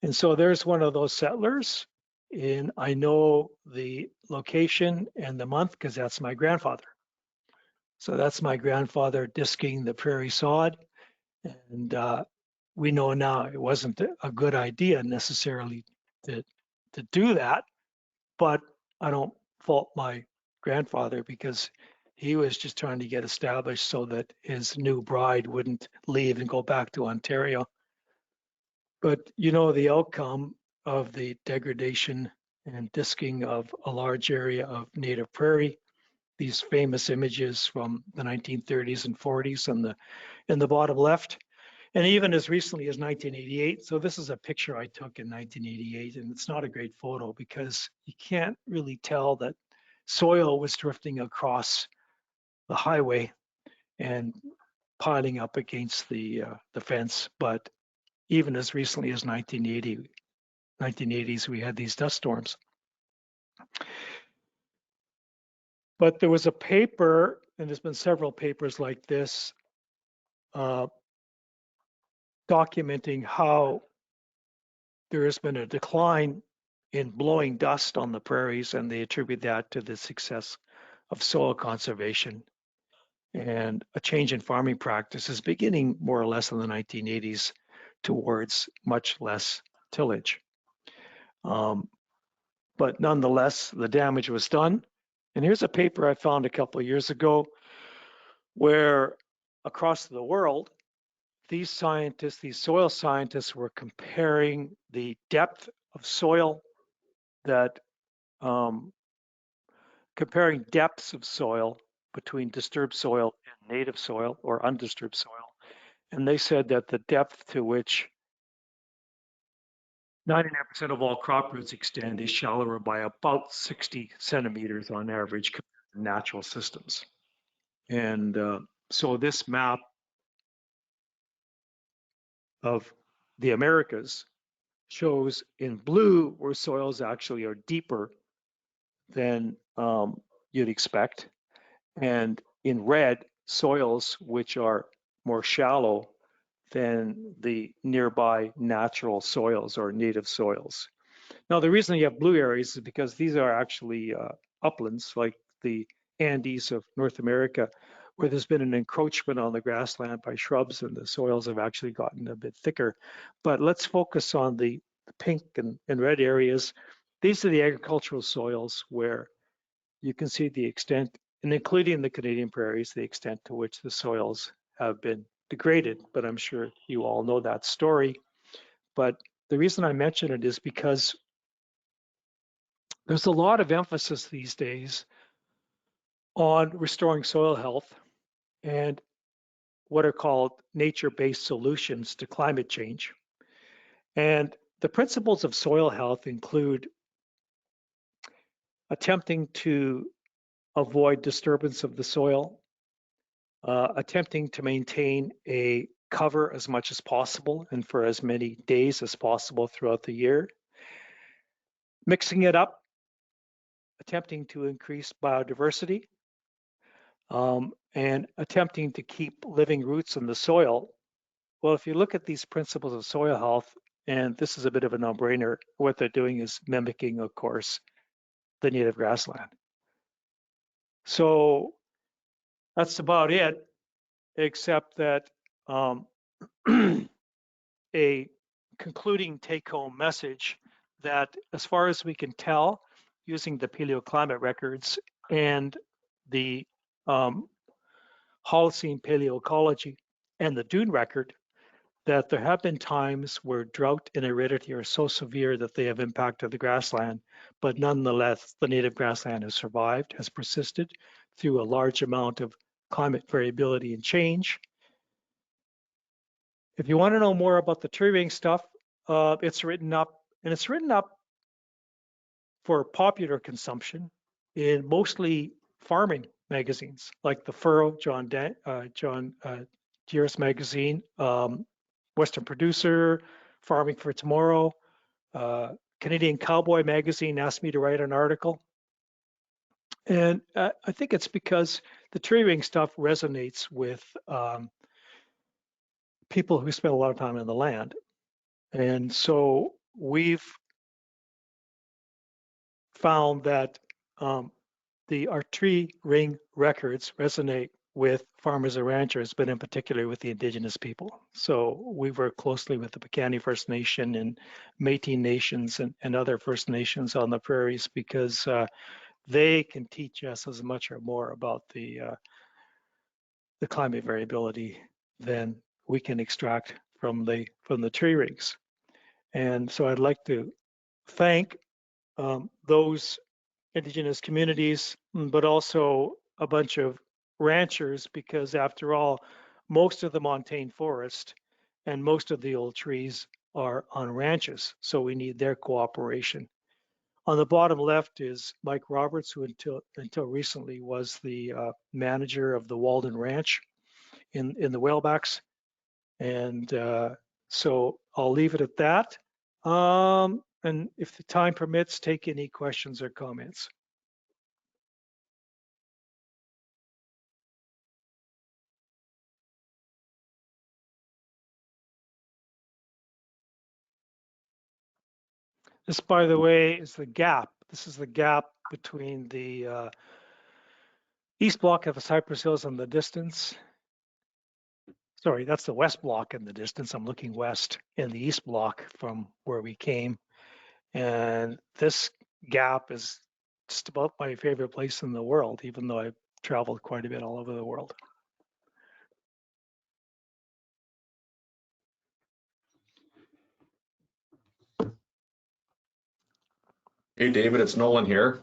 And so there's one of those settlers, and I know the location and the month because that's my grandfather. So that's my grandfather disking the prairie sod. And we know now it wasn't a good idea necessarily to do that, but I don't fault my grandfather because he was just trying to get established so that his new bride wouldn't leave and go back to Ontario. But you know the outcome of the degradation and disking of a large area of native prairie. These famous images from the 1930s and 40s in the bottom left, and even as recently as 1988. So this is a picture I took in 1988, and it's not a great photo because you can't really tell that soil was drifting across the highway and piling up against the fence. But even as recently as 1980s, we had these dust storms. But there was a paper, and there's been several papers like this, documenting how there has been a decline in blowing dust on the prairies, and they attribute that to the success of soil conservation and a change in farming practices beginning more or less in the 1980s towards much less tillage. But nonetheless, the damage was done. And here's a paper I found a couple of years ago where across the world, these scientists, these soil scientists, were comparing the depth of soil comparing depths of soil between disturbed soil and native soil or undisturbed soil. And they said that the depth to which 99% of all crop roots extend is shallower by about 60 centimeters on average compared to natural systems. And so this map of the Americas shows in blue where soils actually are deeper than you'd expect, and in red, soils which are more shallow than the nearby natural soils or native soils. Now, the reason you have blue areas is because these are actually uplands like the Andes of North America, where there's been an encroachment on the grassland by shrubs and the soils have actually gotten a bit thicker. But let's focus on the pink and red areas. These are the agricultural soils where you can see the extent, and including the Canadian prairies, the extent to which the soils have been degraded. But I'm sure you all know that story. But the reason I mention it is because there's a lot of emphasis these days on restoring soil health and what are called nature-based solutions to climate change. And the principles of soil health include attempting to avoid disturbance of the soil, attempting to maintain a cover as much as possible and for as many days as possible throughout the year, mixing it up, attempting to increase biodiversity, and attempting to keep living roots in the soil. Well, if you look at these principles of soil health, and this is a bit of a no-brainer, what they're doing is mimicking, of course, the native grassland. So that's about it, except that a concluding take-home message that as far as we can tell, using the paleoclimate records and the Holocene paleoecology and the dune record, that there have been times where drought and aridity are so severe that they have impacted the grassland, but nonetheless, the native grassland has survived, has persisted through a large amount of climate variability and change. If you want to know more about the tree ring stuff, it's written up, and it's written up for popular consumption in mostly farming magazines, like the Furrow, John Deere's magazine, Western Producer, Farming for Tomorrow, Canadian Cowboy magazine asked me to write an article. And I think it's because the tree ring stuff resonates with people who spend a lot of time in the land. And so we've found that our tree ring records resonate with farmers and ranchers, but in particular with the Indigenous people. So we work closely with the Piikani First Nation and Métis Nations and other First Nations on the prairies, because they can teach us as much or more about the climate variability than we can extract from the tree rings. And so I'd like to thank those Indigenous communities, but also a bunch of ranchers, because after all, most of the montane forest and most of the old trees are on ranches, so we need their cooperation. On the bottom left is Mike Roberts, who until recently was the manager of the Walden Ranch in the Whalebacks. And so I'll leave it at that. And if the time permits, take any questions or comments. This, by the way, is the gap. This is the gap between the east block of the Cypress Hills in the distance. Sorry, that's the west block in the distance. I'm looking west, in the east block from where we came. And this gap is just about my favorite place in the world, even though I've traveled quite a bit all over the world. Hey, David, it's Nolan here.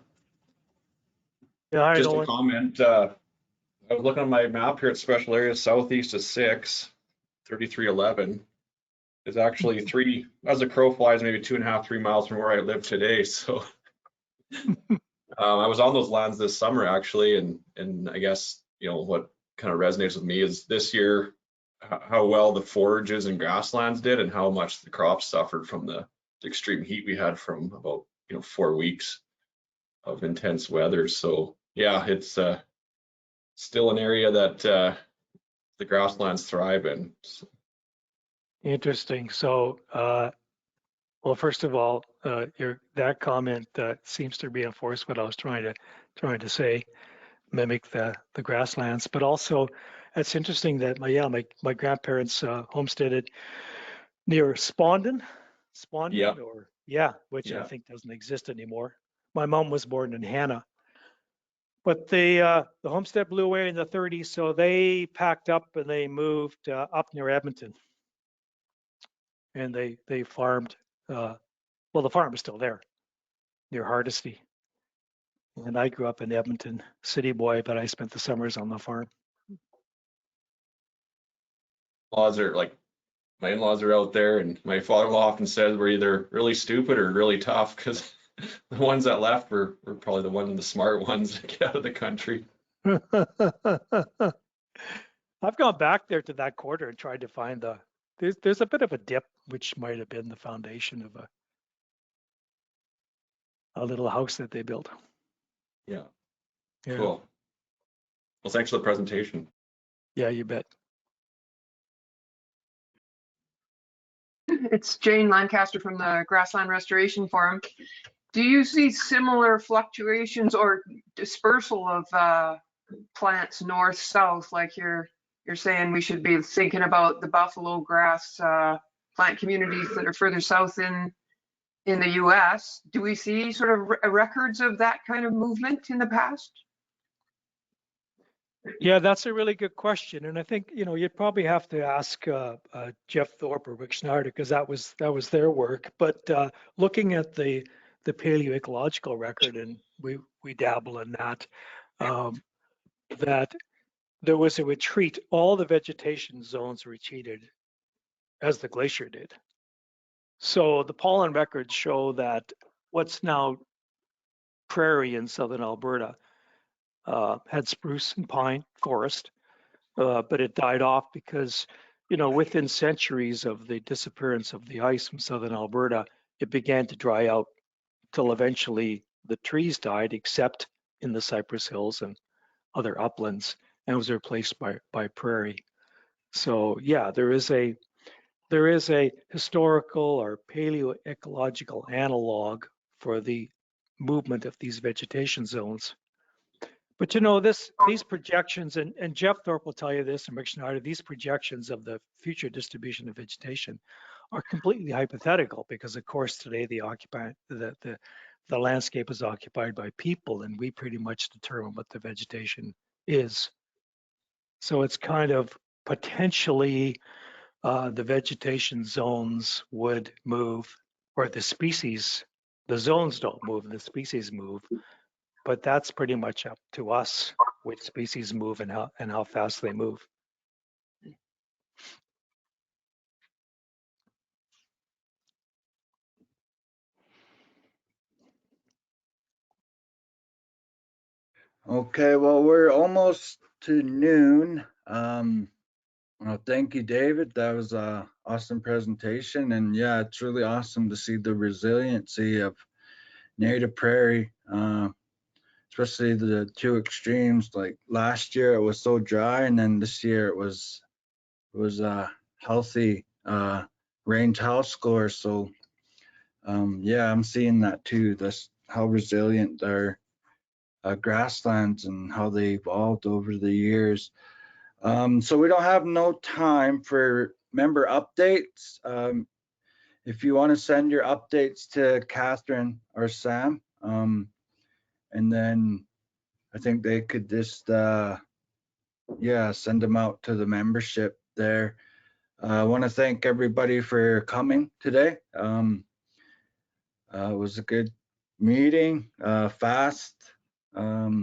Yeah, hi, Just Nolan. a comment. I was looking on my map here at special area southeast of 6, 3311. Is actually three, as the crow flies, maybe 2.5, 3 miles from where I live today. So I was on those lands this summer actually, and I guess, you know, what kind of resonates with me is this year how well the forages and grasslands did and how much the crops suffered from the extreme heat we had from about 4 weeks of intense weather. So yeah, it's still an area that the grasslands thrive in. So. Interesting. So, well, first of all, that comment seems to reinforce what I was trying to say, mimic the grasslands. But also, it's interesting that my grandparents homesteaded near Spondon, Yeah. which I think doesn't exist anymore. My mom was born in Hannah, but the homestead blew away in the 30s, so they packed up and they moved up near Edmonton, and they farmed. Well, the farm is still there, near Hardisty. And I grew up in Edmonton, city boy, but I spent the summers on the farm. Laws are like, my in-laws are out there, and my father-in-law often says we're either really stupid or really tough, because the ones that left were probably the smart ones to get out of the country. I've gone back there to that quarter and tried to find there's a bit of a dip, which might have been the foundation of a little house that they built. Yeah. Cool. Well, thanks for the presentation. Yeah, you bet. It's Jane Lancaster from the Grassland Restoration Forum. Do you see similar fluctuations or dispersal of plants north south, like you're saying we should be thinking about the buffalo grass plant communities that are further south in the US. Do we see sort of records of that kind of movement in the past? Yeah, that's a really good question, and I think you'd probably have to ask Jeff Thorpe or Rick Schneider, because that was their work. But looking at the paleoecological record, and we dabble in that, that there was a retreat. All the vegetation zones retreated as the glacier did. So the pollen records show that what's now prairie in southern Alberta had spruce and pine forest, but it died off because, within centuries of the disappearance of the ice from southern Alberta, it began to dry out till eventually the trees died, except in the Cypress Hills and other uplands, and was replaced by prairie. So yeah, there is a historical or paleoecological analog for the movement of these vegetation zones. But these projections, and Jeff Thorpe will tell you this, and Rick Schneider, these projections of the future distribution of vegetation are completely hypothetical, because of course today the landscape is occupied by people, and we pretty much determine what the vegetation is. So it's kind of potentially the vegetation zones would move, or the zones don't move, the species move. But that's pretty much up to us, which species move and how fast they move. Okay, well, we're almost to noon. Well, thank you, David. That was an awesome presentation. And yeah, it's really awesome to see the resiliency of native prairie, especially the two extremes. Like last year, it was so dry, and then this year it was healthy range health score. So yeah, I'm seeing that too. That's how resilient our grasslands and how they evolved over the years. So we don't have no time for member updates. If you want to send your updates to Catherine or Sam, and then I think they could just send them out to the membership there. I want to thank everybody for coming today. It was a good meeting, fast. I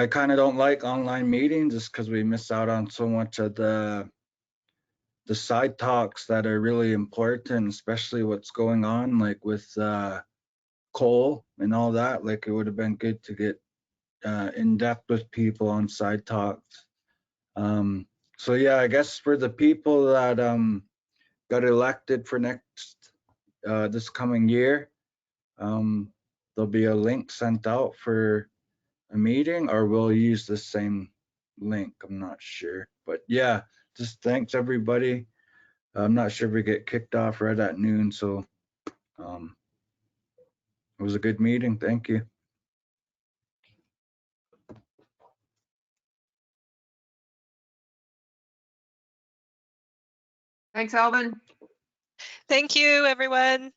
kind of don't like online meetings just because we miss out on so much of the side talks that are really important, especially what's going on like with coal and all that. Like it would have been good to get in depth with people on side talks. So yeah, I guess for the people that got elected for this coming year, there'll be a link sent out for a meeting, or we'll use the same link. I'm not sure, but yeah, just thanks everybody. I'm not sure if we get kicked off right at noon, so it was a good meeting. Thank you. Thanks, Alvin. Thank you, everyone.